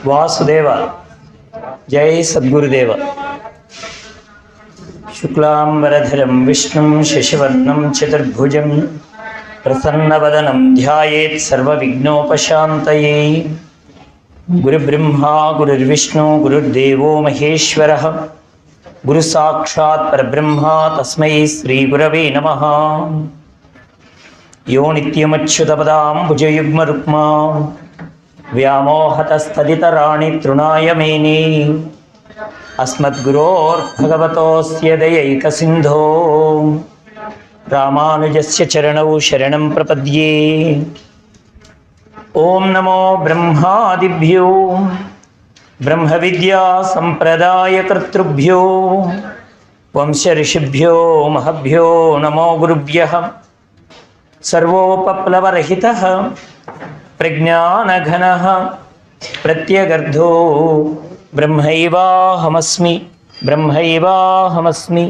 వాసుదేవ. జై సద్గురుదేవ. శుక్లాంబరధరం విష్ణుం శశివర్ణం చతుర్భుజం ప్రసన్నవదనం ధ్యాయేత్ సర్వవిఘ్నోపశాంతయే. గురుబ్రహ్మా గురుర్విష్ణు గురుర్దేవో మహేశ్వరః. గురు సాక్షాత్ పరబ్రహ్మ తస్మై శ్రీ గురవే నమః. యో నిత్యమచ్యుతపదాంబుజయుగ్మరుక్మా వ్యామోహతస్తదితరాణి తృణాయ మేనే. అస్మద్గురోర్భగవతోస్య దయైకసింధో రామానుజస్య చరణౌ శరణం ప్రపద్యే. ఓం నమో బ్రహ్మాదిభ్యో బ్రహ్మ విద్యా సంప్రదాయకర్తృభ్యో వంశఋషిభ్యో మహభ్యో నమో గురుభ్యః. సర్వోపప్లవరహితః ప్రజ్ఞానఘనః ప్రత్యగర్ధో బ్రహ్మైవాహమస్మి బ్రహ్మైవాహమస్మి.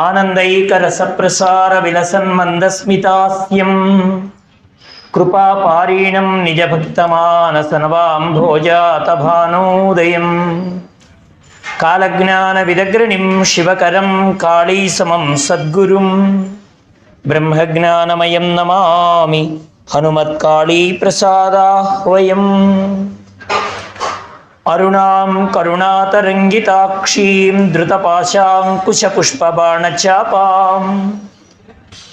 ఆనందైకరసప్రసార విలసన్మందస్మితాస్యం కృపాపారీణం నిజభక్తమానసనవాంభోజాతభానోదయం. కాలజ్ఞాన విదగ్రణిం శివకరం కాళీసమం సద్గురుం బ్రహ్మజ్ఞానమయం నమామి హనుమత్కాళీ ప్రసాదాహ్వయం. అరుణాం కరుణాతరంగితాక్షీం ధృతపాశాంకుశపుష్పబాణచాపాం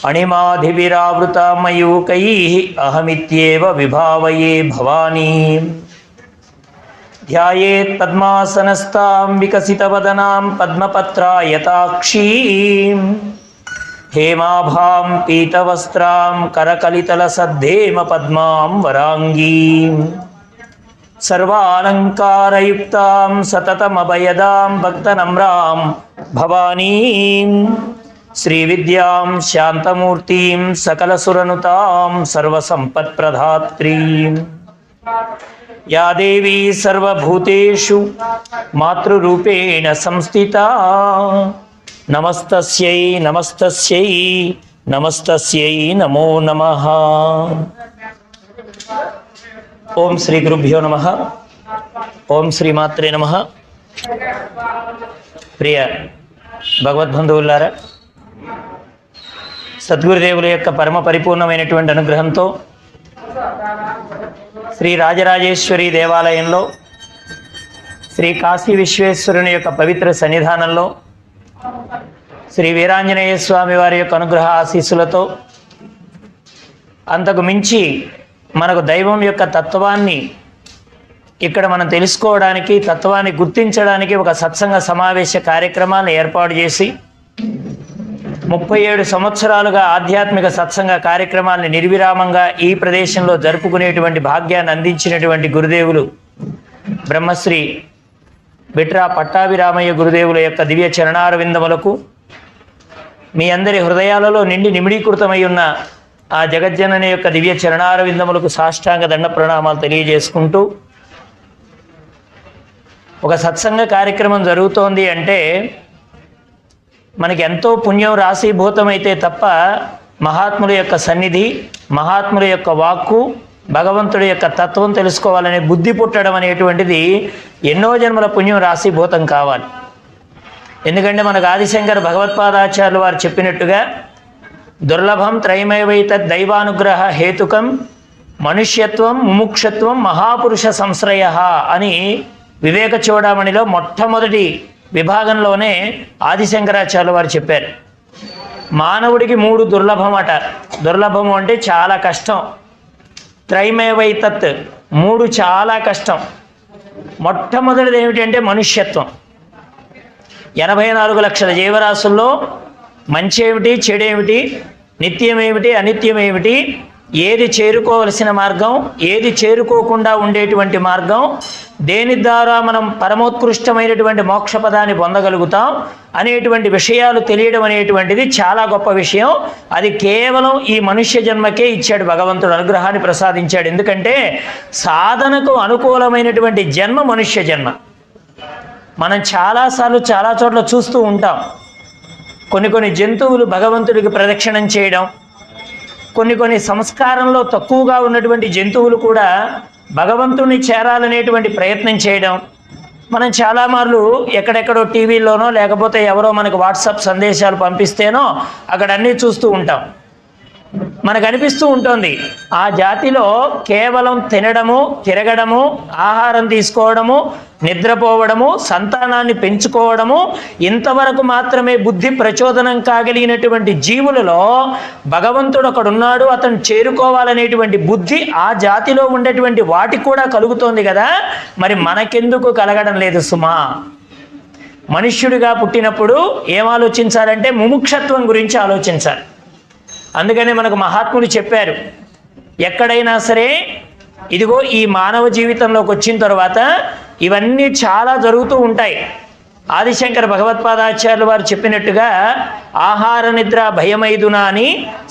అణిమాధివిరావృతామయూకైః అహమిత్యేవ విభావయే భవానీం. ధ్యాయేత్ పద్మాసనస్తాం వికసితవదనాం పద్మపత్రాయతాక్షీం హేమాభాం పీతవస్త్రాం కరకలితలసద్ధేమ పద్మాం వరాంగీం. సర్వాలంకారయుక్తాం సతతమభయదాం భక్తనమ్రాం భవానీం. శ్రీవిద్యాం శాంతమూర్తిం సకలసురనుతాం సర్వసంపత్ప్రదాత్రీం. యా దేవీ సర్వభూతేషు మాతృరూపేణ సంస్థితా నమస్తస్యై నమస్తస్యై నమస్తస్యై నమో నమః. ఓం శ్రీ గురుభ్యో నమః. ఓం శ్రీమాత్రే నమః. ప్రియ భగవద్బంధువులారా, సద్గురుదేవుల యొక్క పరమ పరిపూర్ణమైనటువంటి అనుగ్రహంతో శ్రీ రాజరాజేశ్వరి దేవాలయంలో శ్రీ కాశీ విశ్వేశ్వరుని యొక్క పవిత్ర సన్నిధానంలో శ్రీ వీరాంజనేయ స్వామి వారి యొక్క అనుగ్రహ ఆశీస్సులతో అంతకు మించి మనకు దైవం యొక్క తత్వాన్ని ఇక్కడ మనం తెలుసుకోవడానికి, తత్వాన్ని గుర్తించడానికి ఒక సత్సంగ సమావేశ కార్యక్రమాలను ఏర్పాటు చేసి 37 సంవత్సరాలుగా ఆధ్యాత్మిక సత్సంగ కార్యక్రమాలను నిర్విరామంగా ఈ ప్రదేశంలో జరుపుకునేటువంటి భాగ్యాన్ని అందించినటువంటి గురుదేవులు బ్రహ్మశ్రీ బిట్రా పట్టాభిరామయ్య గురుదేవుల యొక్క దివ్య చరణారవిందములకు మీ అందరి హృదయాలలో నిండి నిమిడీకృతమై ఉన్న ఆ జగజ్జనని యొక్క దివ్య చరణారవిందములకు సాష్టాంగ దండ ప్రణామాలు తెలియజేసుకుంటూ, ఒక సత్సంగ కార్యక్రమం జరుగుతోంది అంటే మనకి ఎంతో పుణ్యం రాశీభూతమైతే తప్ప మహాత్ముల యొక్క సన్నిధి, మహాత్ముల యొక్క వాక్కు, భగవంతుడి యొక్క తత్వం తెలుసుకోవాలనే బుద్ధి పుట్టడం అనేటువంటిది ఎన్నో జన్మల పుణ్యం రాశీభూతం కావాలి. ఎందుకంటే మనకు ఆదిశంకర భగవత్పాదాచార్యులు వారు చెప్పినట్టుగా దుర్లభం త్రైమైవైతద్ దైవానుగ్రహ హేతుకం మనుష్యత్వం ముముక్షత్వం మహాపురుష సంశ్రయ అని వివేక చూడామణిలో మొట్టమొదటి విభాగంలోనే ఆదిశంకరాచార్యులు వారు చెప్పారు. మానవుడికి 3 దుర్లభం అట. దుర్లభము అంటే చాలా కష్టం. త్రైమేవైతత్ 3 చాలా కష్టం. మొట్టమొదటిది ఏమిటంటే మనుష్యత్వం. 84 లక్షల జీవరాశుల్లో మంచి ఏమిటి, చెడేమిటి, నిత్యమేమిటి, అనిత్యమేమిటి, ఏది చేరుకోవలసిన మార్గం, ఏది చేరుకోకుండా ఉండేటువంటి మార్గం, దేని ద్వారా మనం పరమోత్కృష్టమైనటువంటి మోక్షపదాన్ని పొందగలుగుతాం అనేటువంటి విషయాలు తెలియడం అనేటువంటిది చాలా గొప్ప విషయం. అది కేవలం ఈ మనుష్య జన్మకే ఇచ్చాడు భగవంతుడు, అనుగ్రహాన్ని ప్రసాదించాడు. ఎందుకంటే సాధనకు అనుకూలమైనటువంటి జన్మ మనుష్య జన్మ. మనం చాలాసార్లు చాలా చోట్ల చూస్తూ ఉంటాం. కొన్ని జంతువులు భగవంతుడికి ప్రదక్షిణం చేయడం, కొన్ని సంస్కారంలో తక్కువగా ఉన్నటువంటి జంతువులు కూడా భగవంతుణ్ణి చేరాలనేటువంటి ప్రయత్నం చేయడం. మనం చాలా మార్లు ఎక్కడెక్కడో టీవీలోనో లేకపోతే ఎవరో మనకు వాట్సాప్ సందేశాలు పంపిస్తేనో అక్కడ అన్నీ చూస్తూ ఉంటాం. మనకు అనిపిస్తూ ఉంటుంది ఆ జాతిలో కేవలం తినడము, తిరగడము, ఆహారం తీసుకోవడము, నిద్రపోవడము, సంతానాన్ని పెంచుకోవడము, ఇంతవరకు మాత్రమే బుద్ధి ప్రచోదనం కాగలిగినటువంటి జీవులలో భగవంతుడు ఒకడున్నాడు, అతను చేరుకోవాలనేటువంటి బుద్ధి ఆ జాతిలో ఉండేటువంటి వాటికి కూడా కలుగుతోంది కదా, మరి మనకెందుకు కలగడం లేదు సుమా? మనుష్యుడిగా పుట్టినప్పుడు ఏం ఆలోచించాలంటే ముముక్షత్వం గురించి ఆలోచించాలి. అందుకనే మనకు మహాత్ములు చెప్పారు, ఎక్కడైనా సరే ఇదిగో ఈ మానవ జీవితంలోకి వచ్చిన తర్వాత ఇవన్నీ చాలా జరుగుతూ ఉంటాయి. ఆదిశంకర భగవత్పాదాచార్యులు వారు చెప్పినట్టుగా ఆహార నిద్ర భయమైదునా అని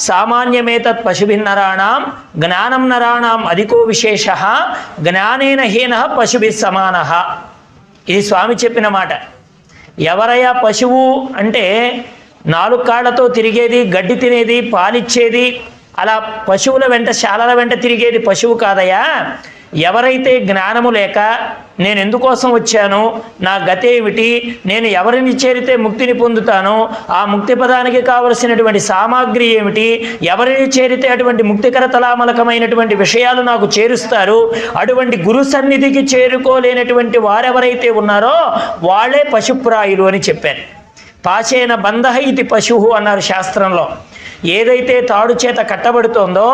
సామాన్యమేతత్ పశుభిన్నరాణం జ్ఞానం నరాణం అధికో విశేష జ్ఞానేన హీన పశుభి సమాన. ఇది స్వామి చెప్పిన మాట. ఎవరయ్యా పశువు అంటే 4 కాళ్లతో తిరిగేది, గడ్డి తినేది, పాలిచ్చేది, అలా పశువుల వెంట శాలల వెంట తిరిగేది పశువు కాదయ్యా. ఎవరైతే జ్ఞానము లేక నేను ఎందుకోసం వచ్చాను, నా గతి ఏమిటి, నేను ఎవరిని చేరితే ముక్తిని పొందుతాను, ఆ ముక్తి పదానికి కావలసినటువంటి సామాగ్రి ఏమిటి, ఎవరిని చేరితే అటువంటి ముక్తికర తలామలకమైనటువంటి విషయాలు నాకు చేరుస్తారు, అటువంటి గురు సన్నిధికి చేరుకోలేనటువంటి వారెవరైతే ఉన్నారో వాళ్ళే పశుప్రాయులు అని చెప్పారు. పాశేన బంధ ఇది పశువు అన్నారు శాస్త్రంలో. ఏదైతే తాడు చేత కట్టబడుతోందో,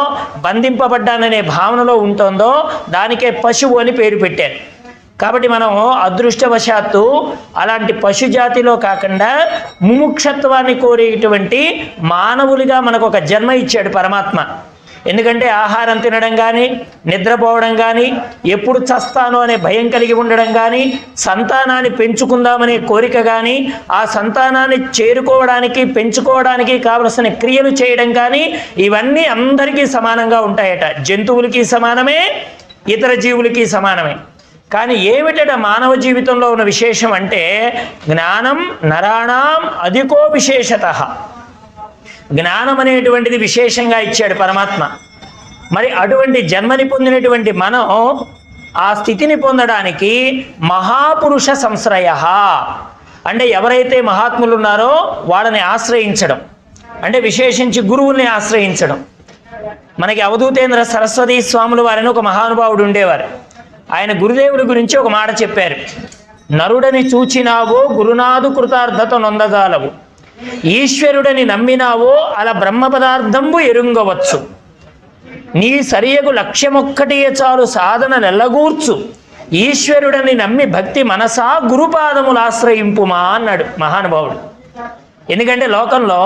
బంధింపబడ్డాననే భావనలో ఉంటుందో దానికే పశువు అని పేరు పెట్టారు. కాబట్టి మనం అదృష్టవశాత్తు అలాంటి పశుజాతిలో కాకుండా ముముక్షత్వాన్ని కోరేటువంటి మానవులుగా మనకు ఒక జన్మ ఇచ్చాడు పరమాత్మ. ఎందుకంటే ఆహారం తినడం కానీ, నిద్రపోవడం కానీ, ఎప్పుడు చస్తానో అనే భయం కలిగి ఉండడం కానీ, సంతానాన్ని పెంచుకుందామనే కోరిక కానీ, ఆ సంతానాన్ని చేరుకోవడానికి పెంచుకోవడానికి కావలసిన క్రియలు చేయడం కానీ, ఇవన్నీ అందరికీ సమానంగా ఉంటాయట. జంతువులకి సమానమే, ఇతర జీవులకి సమానమే. కానీ ఏమిటట మానవ జీవితంలో ఉన్న విశేషం అంటే జ్ఞానం నరాణం అధికో విశేషతః. జ్ఞానం అనేటువంటిది విశేషంగా ఇచ్చాడు పరమాత్మ. మరి అటువంటి జన్మని పొందినటువంటి మనం ఆ స్థితిని పొందడానికి మహాపురుష సంశ్రయ అంటే ఎవరైతే మహాత్ములు ఉన్నారో వాళ్ళని ఆశ్రయించడం, అంటే విశేషించి గురువుల్ని ఆశ్రయించడం. మనకి అవధూతేంద్ర సరస్వతి స్వాములు వారిని ఒక మహానుభావుడు ఉండేవారు. ఆయన గురుదేవుడి గురించి ఒక మాట చెప్పారు. నరుడని చూచినావో గురునాథు కృతార్థత నొందగాలవు, ఈశ్వరుడని నమ్మినావో అలా బ్రహ్మ పదార్థంబు ఎరుంగవచ్చు, నీ సరియగు లక్ష్యమొక్కటియే చాలు సాధన నెల్లగూర్చు, ఈశ్వరుడని నమ్మి భక్తి మనసా గురుపాదములు ఆశ్రయింపుమా అన్నాడు మహానుభావుడు. ఎందుకంటే లోకంలో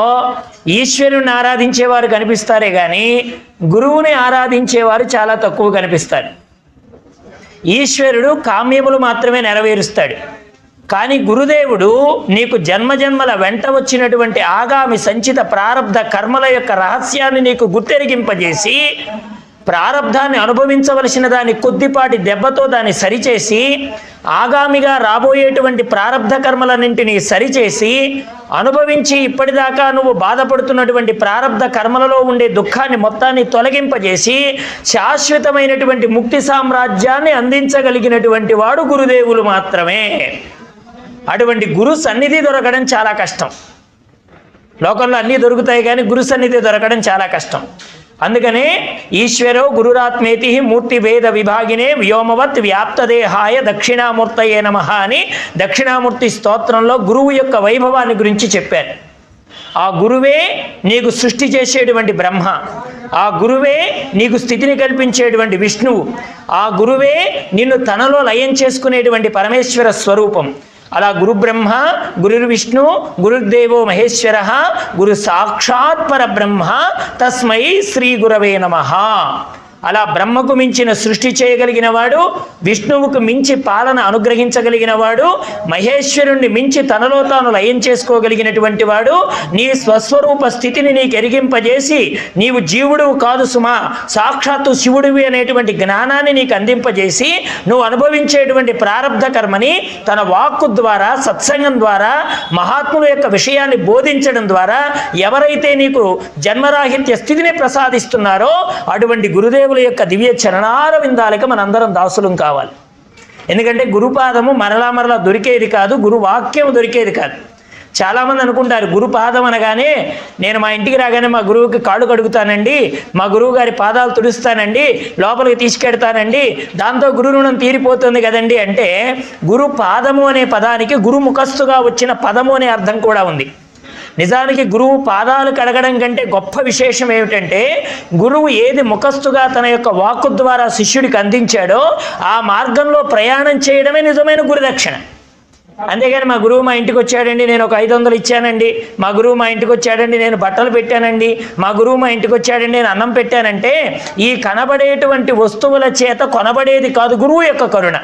ఈశ్వరుని ఆరాధించేవారు కనిపిస్తారే కానీ గురువుని ఆరాధించేవారు చాలా తక్కువ కనిపిస్తారు. ఈశ్వరుడు కామ్యములు మాత్రమే నెరవేరుస్తాడు. కానీ గురుదేవుడు నీకు జన్మజన్మల వెంట వచ్చినటువంటి ఆగామి సంచిత ప్రారబ్ధ కర్మల యొక్క రహస్యాన్ని నీకు గుర్తెరిగింపజేసి, ప్రారబ్ధాన్ని అనుభవించవలసిన దాన్ని కొద్దిపాటి దెబ్బతో దాన్ని సరిచేసి, ఆగామిగా రాబోయేటువంటి ప్రారబ్ధ కర్మలన్నింటినీ సరిచేసి, అనుభవించి ఇప్పటిదాకా నువ్వు బాధపడుతున్నటువంటి ప్రారబ్ధ కర్మలలో ఉండే దుఃఖాన్ని మొత్తాన్ని తొలగింపజేసి శాశ్వతమైనటువంటి ముక్తి సామ్రాజ్యాన్ని అందించగలిగినటువంటి వాడు గురుదేవులు మాత్రమే. అటువంటి గురు సన్నిధి దొరకడం చాలా కష్టం. లోకంలో అన్నీ దొరుకుతాయి కానీ గురు సన్నిధి దొరకడం చాలా కష్టం. అందుకనే ఈశ్వరో గురురాత్మేతి మూర్తి భేద విభాగినే వ్యోమవత్ వ్యాప్తదేహాయ దక్షిణామూర్తయే నమః అని దక్షిణామూర్తి స్తోత్రంలో గురువు యొక్క వైభవాన్ని గురించి చెప్పారు. ఆ గురువే నీకు సృష్టి చేసేటువంటి బ్రహ్మ, ఆ గురువే నీకు స్థితిని కల్పించేటువంటి విష్ణువు, ఆ గురువే నిన్ను తనలో లయం చేసుకునేటువంటి పరమేశ్వర స్వరూపం. అలా గురు బ్రహ్మ, గురు విష్ణు, గురుదేవో మహేశ్వర, గురు సాక్షాత్ పరబ్రహ్మ, తస్మై శ్రీ గురవే నమః. అలా బ్రహ్మకు మించిన సృష్టి చేయగలిగిన వాడు, విష్ణువుకు మించి పాలన అనుగ్రహించగలిగిన వాడు, మహేశ్వరుణ్ణి మించి తనలో తాను లయం చేసుకోగలిగినటువంటి వాడు, నీ స్వస్వరూప స్థితిని నీకు ఎరిగింపజేసి నీవు జీవుడు కాదు సుమా, సాక్షాత్తు శివుడివి అనేటువంటి జ్ఞానాన్ని నీకు అందింపజేసి నువ్వు అనుభవించేటువంటి ప్రారబ్ధ కర్మని తన వాక్కు ద్వారా, సత్సంగం ద్వారా, మహాత్ముల యొక్క విషయాన్ని బోధించడం ద్వారా ఎవరైతే నీకు జన్మరాహిత్య స్థితిని ప్రసాదిస్తున్నారో అటువంటి గురుదేవుడు గురుదేవుల యొక్క దివ్య చరణార విందాలకి మనందరం దాసులం కావాలి. ఎందుకంటే గురుపాదము మరలా దొరికేది కాదు, గురువాక్యం దొరికేది కాదు. చాలామంది అనుకుంటారు గురుపాదం అనగానే నేను మా ఇంటికి రాగానే మా గురువుకి కాళ్ళు కడుగుతానండి, మా గురువు గారి పాదాలు తుడుస్తానండి, లోపలికి తీసుకెడతానండి, దాంతో గురు రుణం తీరిపోతుంది కదండి అంటే, గురు పాదము అనే పదానికి గురుముఖస్థుగా వచ్చిన పదము అనే అర్థం కూడా ఉంది. నిజానికి గురువు పాదాలు కడగడం కంటే గొప్ప విశేషం ఏమిటంటే, గురువు ఏది ముఖస్థుగా తన యొక్క వాక్కు ద్వారా శిష్యుడికి అందించాడో ఆ మార్గంలో ప్రయాణం చేయడమే నిజమైన గురుదక్షిణ. అంతేగాని మా గురువు మా ఇంటికి వచ్చాడండి, నేను ఒక 500 ఇచ్చానండి, మా గురువు మా ఇంటికి వచ్చాడండి, నేను బట్టలు పెట్టానండి, మా గురువు మా ఇంటికి వచ్చాడండి, నేను అన్నం పెట్టానంటే, ఈ కనబడేటువంటి వస్తువుల చేత కొనబడేది కాదు గురువు యొక్క కరుణ.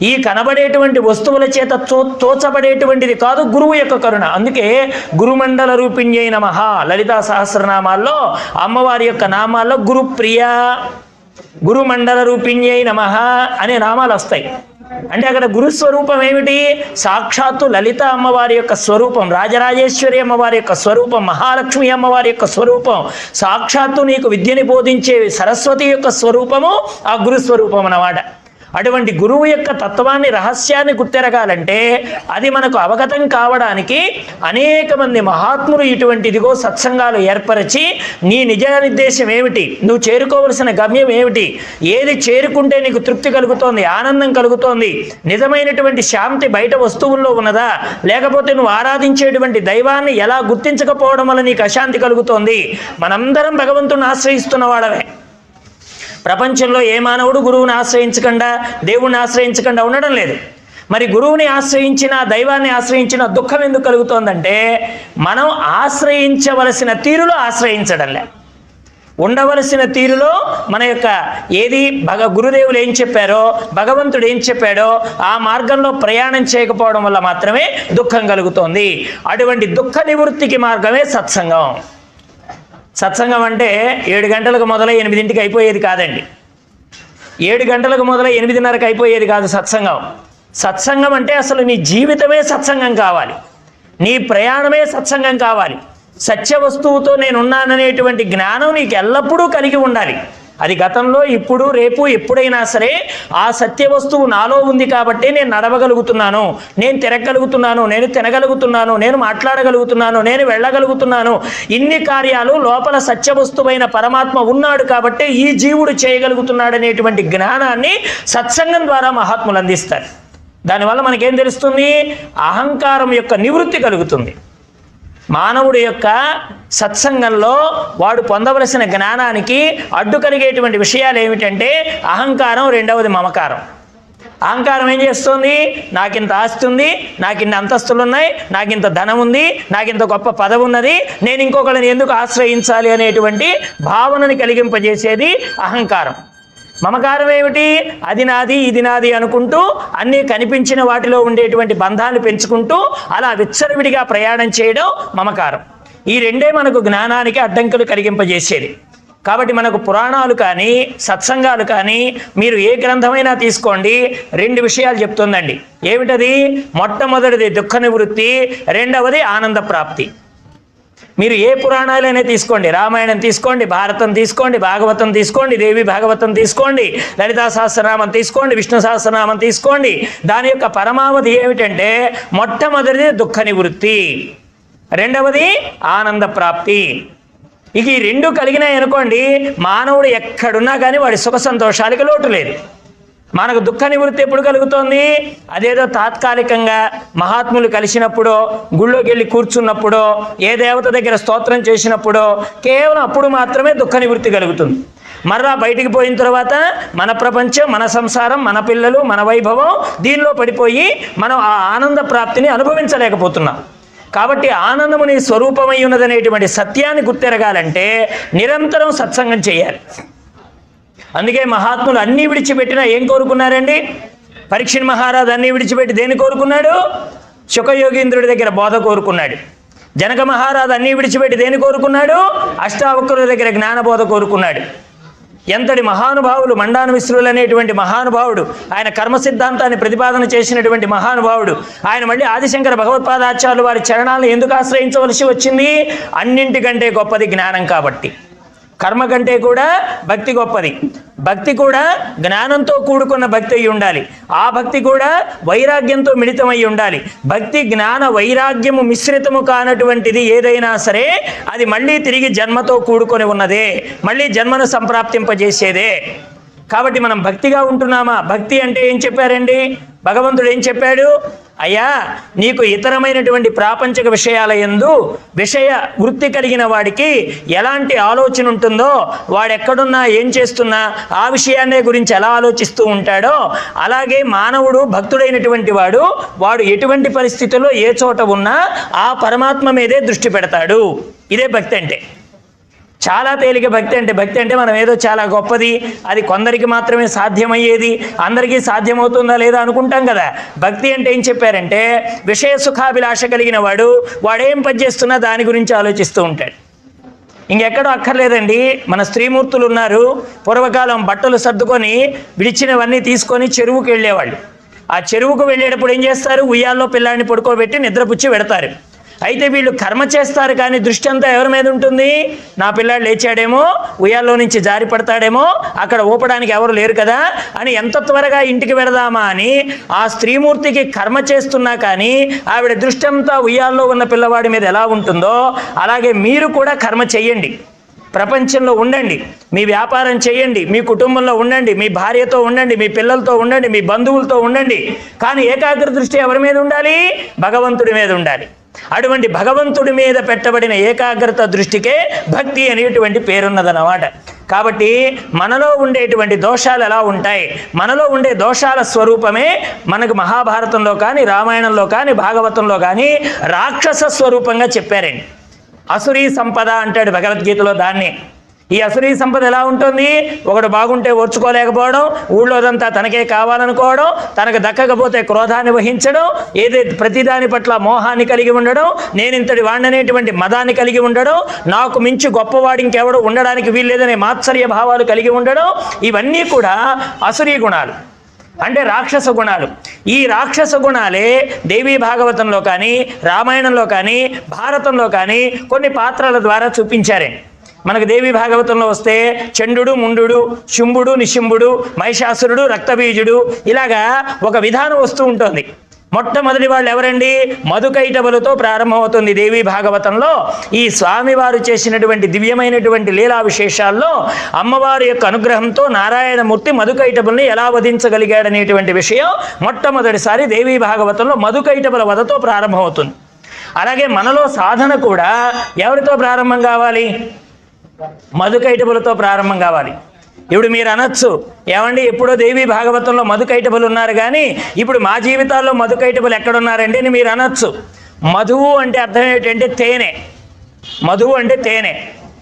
ఈ కనబడేటువంటి వస్తువుల చేత తోచబడేటువంటిది కాదు గురువు యొక్క కరుణ. అందుకే గురుమండల రూపిణ్యై నమః లలితా సహస్రనామాల్లో అమ్మవారి యొక్క నామాల్లో గురుప్రియ, గురుమండల రూపిణ్యై నమః అనే నామాలు వస్తాయి. అంటే అక్కడ గురుస్వరూపం ఏమిటి? సాక్షాత్తు లలిత అమ్మవారి యొక్క స్వరూపం, రాజరాజేశ్వరి అమ్మవారి యొక్క స్వరూపం, మహాలక్ష్మి అమ్మవారి యొక్క స్వరూపం, సాక్షాత్తు నీకు విద్యని బోధించే సరస్వతి యొక్క స్వరూపము ఆ గురుస్వరూపం అన్నమాట. అటువంటి గురువు యొక్క తత్వాన్ని, రహస్యాన్ని గుర్తెరగాలంటే అది మనకు అవగతం కావడానికి అనేక మంది మహాత్ములు ఇటువంటిదిగో సత్సంగాలు ఏర్పరిచి నీ నిజ నిర్దేశం ఏమిటి, నువ్వు చేరుకోవలసిన గమ్యం ఏమిటి, ఏది చేరుకుంటే నీకు తృప్తి కలుగుతోంది, ఆనందం కలుగుతోంది, నిజమైనటువంటి శాంతి బయట వస్తువుల్లో ఉన్నదా, లేకపోతే నువ్వు ఆరాధించేటువంటి దైవాన్ని ఎలా గుర్తించకపోవడం వల్ల నీకు అశాంతి కలుగుతోంది. మనందరం భగవంతుని ఆశ్రయిస్తున్న వాళ్ళమే. ప్రపంచంలో ఏ మానవుడు గురువుని ఆశ్రయించకుండా, దేవుణ్ణి ఆశ్రయించకుండా ఉండడం లేదు. మరి గురువుని ఆశ్రయించిన, దైవాన్ని ఆశ్రయించిన దుఃఖం ఎందుకు కలుగుతోందంటే, మనం ఆశ్రయించవలసిన తీరులో ఆశ్రయించడంలే. ఉండవలసిన తీరులో మన యొక్క ఏది గురుదేవులు ఏం చెప్పారో, భగవంతుడు ఏం చెప్పాడో ఆ మార్గంలో ప్రయాణం చేయకపోవడం వల్ల మాత్రమే దుఃఖం కలుగుతోంది. అటువంటి దుఃఖ నివృత్తికి మార్గమే సత్సంగం. సత్సంగం అంటే 7 గంటలకు మొదలై 8ంటికి అయిపోయేది కాదండి. 7 గంటలకు మొదలై 8:30కి అయిపోయేది కాదు సత్సంగం. సత్సంగం అంటే అసలు నీ జీవితమే సత్సంగం కావాలి, నీ ప్రయాణమే సత్సంగం కావాలి. సత్య వస్తువుతో నేనున్నాననేటువంటి జ్ఞానం నీకు ఎల్లప్పుడూ కలిగి ఉండాలి. అది గతంలో, ఇప్పుడు, రేపు, ఎప్పుడైనా సరే ఆ సత్య వస్తువు నాలో ఉంది కాబట్టి నేను నడవగలుగుతున్నాను, నేను తిరగలుగుతున్నాను, నేను తినగలుగుతున్నాను, నేను మాట్లాడగలుగుతున్నాను, నేను వెళ్ళగలుగుతున్నాను. ఇన్ని కార్యాలు లోపల సత్య వస్తువైన పరమాత్మ ఉన్నాడు కాబట్టి ఈ జీవుడు చేయగలుగుతున్నాడు అనేటువంటి జ్ఞానాన్ని సత్సంగం ద్వారా మహాత్ములు అందిస్తారు. దానివల్ల మనకేం తెలుస్తుంది? అహంకారం యొక్క నివృత్తి కలుగుతుంది. మానవుడి యొక్క సత్సంగంలో వాడు పొందవలసిన జ్ఞానానికి అడ్డు కలిగేటువంటి విషయాలు ఏమిటంటే అహంకారం, రెండవది మమకారం. అహంకారం ఏం చేస్తుంది? నాకింత ఆస్తి ఉంది, నాకిన్ని అంతస్తులు ఉన్నాయి, నాకింత ధనం ఉంది, నాకింత గొప్ప పదవి ఉన్నది, నేను ఇంకొకరిని ఎందుకు ఆశ్రయించాలి అనేటువంటి భావనని కలిగింపజేసేది అహంకారం. మమకారం ఏమిటి? అది నాది, ఇది నాది అనుకుంటూ అన్నీ కనిపించిన వాటిలో ఉండేటువంటి బంధాలు పెంచుకుంటూ అలా విచ్చలవిడిగా ప్రయాణం చేయడం మమకారం. ఈ రెండే మనకు జ్ఞానానికి అడ్డంకులు కలిగింపజేసేది. కాబట్టి మనకు పురాణాలు కానీ, సత్సంగాలు కానీ, మీరు ఏ గ్రంథమైనా తీసుకోండి, 2 విషయాలు చెప్తుందండి. ఏమిటది? మొట్టమొదటిది దుఃఖ నివృత్తి, రెండవది ఆనంద ప్రాప్తి. మీరు ఏ పురాణాలైనా తీసుకోండి, రామాయణం తీసుకోండి, భారతం తీసుకోండి, భాగవతం తీసుకోండి, దేవి భాగవతం తీసుకోండి, లలితా సహస్రనామం తీసుకోండి, విష్ణు సహస్రనామం తీసుకోండి, దాని యొక్క పరమావధి ఏమిటంటే మొట్టమొదటిది దుఃఖ నివృత్తి, రెండవది ఆనంద ప్రాప్తి. ఇక ఈ 2 కలిగినాయి అనుకోండి, మానవుడు ఎక్కడున్నా కానీ వాడి సుఖ సంతోషాలకి లోటు లేదు. మనకు దుఃఖ నివృత్తి ఎప్పుడు కలుగుతోంది? అదేదో తాత్కాలికంగా మహాత్ములు కలిసినప్పుడో, గుళ్ళోకి వెళ్ళి కూర్చున్నప్పుడో, ఏ దేవత దగ్గర స్తోత్రం చేసినప్పుడో, కేవలం అప్పుడు మాత్రమే దుఃఖ నివృత్తి కలుగుతుంది. మరలా బయటికి పోయిన తర్వాత మన ప్రపంచం, మన సంసారం, మన పిల్లలు, మన వైభవం, దీనిలో పడిపోయి మనం ఆ ఆనంద ప్రాప్తిని అనుభవించలేకపోతున్నాం. కాబట్టి ఆనందము నీ స్వరూపమై ఉన్నదనేటువంటి సత్యాన్ని గుర్తెరగాలంటే నిరంతరం సత్సంగం చేయాలి. అందుకే మహాత్ములు అన్నీ విడిచిపెట్టినా ఏం కోరుకున్నారండి? పరీక్షణ్ మహారాజు అన్నీ విడిచిపెట్టి దేని కోరుకున్నాడు? శుకయోగీంద్రుడి దగ్గర బోధ కోరుకున్నాడు. జనక మహారాజు అన్నీ విడిచిపెట్టి దేని కోరుకున్నాడు? అష్టావక్రుల దగ్గర జ్ఞానబోధ కోరుకున్నాడు. ఎంతటి మహానుభావులు! మండాన మిశ్రులు అనేటువంటి మహానుభావుడు, ఆయన కర్మ సిద్ధాంతాన్ని ప్రతిపాదన చేసినటువంటి మహానుభావుడు. ఆయన మళ్ళీ ఆదిశంకర భగవత్పాదాచార్యులు వారి చరణాలను ఎందుకు ఆశ్రయించవలసి వచ్చింది? అన్నింటికంటే గొప్పది జ్ఞానం కాబట్టి. కర్మ కంటే కూడా భక్తి గొప్పది. భక్తి కూడా జ్ఞానంతో కూడుకున్న భక్తి అయి ఉండాలి. ఆ భక్తి కూడా వైరాగ్యంతో మిళితమై ఉండాలి. భక్తి జ్ఞాన వైరాగ్యము మిశ్రితము కానటువంటిది ఏదైనా సరే అది మళ్ళీ తిరిగి జన్మతో కూడుకొని ఉన్నదే, మళ్ళీ జన్మను సంప్రాప్తింపజేసేదే. కాబట్టి మనం భక్తిగా ఉంటున్నామా? భక్తి అంటే ఏం చెప్పారండి? భగవంతుడు ఏం చెప్పాడు? అయ్యా, నీకు ఇతరమైనటువంటి ప్రాపంచిక విషయాల యందు విషయ వృత్తి కలిగిన వాడికి ఎలాంటి ఆలోచన ఉంటుందో, వాడెక్కడున్నా ఏం చేస్తున్నా ఆ విషయాన్నే గురించి ఎలా ఆలోచిస్తూ ఉంటాడో, అలాగే మానవుడు భక్తుడైనటువంటి వాడు ఎటువంటి పరిస్థితుల్లో ఏ చోట ఉన్నా ఆ పరమాత్మ మీదే దృష్టి పెడతాడు. ఇదే భక్తి అంటే. చాలా తేలిక భక్తి అంటే. భక్తి అంటే మనం ఏదో చాలా గొప్పది, అది కొందరికి మాత్రమే సాధ్యమయ్యేది, అందరికీ సాధ్యమవుతుందా లేదా అనుకుంటాం కదా. భక్తి అంటే ఏం చెప్పారంటే, విషయ సుఖాభిలాష కలిగిన వాడేం పని చేస్తున్నా దాని గురించి ఆలోచిస్తూ ఉంటాడు. ఇంకెక్కడో అక్కర్లేదండి. మన స్త్రీమూర్తులు ఉన్నారు, పూర్వకాలం బట్టలు సర్దుకొని విడిచినవన్నీ తీసుకొని చెరువుకు వెళ్ళేవాళ్ళు. ఆ చెరువుకు వెళ్ళేటప్పుడు ఏం చేస్తారు? ఉయ్యాల్లో పిల్లాడిని పడుకోబెట్టి నిద్రపుచ్చి పెడతారు. అయితే వీళ్ళు కర్మ చేస్తారు, కానీ దృష్టి అంతా ఎవరి మీద ఉంటుంది? నా పిల్లాడు లేచాడేమో, ఉయ్యాల్లో నుంచి జారి పడతాడేమో, అక్కడ ఊపడానికి ఎవరు లేరు కదా అని ఎంత త్వరగా ఇంటికి వెళదామా అని ఆ స్త్రీమూర్తికి కర్మ చేస్తున్నా కానీ ఆవిడ దృష్టి అంతా ఉయ్యాల్లో ఉన్న పిల్లవాడి మీద ఎలా ఉంటుందో, అలాగే మీరు కూడా కర్మ చెయ్యండి. ప్రపంచంలో ఉండండి, మీ వ్యాపారం చేయండి, మీ కుటుంబంలో ఉండండి, మీ భార్యతో ఉండండి, మీ పిల్లలతో ఉండండి, మీ బంధువులతో ఉండండి, కానీ ఏకాగ్ర దృష్టి ఎవరి మీద ఉండాలి? భగవంతుడి మీద ఉండాలి. అటువంటి భగవంతుడి మీద పెట్టబడిన ఏకాగ్రత దృష్టికే భక్తి అనేటువంటి పేరున్నదన్నమాట. కాబట్టి మనలో ఉండేటువంటి దోషాలు ఎలా ఉంటాయి? మనలో ఉండే దోషాల స్వరూపమే మనకు మహాభారతంలో కానీ, రామాయణంలో కానీ, భాగవతంలో కానీ రాక్షస స్వరూపంగా చెప్పారండి. అసురీ సంపద అంటాడు భగవద్గీతలో దాన్ని. ఈ అసురీ సంపద ఎలా ఉంటుంది? ఒకడు బాగుంటే ఓర్చుకోలేకపోవడం, ఊళ్ళోదంతా తనకే కావాలనుకోవడం, తనకు దక్కకపోతే క్రోధాన్ని వహించడం, ఏదైతే ప్రతిదాని పట్ల మోహాన్ని కలిగి ఉండడం, నేనింతటి వాడిననేటువంటి మదాన్ని కలిగి ఉండడం, నాకు మించి గొప్పవాడు ఇంకెవడు ఉండడానికి వీల్లేదనే మాత్సర్య భావాలు కలిగి ఉండడం, ఇవన్నీ కూడా అసురీ గుణాలు, అంటే రాక్షస గుణాలు. ఈ రాక్షస గుణాలే దేవీ భాగవతంలో కానీ, రామాయణంలో కానీ, భారతంలో కానీ కొన్ని పాత్రల ద్వారా చూపించారే. మనకు దేవీ భాగవతంలో వస్తే చండు, ముండు, శుంభుడు, నిశుంభుడు, మహిషాసురుడు, రక్తబీజుడు, ఇలాగా ఒక విధానం వస్తూ ఉంటుంది. మొట్టమొదటి వాళ్ళు ఎవరండి? మధుకైటబులతో ప్రారంభమవుతుంది దేవీ భాగవతంలో. ఈ స్వామివారు చేసినటువంటి దివ్యమైనటువంటి లీలా విశేషాల్లో అమ్మవారి యొక్క అనుగ్రహంతో నారాయణమూర్తి మధుకైటబుల్ని ఎలా వధించగలిగాడనేటువంటి విషయం మొట్టమొదటిసారి దేవీ భాగవతంలో మధుకైటబుల వధతో ప్రారంభమవుతుంది. అలాగే మనలో సాధన కూడా ఎవరితో ప్రారంభం కావాలి? మధుకైటబులతో ప్రారంభం కావాలి. ఇప్పుడు మీరు అనొచ్చు, ఏమండి ఎప్పుడో దేవీ భాగవతంలో మధుకైటబులు ఉన్నారు కానీ ఇప్పుడు మా జీవితాల్లో మధుకైటబులు ఎక్కడున్నారండి అని మీరు అనొచ్చు. మధువు అంటే అర్థం ఏమిటంటే తేనె. మధువు అంటే తేనె.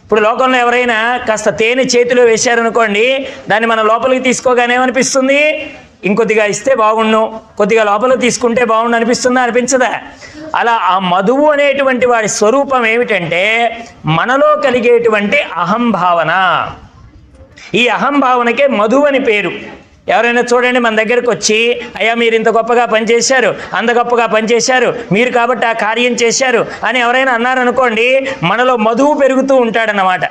ఇప్పుడు లోకంలో ఎవరైనా కాస్త తేనె చేతిలో వేశారనుకోండి, దాన్ని మన లోపలికి తీసుకోగానే ఏమనిపిస్తుంది? ఇంకొద్దిగా ఇస్తే బాగుండు, కొద్దిగా లోపలికి తీసుకుంటే బాగుండు అనిపిస్తుందా? అనిపించదా? అలా ఆ మధువు అనేటువంటి వాడి స్వరూపం ఏమిటంటే మనలో కలిగేటువంటి అహంభావన. ఈ అహంభావనకే మధువు అని పేరు. ఎవరైనా చూడండి మన దగ్గరకు వచ్చి, అయ్యా మీరు ఇంత గొప్పగా పనిచేశారు, అంత గొప్పగా పనిచేశారు, మీరు కాబట్టి ఆ కార్యం చేశారు అని ఎవరైనా అన్నారనుకోండి, మనలో మధువు పెరుగుతూ ఉంటాడన్నమాట.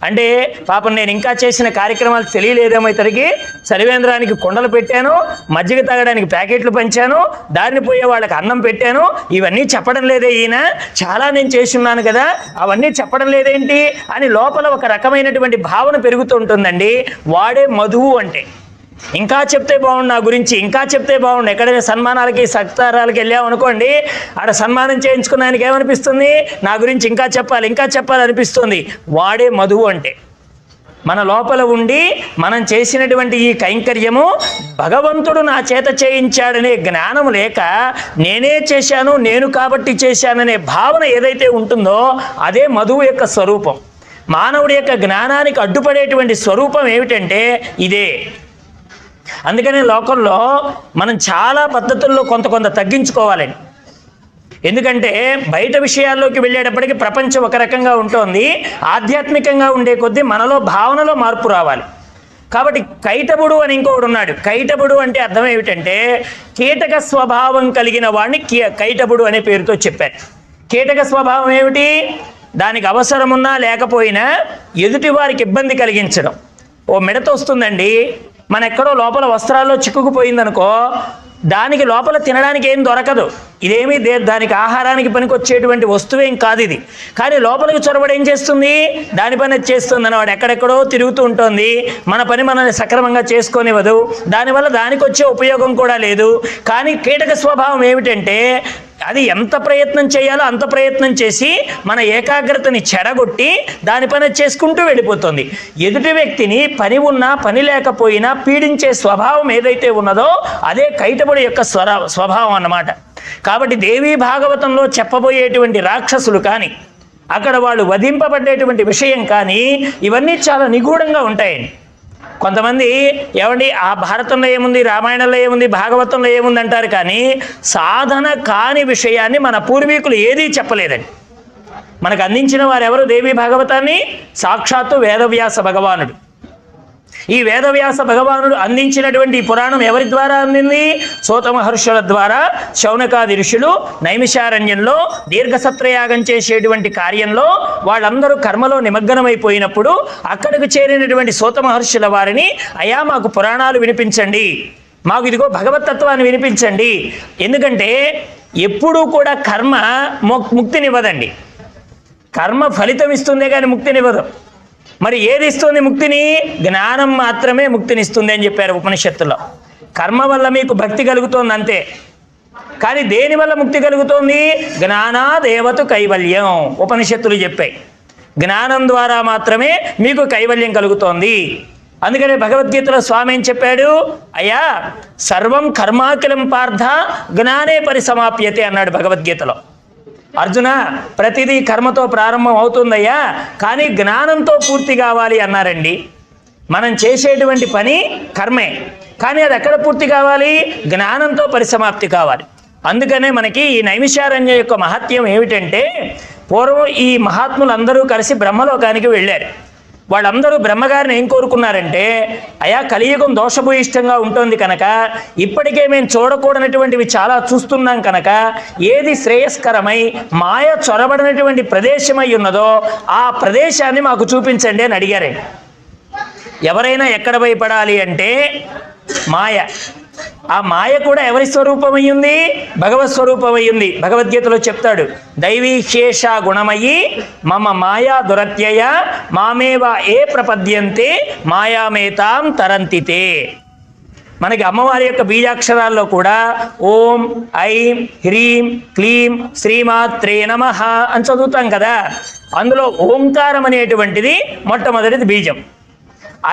అంటే పాపం నేను ఇంకా చేసిన కార్యక్రమాలు తెలియలేదేమో ఇతరికి, సర్వేంద్రానికి కొండలు పెట్టాను, మజ్జిగ తాగడానికి ప్యాకెట్లు పంచాను, దారిని పోయే వాళ్ళకి అన్నం పెట్టాను, ఇవన్నీ చెప్పడం లేదే ఈయన, చాలా నేను చేస్తున్నాను కదా, అవన్నీ చెప్పడం లేదేంటి అని లోపల ఒక రకమైనటువంటి భావన పెరుగుతూ ఉంటుందండి. వాడే మధువు అంటే. ఇంకా చెప్తే బాగుండు నా గురించి, ఇంకా చెప్తే బాగుండు. ఎక్కడైనా సన్మానాలకి సత్కారాలకి వెళ్ళామనుకోండి, ఆడ సన్మానం చేయించుకున్నానికి ఏమనిపిస్తుంది? నా గురించి ఇంకా చెప్పాలి, ఇంకా చెప్పాలి అనిపిస్తుంది. వాడే మధువు అంటే. మన లోపల ఉండి మనం చేసినటువంటి ఈ కైంకర్యము భగవంతుడు నా చేత చేయించాడనే జ్ఞానం లేక నేనే చేశాను, నేను కాబట్టి చేశాననే భావన ఏదైతే ఉంటుందో అదే మధువు యొక్క స్వరూపం. మానవుడి యొక్క జ్ఞానానికి అడ్డుపడేటువంటి స్వరూపం ఏమిటంటే ఇదే. అందుకనే లోకంలో మనం చాలా పద్ధతుల్లో కొంత తగ్గించుకోవాలండి. ఎందుకంటే బయట విషయాల్లోకి వెళ్ళేటప్పటికి ప్రపంచం ఒక రకంగా ఉంటుంది, ఆధ్యాత్మికంగా ఉండే కొద్దీ మనలో భావనలో మార్పు రావాలి. కాబట్టి కైటబుడు అని ఇంకొకడు ఉన్నాడు. కైటబుడు అంటే అర్థం ఏమిటంటే కీటక స్వభావం కలిగిన వాడిని కైటబుడు అనే పేరుతో చెప్పారు. కీటక స్వభావం ఏమిటి? దానికి అవసరమున్నా లేకపోయినా ఎదుటి వారికి ఇబ్బంది కలిగించడం. ఓ మిడత వస్తుందండి, మన ఎక్కడో లోపల వస్త్రాల్లో చిక్కుకుపోయిందనుకో, దానికి లోపల తినడానికి ఏం దొరకదు, ఇదేమీ దానికి ఆహారానికి పనికొచ్చేటువంటి వస్తువేం కాదు ఇది. కానీ లోపలికి చొరబడి ఏం చేస్తుంది, దాని పని చేస్తుంది అన్నవాడు, ఎక్కడెక్కడో తిరుగుతూ ఉంటుంది, మన పని మనల్ని సక్రమంగా చేసుకోనివ్వదు, దానివల్ల దానికి వచ్చే ఉపయోగం కూడా లేదు. కానీ కీటక స్వభావం ఏమిటంటే అది ఎంత ప్రయత్నం చేయాలో అంత ప్రయత్నం చేసి మన ఏకాగ్రతని చెడగొట్టి దాని పని చేసుకుంటూ వెళ్ళిపోతుంది. ఎదుటి వ్యక్తిని పని ఉన్నా పని లేకపోయినా పీడించే స్వభావం ఏదైతే ఉన్నదో అదే కైటబడి యొక్క స్వభావం అన్నమాట. కాబట్టి దేవీ భాగవతంలో చెప్పబోయేటువంటి రాక్షసులు కానీ, అక్కడ వాళ్ళు వధింపబడేటువంటి విషయం కానీ, ఇవన్నీ చాలా నిగూఢంగా ఉంటాయండి. కొంతమంది ఏమండి ఆ భారతంలో ఏముంది, రామాయణంలో ఏముంది, భాగవతంలో ఏముంది అంటారు, కానీ సాధన కాని విషయాన్ని మన పూర్వీకులు ఏదీ చెప్పలేదండి. మనకు అందించిన వారు ఎవరు దేవీ భాగవతాన్ని? సాక్షాత్తు వేదవ్యాస భగవానుడు. ఈ వేదవ్యాస భగవానుడు అందించినటువంటి పురాణం ఎవరి ద్వారా అందింది? సూత మహర్షుల ద్వారా. శౌనకాది ఋషులు నైమిషారణ్యంలో దీర్ఘసత్రయాగం చేసేటువంటి కార్యంలో వాళ్ళందరూ కర్మలో నిమగ్నమైపోయినప్పుడు అక్కడికి చేరినటువంటి సూత మహర్షుల వారిని, అయ్యా మాకు పురాణాలు వినిపించండి, మాకు ఇదిగో భగవతత్వాన్ని వినిపించండి. ఎందుకంటే ఎప్పుడూ కూడా కర్మ ముక్తినివ్వదండి, కర్మ ఫలితం ఇస్తుందే కానీ ముక్తినివ్వదు. మరి ఏది ఇస్తుంది ముక్తిని? జ్ఞానం మాత్రమే ముక్తినిస్తుంది అని చెప్పారు ఉపనిషత్తులో. కర్మ వల్ల మీకు భక్తి కలుగుతోంది అంతే, కానీ దేని వల్ల ముక్తి కలుగుతోంది? జ్ఞానాదేవతు కైవల్యం ఉపనిషత్తులు చెప్పాయి. జ్ఞానం ద్వారా మాత్రమే మీకు కైవల్యం కలుగుతోంది. అందుకనే భగవద్గీతలో స్వామి ఏం చెప్పాడు? అయ్యా సర్వం కర్మాకిలం పార్థ జ్ఞానే పరిసమాప్యతే అన్నాడు భగవద్గీతలో. అర్జున, ప్రతిదీ కర్మతో ప్రారంభం అవుతుందయ్యా, కానీ జ్ఞానంతో పూర్తి కావాలి అన్నారండి. మనం చేసేటువంటి పని కర్మే, కానీ అది ఎక్కడ పూర్తి కావాలి? జ్ఞానంతో పరిసమాప్తి కావాలి. అందుకనే మనకి ఈ నైమిషారణ్య యొక్క మహత్యం ఏమిటంటే, పూర్వం ఈ మహాత్ములందరూ కలిసి బ్రహ్మలోకానికి వెళ్ళారు. వాళ్ళందరూ బ్రహ్మగారిని ఏం కోరుకున్నారంటే, అయా కలియుగం దోషభూయిష్టంగా ఉంటుంది కనుక ఇప్పటికే మేము చూడకూడనటువంటివి చాలా చూస్తున్నాం కనుక ఏది శ్రేయస్కరమై మాయ చొరబడినటువంటి ప్రదేశమై ఉన్నదో ఆ ప్రదేశాన్ని మాకు చూపించండి అని అడిగారే. ఎవరైనా ఎక్కడ భయపడాలి అంటే మాయ. ఆ మాయ కూడా ఎవరి స్వరూపమయ్యింది? భగవత్ స్వరూపమయ్యింది. భగవద్గీతలో చెప్తాడు, దైవీశేష గుణమయ్యి మమ మాయా దురత్యయ మామేవ ఏ ప్రపద్యంతే మాయామేతాం తరంతితే. మనకి అమ్మవారి యొక్క బీజాక్షరాల్లో కూడా ఓం ఐం హ్రీం క్లీం శ్రీమాత్రే నమః అని చదువుతాం కదా. అందులో ఓంకారం అనేటువంటిది మొట్టమొదటిది బీజం,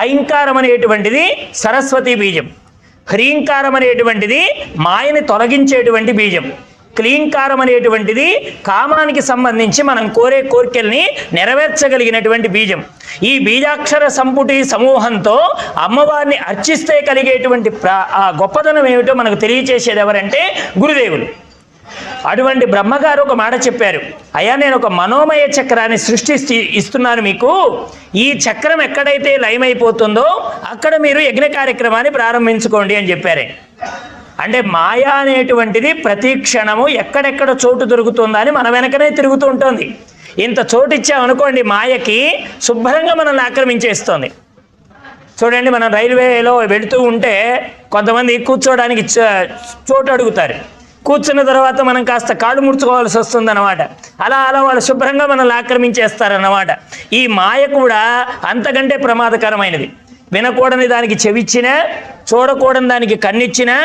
ఐంకారం అనేటువంటిది సరస్వతి బీజం, హ్రీంకారం అనేటువంటిది మాయని తొలగించేటువంటి బీజం, క్లీంకారం అనేటువంటిది కామానికి సంబంధించి మనం కోరే కోరికల్ని నెరవేర్చగలిగినటువంటి బీజం. ఈ బీజాక్షర సంపుటి సమూహంతో అమ్మవారిని అర్చిస్తే కలిగేటువంటి ఆ గొప్పదనం ఏమిటో మనకు తెలియచేసేది ఎవరంటే గురుదేవులు. అటువంటి బ్రహ్మగారు ఒక మాట చెప్పారు, అయ్యా నేను ఒక మనోమయ చక్రాన్ని సృష్టించి ఇస్తున్నాను మీకు, ఈ చక్రం ఎక్కడైతే లయమైపోతుందో అక్కడ మీరు యజ్ఞ కార్యక్రమాన్ని ప్రారంభించుకోండి అని చెప్పారే. అంటే మాయ అనేటువంటిది ప్రతి క్షణము ఎక్కడెక్కడ చోటు దొరుకుతుందా అని మన వెనకనే తిరుగుతూ ఉంటుంది. ఇంత చోటు ఇచ్చామనుకోండి మాయకి, శుభ్రంగా మనల్ని ఆక్రమించేస్తుంది. చూడండి, మనం రైల్వేలో వెళుతూ ఉంటే కొంతమంది కూర్చోడానికి చోటు అడుగుతారు, కూర్చున్న తర్వాత మనం కాస్త కాళ్ళు ముడుచుకోవాల్సి వస్తుందన్నమాట. అలా అలా వాళ్ళు శుభ్రంగా మనల్ని ఆక్రమించేస్తారన్నమాట. ఈ మాయ కూడా అంతకంటే ప్రమాదకరమైనది. వినకూడని దానికి చెవిచ్చినా, చూడకూడని దానికి కన్నిచ్చినా,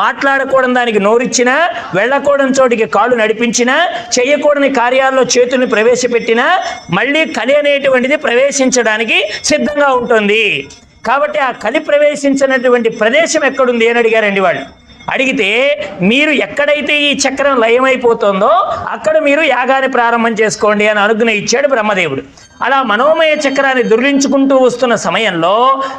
మాట్లాడకూడని దానికి నోరిచ్చినా, వెళ్ళకూడని చోటికి కాళ్ళు నడిపించినా, చేయకూడని కార్యాల్లో చేతుల్ని ప్రవేశపెట్టినా మళ్ళీ కలి అనేటువంటిది ప్రవేశించడానికి సిద్ధంగా ఉంటుంది. కాబట్టి ఆ కలి ప్రవేశించినటువంటి ప్రదేశం ఎక్కడుంది అని అడిగారండి వాళ్ళు. అడిగితే మీరు ఎక్కడైతే ఈ చక్రం లయమైపోతుందో అక్కడ మీరు యాగాన్ని ప్రారంభం చేసుకోండి అని అనుజ్ఞ ఇచ్చాడు బ్రహ్మదేవుడు. అలా మనోమయ చక్రాన్ని దుర్లించుకుంటూ వస్తున్న సమయంలో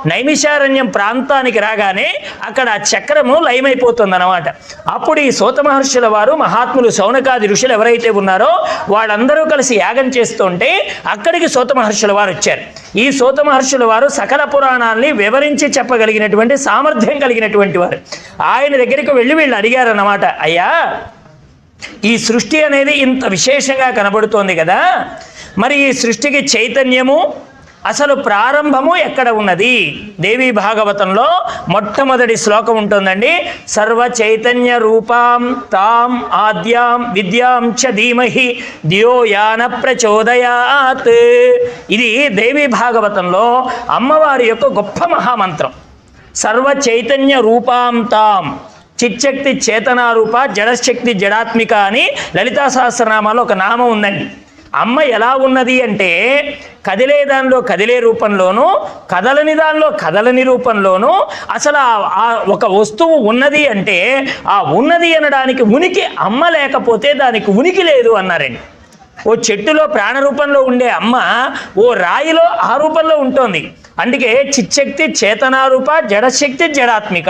నైమిషారణ్యం ప్రాంతానికి రాగానే అక్కడ ఆ చక్రము లయమైపోతుందన్నమాట. అప్పుడు ఈ సూత మహర్షుల వారు, మహాత్ములు, శౌనకాది ఋషులు ఎవరైతే ఉన్నారో వాళ్ళందరూ కలిసి యాగం చేస్తుంటే అక్కడికి సూత మహర్షుల వారు వచ్చారు. ఈ సూత మహర్షుల వారు సకల పురాణాల్ని వివరించి చెప్పగలిగినటువంటి సామర్థ్యం కలిగినటువంటి వారు. ఆయన దగ్గరికి వెళ్ళి వీళ్ళు అడిగారన్నమాట, అయ్యా ఈ సృష్టి అనేది ఇంత విశేషంగా కనబడుతోంది కదా, మరి ఈ సృష్టికి చైతన్యము అసలు ప్రారంభము ఎక్కడ ఉన్నది? దేవీ భాగవతంలో మొట్టమొదటి శ్లోకం ఉంటుందండి. సర్వ చైతన్య రూపాం తాం ఆద్యాం విద్యాం చ ధీమహి ధియో యాన ప్రచోదయాత్. ఇది దేవీ భాగవతంలో అమ్మవారి యొక్క గొప్ప మహామంత్రం. సర్వ చైతన్య రూపాం తాం, చిచ్చక్తి చేతనారూప, జడశక్తి జడాత్మిక అని లలితా సహస్రనామాలో ఒక నామం ఉందండి. అమ్మ ఎలా ఉన్నది అంటే కదిలే దానిలో కదిలే రూపంలోనూ, కదలని దానిలో కదలని రూపంలోనూ. అసలు ఆ ఒక వస్తువు ఉన్నది అంటే ఆ ఉన్నది అనడానికి ఉనికి అమ్మ లేకపోతే దానికి ఉనికి లేదు అన్నారండి. ఓ చెట్టులో ప్రాణరూపంలో ఉండే అమ్మ ఓ రాయిలో ఆ రూపంలో ఉంటుంది. అందుకే చిచ్చక్తి చేతనారూప, జడశక్తి జడాత్మిక,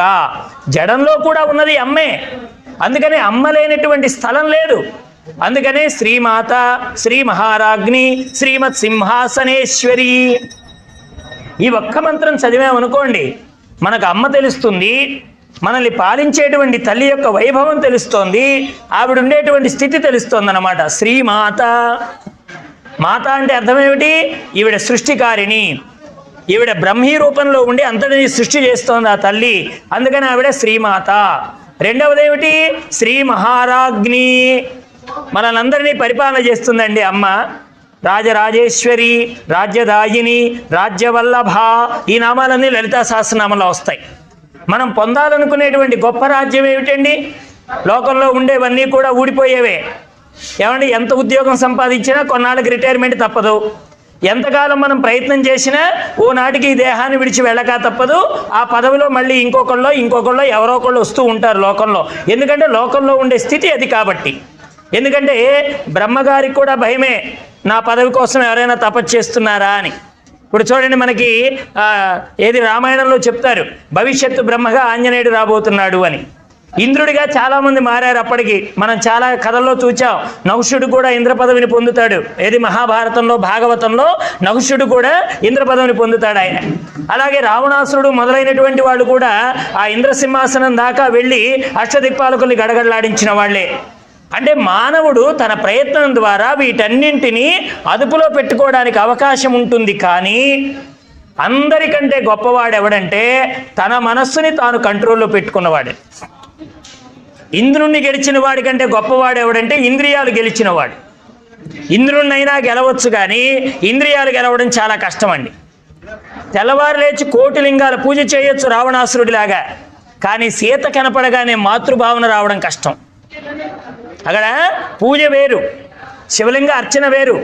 జడంలో కూడా ఉన్నది అమ్మే. అందుకని అమ్మ లేనటువంటి స్థలం లేదు. అందుకనే శ్రీమాత, శ్రీ మహారాజ్ఞి, శ్రీమత్ సింహాసనేశ్వరి, ఈ ఒక్క మంత్రం చదివామనుకోండి మనకు అమ్మ తెలుస్తుంది, మనల్ని పాలించేటువంటి తల్లి యొక్క వైభవం తెలుస్తోంది, ఆవిడ ఉండేటువంటి స్థితి తెలుస్తోంది అన్నమాట. శ్రీమాత, మాత అంటే అర్థం ఏమిటి? ఈవిడ సృష్టికారిణి, ఈవిడ బ్రహ్మీ రూపంలో ఉండి అంతటిని సృష్టి చేస్తోంది ఆ తల్లి, అందుకని ఆవిడ శ్రీమాత. రెండవది ఏమిటి? శ్రీ మహారాజ్ఞి, మనలందరినీ పరిపాలన చేస్తుందండి అమ్మ. రాజరాజేశ్వరి, రాజ్యదాయిని, రాజ్యవల్లభ, ఈ నామాలన్నీ లలితా సహస్రనామంలో వస్తాయి. మనం పొందాలనుకునేటువంటి గొప్ప రాజ్యం ఏమిటండి? లోకంలో ఉండేవన్నీ కూడా ఊడిపోయేవే. ఏమండి, ఎంత ఉద్యోగం సంపాదించినా కొన్నాళ్ళకి రిటైర్మెంట్ తప్పదు. ఎంతకాలం మనం ప్రయత్నం చేసినా ఓ నాటికి ఈ దేహాన్ని విడిచి వెళ్ళక తప్పదు. ఆ పదవిలో మళ్ళీ ఇంకొకళ్ళు ఎవరో ఒకళ్ళు వస్తూ ఉంటారు లోకంలో. ఎందుకంటే లోకంలో ఉండే స్థితి అది కాబట్టి. ఎందుకంటే బ్రహ్మగారికి కూడా భయమే, నా పదవి కోసం ఎవరైనా తపస్సు చేస్తున్నారా అని. ఇప్పుడు చూడండి, మనకి ఏది రామాయణంలో చెప్తారు, భవిష్యత్తు బ్రహ్మగా ఆంజనేయుడు రాబోతున్నాడు అని. ఇంద్రుడిగా చాలామంది మారారు అప్పటికి. మనం చాలా కథల్లో చూచాం. నహుషుడు కూడా ఇంద్ర పదవిని పొందుతాడు. ఏది మహాభారతంలో, భాగవతంలో నహుషుడు కూడా ఇంద్ర పదవిని పొందుతాడు ఆయన. అలాగే రావణాసురుడు మొదలైనటువంటి వాళ్ళు కూడా ఆ ఇంద్రసింహాసనం దాకా వెళ్ళి అష్టదిక్పాలకుల్ని గడగడలాడించిన వాళ్ళే. అంటే మానవుడు తన ప్రయత్నం ద్వారా వీటన్నింటినీ అదుపులో పెట్టుకోవడానికి అవకాశం ఉంటుంది. కానీ అందరికంటే గొప్పవాడు ఎవడంటే తన మనస్సుని తాను కంట్రోల్లో పెట్టుకున్నవాడే. ఇంద్రుణ్ణి గెలిచిన వాడి కంటే గొప్పవాడు ఎవడంటే ఇంద్రియాలు గెలిచినవాడు. ఇంద్రుణ్ణైనా గెలవచ్చు, కానీ ఇంద్రియాలు గెలవడం చాలా కష్టం అండి. తెల్లవారు లేచి కోటి లింగాల పూజ చేయొచ్చు రావణాసురుడిలాగా, కానీ సీత కనపడగానే మాతృభావన రావడం కష్టం. అక్కడ పూజ వేరు, శివలింగ అర్చన వేరు,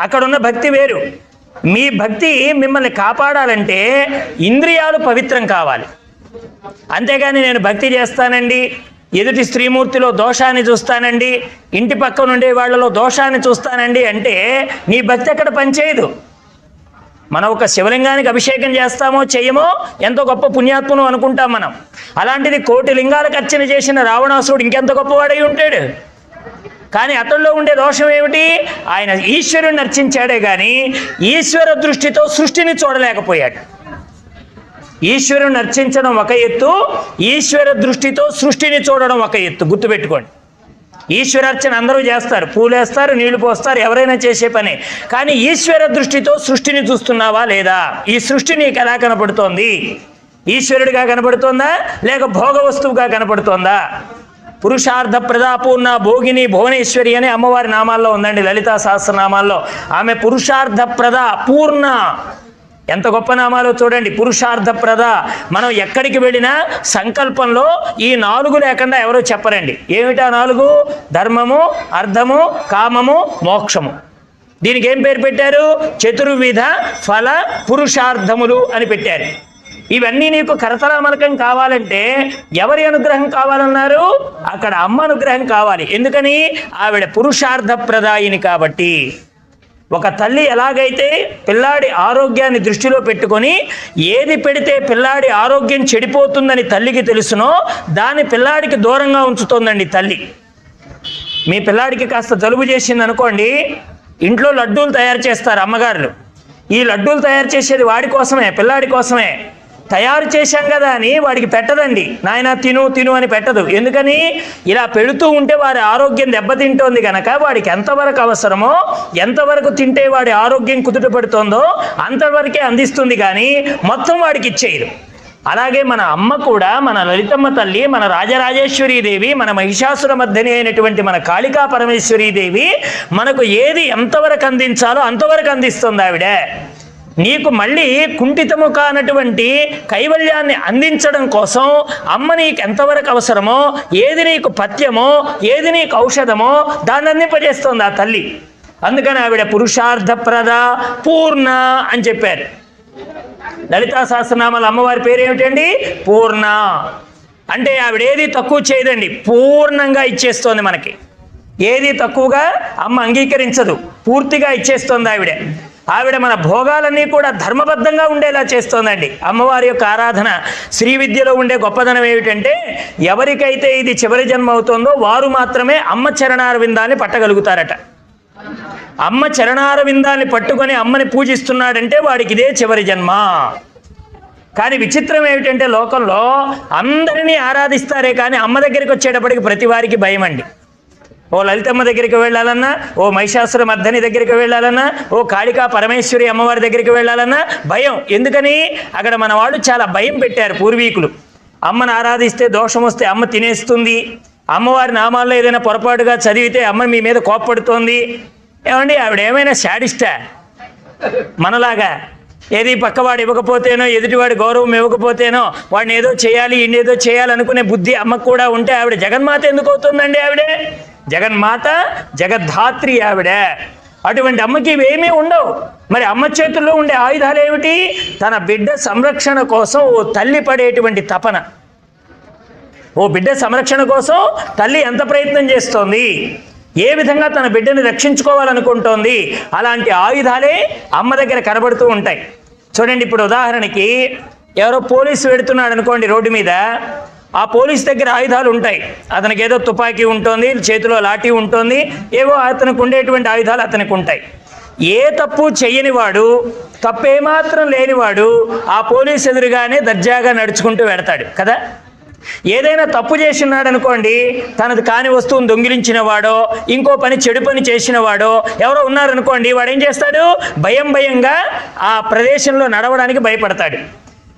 అక్కడున్న భక్తి వేరు. మీ భక్తి మిమ్మల్ని కాపాడాలంటే ఇంద్రియాలు పవిత్రం కావాలి. అంతేగాని నేను భక్తి చేస్తానండి, ఎదుటి స్త్రీమూర్తిలో దోషాన్ని చూస్తానండి, ఇంటి పక్కన ఉండే వాళ్ళలో దోషాన్ని చూస్తానండి అంటే నీ భక్తి అక్కడ పనిచేయదు. మనం ఒక శివలింగానికి అభిషేకం చేస్తామో చెయ్యమో ఎంతో గొప్ప పుణ్యాత్మను అనుకుంటాం మనం. అలాంటిది కోటి లింగాలకు అర్చన చేసిన రావణాసురుడు ఇంకెంత గొప్పవాడై ఉంటాడు. కానీ అతడిలో ఉండే దోషం ఏమిటి? ఆయన ఈశ్వరుని అర్చించాడే కానీ ఈశ్వర దృష్టితో సృష్టిని చూడలేకపోయాడు. ఈశ్వరుని అర్చించడం ఒక ఎత్తు, ఈశ్వర దృష్టితో సృష్టిని చూడడం ఒక ఎత్తు. గుర్తుపెట్టుకోండి, ఈశ్వరార్చన అందరూ చేస్తారు, పూలేస్తారు, నీళ్లు పోస్తారు, ఎవరైనా చేసే పని. కానీ ఈశ్వర దృష్టితో సృష్టిని చూస్తున్నావా లేదా? ఈ సృష్టి నీకు ఎలా కనపడుతోంది? ఈశ్వరుడిగా కనపడుతోందా లేక భోగ వస్తువుగా కనపడుతోందా? పురుషార్థ ప్రదాపూర్ణ భోగిని భువనేశ్వరి అనే అమ్మవారి నామాల్లో ఉందండి, లలితా సహస్రనామాల్లో. ఆమె పురుషార్థ ప్రద పూర్ణ, ఎంత గొప్ప నామాలో చూడండి. పురుషార్థ ప్రద. మనం ఎక్కడికి వెళ్ళినా సంకల్పంలో ఈ 4 లేకుండా ఎవరో చెప్పరండి. ఏమిటా 4? ధర్మము, అర్థము, కామము, మోక్షము. దీనికి ఏం పేరు పెట్టారు? చతుర్విధ ఫల పురుషార్థములు అని పెట్టారు. ఇవన్నీ నీకు కరతలామలకం కావాలంటే ఎవరి అనుగ్రహం కావాలన్నారు? అక్కడ అమ్మ అనుగ్రహం కావాలి. ఎందుకని? ఆవిడ పురుషార్థ ప్రదాయిని కాబట్టి. ఒక తల్లి ఎలాగైతే పిల్లాడి ఆరోగ్యాన్ని దృష్టిలో పెట్టుకొని ఏది పెడితే పిల్లాడి ఆరోగ్యం చెడిపోతుందని తల్లికి తెలుసునో దాన్ని పిల్లాడికి దూరంగా ఉంచుతోందండి తల్లి. మీ పిల్లాడికి కాస్త జలుబు చేసింది అనుకోండి, ఇంట్లో లడ్డూలు తయారు చేస్తారు అమ్మగారులు. ఈ లడ్డూలు తయారు చేసేది వాడి కోసమే, పిల్లాడి కోసమే. తయారు చేశాం కదా అని వాడికి పెట్టదండి, నాయన తిను తిను అని పెట్టదు. ఎందుకని? ఇలా పెడుతూ ఉంటే వారి ఆరోగ్యం దెబ్బతింటోంది కనుక వాడికి ఎంతవరకు అవసరమో, ఎంతవరకు తింటే వాడి ఆరోగ్యం కుదుట పడుతుందో అంతవరకే అందిస్తుంది, కానీ మొత్తం వాడికి ఇచ్చేయదు. అలాగే మన అమ్మ కూడా, మన లలితమ్మ తల్లి, మన రాజరాజేశ్వరీదేవి, మన మహిషాసుర మర్దిని అయినటువంటి మన కాళికా పరమేశ్వరీదేవి మనకు ఏది ఎంతవరకు అందించాలో అంతవరకు అందిస్తుంది ఆవిడ. నీకు మళ్ళీ కుంఠితము కానటువంటి కైవల్యాన్ని అందించడం కోసం అమ్మ నీకు ఎంతవరకు అవసరమో, ఏది నీకు పథ్యమో, ఏది నీకు ఔషధమో దాన్ని అందింపజేస్తుంది ఆ తల్లి. అందుకని ఆవిడ పురుషార్థప్రద పూర్ణ అని చెప్పారు. లలితా సహస్రనామాల అమ్మవారి పేరు ఏమిటండి? పూర్ణ. అంటే ఆవిడేది తక్కువ చేయదండి, పూర్ణంగా ఇచ్చేస్తోంది మనకి. ఏది తక్కువగా అమ్మ అంగీకరించదు, పూర్తిగా ఇచ్చేస్తోంది ఆవిడ. ఆవిడ మన భోగాలన్నీ కూడా ధర్మబద్ధంగా ఉండేలా చేస్తోందండి. అమ్మవారి యొక్క ఆరాధన శ్రీ విద్యలో ఉండే గొప్పదనం ఏమిటంటే, ఎవరికైతే ఇది చివరి జన్మ అవుతుందో వారు మాత్రమే అమ్మ చరణారవిందాన్ని పట్టగలుగుతారట. అమ్మ చరణారవిందాన్ని పట్టుకొని అమ్మని పూజిస్తున్నాడంటే వాడికి ఇదే చివరి జన్మ. కానీ విచిత్రం ఏమిటంటే, లోకంలో అందరినీ ఆరాధిస్తారే కానీ అమ్మ దగ్గరికి వచ్చేటప్పటికి ప్రతి వారికి భయం అండి. ఓ లలితమ్మ దగ్గరికి వెళ్ళాలన్నా, ఓ మహిషాసుర మర్దిని దగ్గరికి వెళ్ళాలన్నా, ఓ కాళికా పరమేశ్వరి అమ్మవారి దగ్గరికి వెళ్ళాలన్నా భయం. ఎందుకని? అక్కడ మన వాళ్ళు చాలా భయం పెట్టారు పూర్వీకులు. అమ్మను ఆరాధిస్తే దోషం వస్తే అమ్మ తినేస్తుంది, అమ్మవారి నామాల్లో ఏదైనా పొరపాటుగా చదివితే అమ్మ మీ మీద కోప్పడుతోంది. ఏమండి, ఆవిడ ఏమైనా శాడిస్టా? మనలాగా ఏది పక్కవాడు ఇవ్వకపోతేనో, ఎదుటివాడి గౌరవం ఇవ్వకపోతేనో వాడిని ఏదో చేయాలి, ఇన్నేదో చేయాలనుకునే బుద్ధి అమ్మకు కూడా ఉంటే ఆవిడ జగన్మాత ఎందుకు అవుతుందండి? ఆవిడే జగన్మాత, జగద్ధాత్రి ఆవిడ. అటువంటి అమ్మకి ఇవేమీ ఉండవు. మరి అమ్మ చేతుల్లో ఉండే ఆయుధాలు ఏమిటి? తన బిడ్డ సంరక్షణ కోసం ఓ తల్లి పడేటువంటి తపన. ఓ బిడ్డ సంరక్షణ కోసం తల్లి ఎంత ప్రయత్నం చేస్తోంది, ఏ విధంగా తన బిడ్డని రక్షించుకోవాలనుకుంటోంది, అలాంటి ఆయుధాలే అమ్మ దగ్గర కనబడుతూ ఉంటాయి. చూడండి, ఇప్పుడు ఉదాహరణకి ఎవరో పోలీసు వెడుతున్నాడు అనుకోండి రోడ్డు మీద, ఆ పోలీస్ దగ్గర ఆయుధాలు ఉంటాయి. అతనికి ఏదో తుపాకీ ఉంటుంది, చేతిలో లాఠీ ఉంటుంది, ఏవో అతనికి ఉండేటువంటి ఆయుధాలు అతనికి ఉంటాయి. ఏ తప్పు చెయ్యని వాడు, తప్పేమాత్రం లేనివాడు ఆ పోలీసు ఎదురుగానే దర్జాగా నడుచుకుంటూ వెడతాడు కదా. ఏదైనా తప్పు చేసినాడు అనుకోండి, తనది కాని వస్తువును దొంగిలించిన వాడో, ఇంకో పని చెడు పని చేసిన వాడో ఎవరో ఉన్నారనుకోండి, వాడు ఏం చేస్తాడు? భయంగా ఆ ప్రదేశంలో నడవడానికి భయపడతాడు.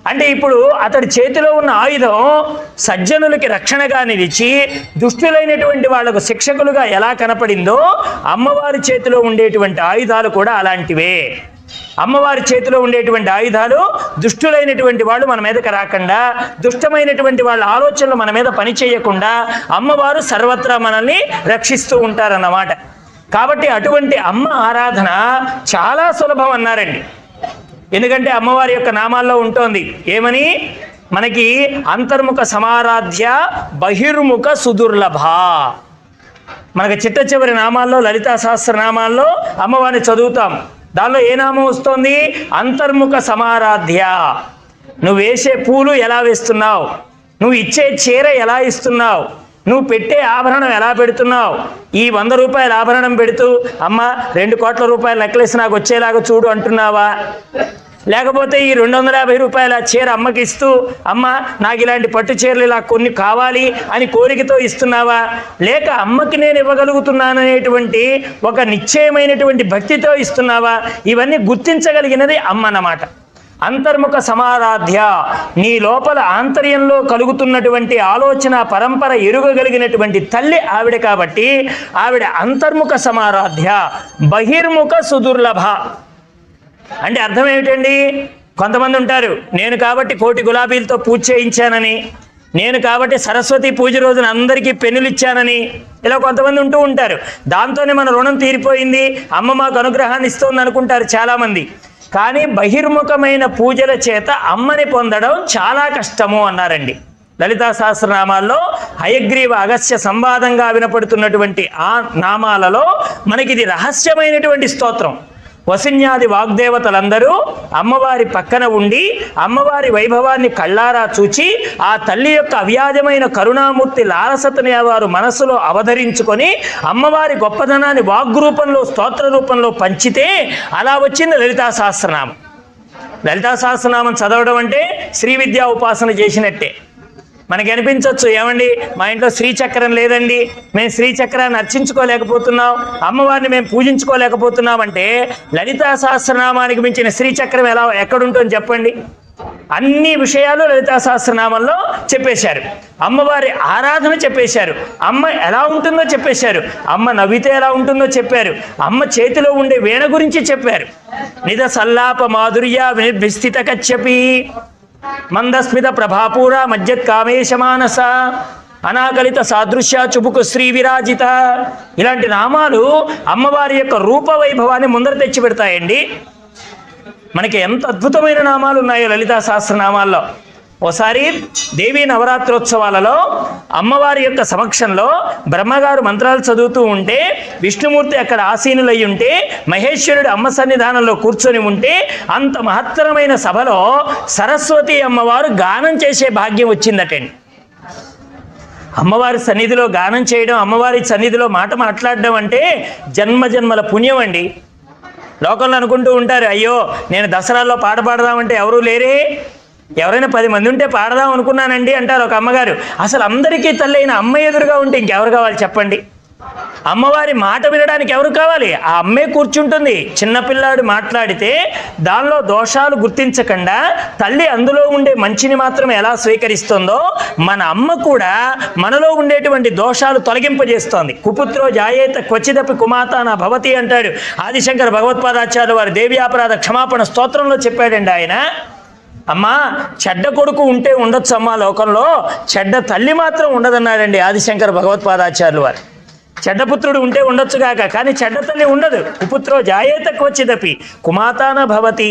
అంటే ఇప్పుడు అతడి చేతిలో ఉన్న ఆయుధం సజ్జనులకి రక్షణగా నిలిచి దుష్టులైనటువంటి వాళ్లకు శిక్షకులుగా ఎలా కనపడిందో, అమ్మవారి చేతిలో ఉండేటువంటి ఆయుధాలు కూడా అలాంటివే. అమ్మవారి చేతిలో ఉండేటువంటి ఆయుధాలు దుష్టులైనటువంటి వాళ్ళు మన మీదకి రాకుండా, దుష్టమైనటువంటి వాళ్ళ ఆలోచనలు మన మీద పని చేయకుండా అమ్మవారు సర్వత్రా మనల్ని రక్షిస్తూ ఉంటారన్నమాట. కాబట్టి అటువంటి అమ్మ ఆరాధన చాలా సులభం అన్నారండి. ఎందుకంటే అమ్మవారి యొక్క నామాల్లో ఉంటుంది ఏమని? మనకి అంతర్ముఖ సమారాధ్య, బహిర్ముఖ సుదుర్లభ. మనకి చిట్ట చివరి నామాల్లో, లలితా సహస్రనామాల్లో అమ్మవారిని చదువుతాం. దానిలో ఏ నామం వస్తుంది? అంతర్ముఖ సమారాధ్య. నువ్వు వేసే పూలు ఎలా వేస్తున్నావు, నువ్వు ఇచ్చే చీర ఎలా ఇస్తున్నావు, నువ్వు పెట్టే ఆభరణం ఎలా పెడుతున్నావు. ఈ 100 రూపాయల ఆభరణం పెడుతూ అమ్మ 2 కోట్ల రూపాయల నెక్లెస్ నాకు వచ్చేలాగా చూడు అంటున్నావా? లేకపోతే ఈ 250 రూపాయల చీర అమ్మకి ఇస్తూ అమ్మ నాకు ఇలాంటి పట్టు చీరలు ఇలా కొన్ని కావాలి అని కోరికతో ఇస్తున్నావా? లేక అమ్మకి నేను ఇవ్వగలుగుతున్నాననేటువంటి ఒక నిశ్చయమైనటువంటి భక్తితో ఇస్తున్నావా? ఇవన్నీ గుర్తించగలిగినది అమ్మ అన్నమాట. అంతర్ముఖ సమారాధ్య, నీ లోపల ఆంతర్యంలో కలుగుతున్నటువంటి ఆలోచన పరంపర ఎరుగగలిగినటువంటి తల్లి ఆవిడ. కాబట్టి ఆవిడ అంతర్ముఖ సమారాధ్య, బహిర్ముఖ సుదుర్లభ. అంటే అర్థం ఏమిటండి? కొంతమంది ఉంటారు, నేను కాబట్టి 1,000,000 గులాబీలతో పూజ చేయించానని, నేను కాబట్టి సరస్వతి పూజ రోజున అందరికీ పెన్నులు ఇచ్చానని, ఇలా కొంతమంది ఉంటూ ఉంటారు. దాంతోనే మన రుణం తీరిపోయింది, అమ్మ మాకు అనుగ్రహాన్ని ఇస్తుంది అనుకుంటారు చాలామంది. కానీ బహిర్ముఖమైన పూజల చేత అమ్మని పొందడం చాలా కష్టము అన్నారండి. లలితా సహస్రనామాల్లో హయగ్రీవ అగస్య సంవాదంగా వినపడుతున్నటువంటి ఆ నామాలలో మనకి ఇది రహస్యమైనటువంటి స్తోత్రం. వసిన్యాది వాగ్దేవతలందరూ అమ్మవారి పక్కన ఉండి అమ్మవారి వైభవాన్ని కళ్ళారా చూచి ఆ తల్లి యొక్క అవ్యాజమైన కరుణామూర్తి లాలసతని వారు మనస్సులో అవధరించుకొని అమ్మవారి గొప్పదనాన్ని వాగ్రూపంలో స్తోత్ర రూపంలో పంచితే అలా వచ్చింది లలితా సహస్రనామం. లలితా సహస్రనామం చదవడం అంటే శ్రీ విద్యా ఉపాసన చేసినట్టే. మనకి అనిపించవచ్చు, ఏమండి మా ఇంట్లో శ్రీచక్రం లేదండి, మేము శ్రీచక్రాన్ని అర్చించుకోలేకపోతున్నాం, అమ్మవారిని మేము పూజించుకోలేకపోతున్నాం అంటే లలితా సహస్రనామానికి మించిన శ్రీచక్రం ఎక్కడుంటుందని చెప్పండి. అన్ని విషయాలు లలితా సహస్రనామంలో చెప్పేశారు. అమ్మవారి ఆరాధన చెప్పేశారు, అమ్మ ఎలా ఉంటుందో చెప్పేశారు, అమ్మ నవ్వితే ఎలా ఉంటుందో చెప్పారు, అమ్మ చేతిలో ఉండే వీణ గురించి చెప్పారు. నిద సల్లాప మాధుర్య విస్థిత కచ్చపి మందస్మిత ప్రభాపూర మజ్జత్ కామేశమానస అనాకలిత సాదృశ్య చుబుకు శ్రీ విరాజిత. ఇలాంటి నామాలు అమ్మవారి యొక్క రూపవైభవాన్ని ముందర తెచ్చి పెడతాయండి. మనకి ఎంత అద్భుతమైన నామాలు ఉన్నాయో లలితా సహస్రనామాల్లో. ఓసారి దేవీ నవరాత్రోత్సవాలలో అమ్మవారి యొక్క సమక్షంలో బ్రహ్మగారు మంత్రాలు చదువుతూ ఉంటే, విష్ణుమూర్తి అక్కడ ఆసీనులై ఉంటే, మహేశ్వరుడు అమ్మ సన్నిధానంలో కూర్చొని ఉంటే, అంత మహత్తరమైన సభలో సరస్వతి అమ్మవారు గానం చేసే భాగ్యం వచ్చిందటండి. అమ్మవారి సన్నిధిలో గానం చేయడం, అమ్మవారి సన్నిధిలో మాట మాట్లాడడం అంటే జన్మ జన్మల పుణ్యం అండి. లోకంలో అనుకుంటూ ఉంటారు, అయ్యో నేను దసరాలో పాట పాడదామంటే ఎవరూ లేరే, ఎవరైనా 10 మంది ఉంటే పాడదాం అనుకున్నానండి అంటారు ఒక అమ్మగారు. అసలు అందరికీ తల్లి అయిన అమ్మ ఎదురుగా ఉంటే ఇంకెవరు కావాలి చెప్పండి? అమ్మవారి మాట వినడానికి ఎవరు కావాలి? ఆ అమ్మే కూర్చుంటుంది. చిన్నపిల్లాడు మాట్లాడితే దానిలో దోషాలు గుర్తించకుండా తల్లి అందులో ఉండే మంచిని మాత్రం ఎలా స్వీకరిస్తుందో, మన అమ్మ కూడా మనలో ఉండేటువంటి దోషాలు తొలగింపజేస్తోంది. కుపుత్రో జాయేత క్వచిదపి కుమాతాన భవతి అంటాడు ఆదిశంకర భగవత్పాదాచార్యులు వారి దేవి అపరాధ క్షమాపణ స్తోత్రంలో చెప్పాడండి ఆయన. అమ్మా చెడ్డ కొడుకు ఉంటే ఉండొచ్చు అమ్మా లోకంలో, చెడ్డ తల్లి మాత్రం ఉండదన్నాడండి ఆదిశంకర భగవత్పాదాచార్యులు వారు. చెడ్డపుత్రుడు ఉంటే ఉండొచ్చుగాక, కానీ చెడ్డ తల్లి ఉండదు. కుపుత్రో జాయేత క్వచిదపి కుమాతాన భవతి,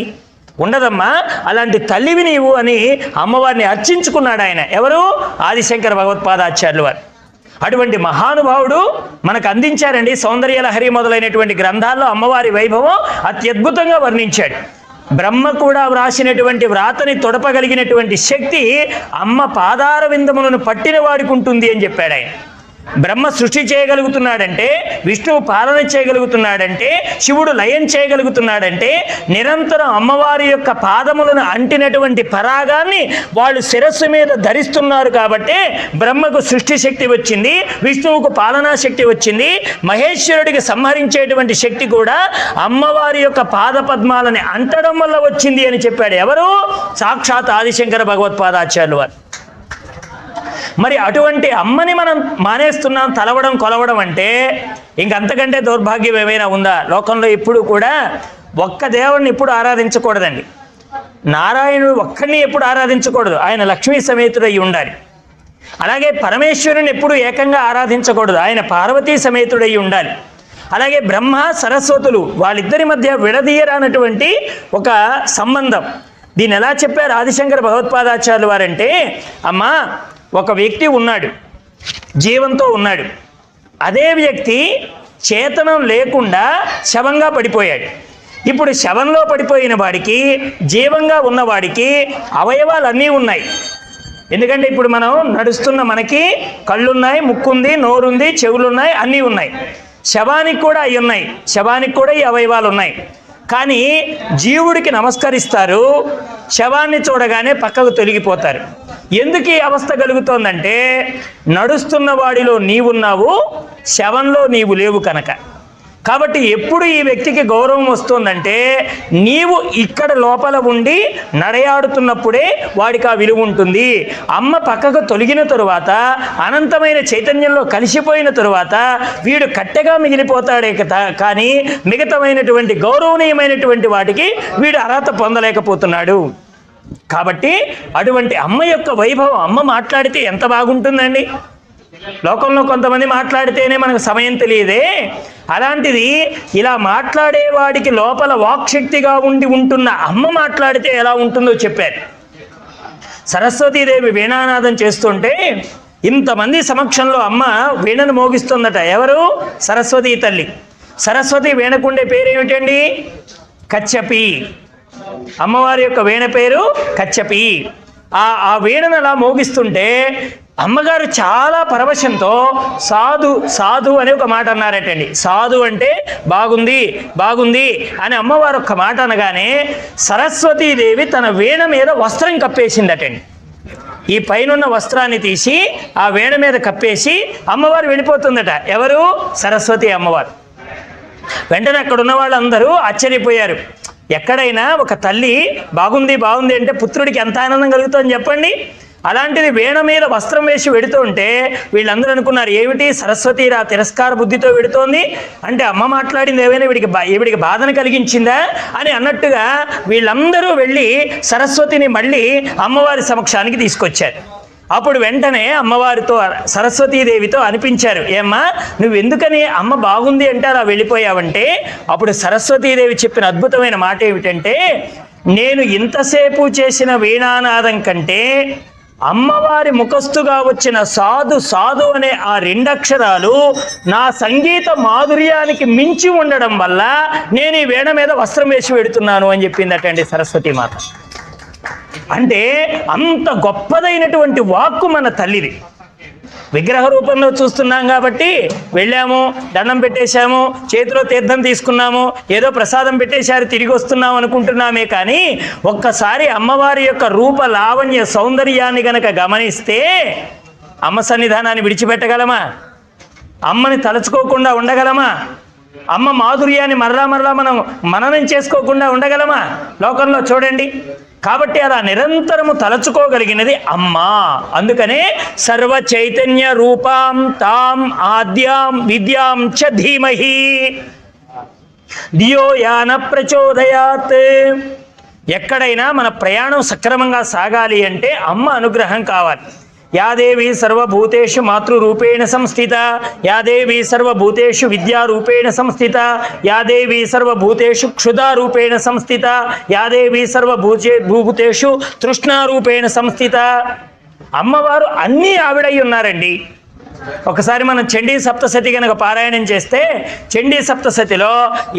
ఉండదమ్మా. అలాంటి తల్లివి నీవు అని అమ్మవారిని అర్చించుకున్నాడు ఆయన. ఎవరు? ఆదిశంకర భగవత్పాదాచార్యులు వారు. అటువంటి మహానుభావుడు మనకు అందించారండి. సౌందర్యలహరి మొదలైనటువంటి గ్రంథాల్లో అమ్మవారి వైభవం అత్యద్భుతంగా వర్ణించాడు. బ్రహ్మ కూడా వ్రాసినటువంటి వ్రాతని తొడపగలిగినటువంటి శక్తి అమ్మ పాదార విందములను పట్టిన వాడికి ఉంటుంది అని చెప్పాడు ఆయన. బ్రహ్మ సృష్టి చేయగలుగుతున్నాడంటే, విష్ణువు పాలన చేయగలుగుతున్నాడంటే, శివుడు లయం చేయగలుగుతున్నాడంటే, నిరంతరం అమ్మవారి యొక్క పాదములను అంటినటువంటి పరాగాన్ని వాళ్ళు శిరస్సు మీద ధరిస్తున్నారు కాబట్టి బ్రహ్మకు సృష్టి శక్తి వచ్చింది, విష్ణువుకు పాలనా శక్తి వచ్చింది, మహేశ్వరుడికి సంహరించేటువంటి శక్తి కూడా అమ్మవారి యొక్క పాద పద్మాలని అంటడం వల్ల వచ్చింది అని చెప్పాడు. ఎవరు? సాక్షాత్ ఆదిశంకర భగవత్పాదాచార్యులు వారు. మరి అటువంటి అమ్మని మనం మానేస్తున్నాం తలవడం కొలవడం అంటే ఇంకంతకంటే దౌర్భాగ్యం ఏమైనా ఉందా? లోకంలో ఇప్పుడు కూడా ఒక్క దేవుడిని ఎప్పుడు ఆరాధించకూడదండి. నారాయణుడు ఒక్కడిని ఎప్పుడు ఆరాధించకూడదు, ఆయన లక్ష్మీ సమేతుడై ఉండాలి. అలాగే పరమేశ్వరుని ఎప్పుడు ఏకంగా ఆరాధించకూడదు, ఆయన పార్వతీ సమేతుడై ఉండాలి. అలాగే బ్రహ్మ సరస్వతులు వాళ్ళిద్దరి మధ్య విడదీయరానటువంటి ఒక సంబంధం. దీన్ని ఎలా చెప్పారు ఆదిశంకర భగవత్పాదాచార్యులు వారంటే, అమ్మా ఒక వ్యక్తి ఉన్నాడు, జీవంతో ఉన్నాడు. అదే వ్యక్తి చేతనం లేకుండా శవంగా పడిపోయాడు. ఇప్పుడు శవంలో పడిపోయిన వాడికి, జీవంగా ఉన్నవాడికి అవయవాలు అన్నీ ఉన్నాయి. ఎందుకంటే ఇప్పుడు మనం నడుస్తున్న మనకి కళ్ళున్నాయి, ముక్కుంది, నోరుంది, చెవులున్నాయి, అన్నీ ఉన్నాయి. శవానికి కూడా అవి ఉన్నాయి, శవానికి కూడా ఈ అవయవాలు ఉన్నాయి. కానీ జీవుడికి నమస్కరిస్తారు, శవాన్ని చూడగానే పక్కకు తొలగిపోతారు. ఎందుకు ఈ అవస్థ కలుగుతోందంటే నడుస్తున్న వాడిలో నీవున్నావు, శవంలో నీవు లేవు కనుక. కాబట్టి ఎప్పుడు ఈ వ్యక్తికి గౌరవం వస్తుందంటే నీవు ఇక్కడ లోపల ఉండి నడయాడుతున్నప్పుడే వాడికి ఆ విలువ ఉంటుంది. అమ్మ పక్కకు తొలగిన తరువాత, అనంతమైన చైతన్యంలో కలిసిపోయిన తరువాత వీడు కట్టెగా మిగిలిపోతాడే కానీ మిగతమైనటువంటి గౌరవనీయమైనటువంటి వాటికి వీడు అర్హత పొందలేకపోతున్నాడు. కాబట్టి అటువంటి అమ్మ యొక్క వైభవం, అమ్మ మాట్లాడితే ఎంత బాగుంటుందండి. లోకంలో కొంతమంది మాట్లాడితేనే మనకు సమయం తెలియదే, అలాంటిది ఇలా మాట్లాడేవాడికి లోపల వాక్శక్తిగా ఉంటున్న అమ్మ మాట్లాడితే ఎలా ఉంటుందో చెప్పారు. సరస్వతీదేవి వీణానాదం చేస్తుంటే ఇంతమంది సమక్షంలో అమ్మ వీణను మోగిస్తుందట. ఎవరు? సరస్వతీ తల్లి. సరస్వతి వీణకుండే పేరు ఏమిటండి? కచ్చపి. అమ్మవారి యొక్క వీణ పేరు కచ్చపి. ఆ వీణను అలా మోగిస్తుంటే అమ్మగారు చాలా పరవశంతో సాధు సాధు అని ఒక మాట అన్నారటండి. సాధు అంటే బాగుంది బాగుంది అని అమ్మవారు ఒక్క మాట అనగానే సరస్వతీదేవి తన వీణ మీద వస్త్రం కప్పేసిందటండి. ఈ పైనున్న వస్త్రాన్ని తీసి ఆ వీణ మీద కప్పేసి అమ్మవారు వెళ్ళిపోతుందట. ఎవరు? సరస్వతి అమ్మవారు. వెంటనే అక్కడ ఉన్న వాళ్ళందరూ ఆశ్చర్యపోయారు. ఎక్కడైనా ఒక తల్లి బాగుంది బాగుంది అంటే పుత్రుడికి ఎంత ఆనందం కలుగుతుందని చెప్పండి. అలాంటిది వీణ మీద వస్త్రం వేసి వెడుతుంటే వీళ్ళందరూ అనుకున్నారు, ఏమిటి సరస్వతిరా తిరస్కార బుద్ధితో వెడుతోంది అంటే అమ్మ మాట్లాడింది ఏమైనా వీడికి బాధను కలిగించిందా అని అన్నట్టుగా వీళ్ళందరూ వెళ్ళి సరస్వతిని మళ్ళీ అమ్మవారి సమక్షానికి తీసుకొచ్చారు. అప్పుడు వెంటనే అమ్మవారితో సరస్వతీదేవితో అనిపించారు, ఏమ్మా నువ్వు ఎందుకని అమ్మ బాగుంది అంటే అలా వెళ్ళిపోయావంటే అప్పుడు సరస్వతీదేవి చెప్పిన అద్భుతమైన మాట ఏమిటంటే, నేను ఇంతసేపు చేసిన వీణానాదం కంటే అమ్మవారి ముఖస్థుగా వచ్చిన సాధు సాధు అనే ఆ రెండక్షరాలు నా సంగీత మాధుర్యానికి మించి ఉండడం వల్ల నేను ఈ వీణ మీద వస్త్రం వేసి వెడుతున్నాను అని చెప్పిందటండి సరస్వతీ మాత. అంటే అంత గొప్పదైనటువంటి వాక్కు మన తల్లిది. విగ్రహ రూపంలో చూస్తున్నాం కాబట్టి వెళ్ళాము, దండం పెట్టేశాము, చేతిలో తీర్థం తీసుకున్నాము, ఏదో ప్రసాదం పెట్టేశారు తిరిగి వస్తున్నాము అనుకుంటున్నామే. కానీ ఒక్కసారి అమ్మవారి యొక్క రూప లావణ్య సౌందర్యాన్ని గనక గమనిస్తే అమ్మ సన్నిధానాన్ని విడిచిపెట్టగలమా? అమ్మని తలుచుకోకుండా ఉండగలమా? అమ్మ మాధుర్యాన్ని మరలా మనం మననం చేసుకోకుండా ఉండగలమా? లోకంలో చూడండి. కాబట్టి అలా నిరంతరము తలచుకోగలిగినది అమ్మ. అందుకనే సర్వ చైతన్య రూపాం తాం ఆద్యాం విద్యాం చ ధీమహి ధియో యాన ప్రచోదయాత్. ఎక్కడైనా మన ప్రయాణం సక్రమంగా సాగాలి అంటే అమ్మ అనుగ్రహం కావాలి. యాదేవి సర్వభూతేషు మాతృరూపేణ సంస్థిత, యాదేవి సర్వభూతేషు విద్యారూపేణ సంస్థిత, యాదేవి సర్వభూతేషు క్షుధారూపేణ సంస్థిత, యాదేవి సర్వభూతేషు తృష్ణారూపేణ సంస్థిత. అమ్మవారు అన్నీ ఆవిడై ఉన్నారండి. ఒకసారి మనం చండీ సప్తశతి కనుక పారాయణం చేస్తే చండీ సప్తశతిలో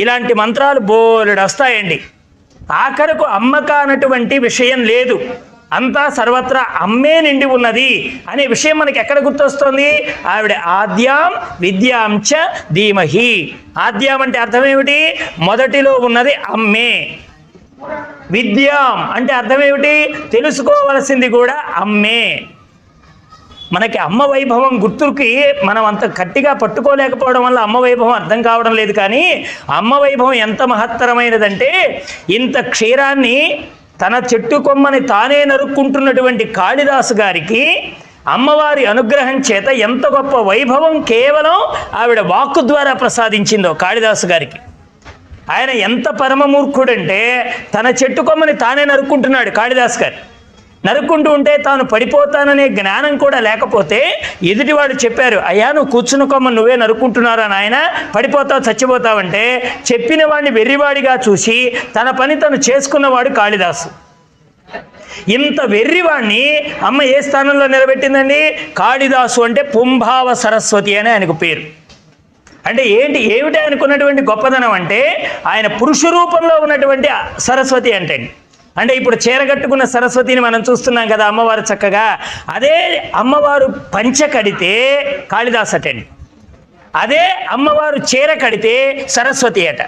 ఇలాంటి మంత్రాలు బోలెడు వస్తాయండి. ఆఖరకు అమ్మ కానటువంటి విషయం లేదు, అంతా సర్వత్రా అమ్మే నిండి ఉన్నది అనే విషయం మనకి ఎక్కడ గుర్తొస్తుంది? ఆవిడ ఆద్యాం విద్యాం చ ధీమహి. ఆద్యాం అంటే అర్థం ఏమిటి? మొదటిలో ఉన్నది అమ్మే. విద్యాం అంటే అర్థం ఏమిటి? తెలుసుకోవలసింది కూడా అమ్మే. మనకి అమ్మ వైభవం గుర్తుకి మనం అంత గట్టిగా పట్టుకోలేకపోవడం వల్ల అమ్మ వైభవం అర్థం కావడం లేదు. కానీ అమ్మ వైభవం ఎంత మహత్తరమైనదంటే ఇంత క్షీరాన్ని తన చెట్టు కొమ్మని తానే నరుక్కుంటున్నటువంటి కాళిదాసు గారికి అమ్మవారి అనుగ్రహం చేత ఎంత గొప్ప వైభవం కేవలం ఆవిడ వాక్కు ద్వారా ప్రసాదించిందో కాళిదాసు గారికి. ఆయన ఎంత పరమమూర్ఖుడంటే తన చెట్టు కొమ్మని తానే నరుక్కుంటున్నాడు కాళిదాసు గారు. నరుక్కుంటూ ఉంటే తాను పడిపోతాననే జ్ఞానం కూడా లేకపోతే ఎదుటివాడు చెప్పారు, అయ్యా నువ్వు కూర్చున్న కొమ్మ నువ్వే నరుక్కుంటున్నారా నాయన, పడిపోతావు చచ్చిపోతావంటే చెప్పిన వాడిని వెర్రివాడిగా చూసి తన పని తను చేసుకున్నవాడు కాళిదాసు. ఇంత వెర్రివాణ్ణి అమ్మ ఏ స్థానంలో నిలబెట్టిందండి? కాళిదాసు అంటే పుంభావ సరస్వతి అని ఆయనకు పేరు. అంటే ఏమిటి అనుకున్నటువంటి గొప్పదనం అంటే ఆయన పురుష రూపంలో ఉన్నటువంటి సరస్వతి అంటే ఇప్పుడు చీరగట్టుకున్న సరస్వతిని మనం చూస్తున్నాం కదా అమ్మవారు చక్కగా. అదే అమ్మవారు పంచ కడితే కాళిదాసు అటండి, అదే అమ్మవారు చీర కడితే సరస్వతి అట.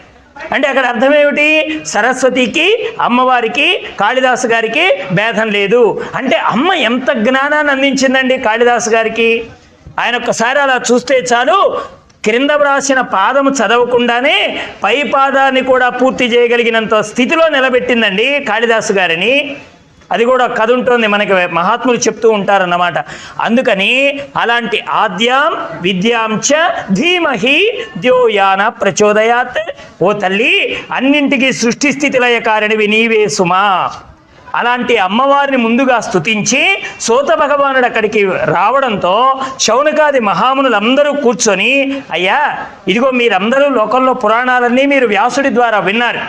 అంటే అక్కడ అర్థం ఏమిటి? సరస్వతికి అమ్మవారికి కాళిదాసు గారికి భేదం లేదు. అంటే అమ్మ ఎంత జ్ఞానాన్ని అందించిందండి కాళిదాసు గారికి. ఆయన ఒక్కసారి అలా చూస్తే చాలు, క్రింద వ్రాసిన పాదము చదవకుండానే పై పాదాన్ని కూడా పూర్తి చేయగలిగినంత స్థితిలో నిలబెట్టిందండి కాళిదాసు గారిని. అది కూడా కథ ఉంటుంది, మనకి మహాత్ములు చెప్తూ ఉంటారన్నమాట. అందుకని అలాంటి ఆద్యాం విద్యాం చ ధీమహి ధియోయాన ప్రచోదయాత్. ఓ తల్లి, అన్నింటికీ సృష్టి స్థితి లయకారిణివి నీవే సుమా. అలాంటి అమ్మవారిని ముందుగా స్తుతించి సూత భగవానుడు అక్కడికి రావడంతో శౌనకాది మహామునులందరూ కూర్చొని, అయ్యా ఇదిగో మీరందరూ లోకంలో పురాణాలన్నీ మీరు వ్యాసుడి ద్వారా విన్నారు.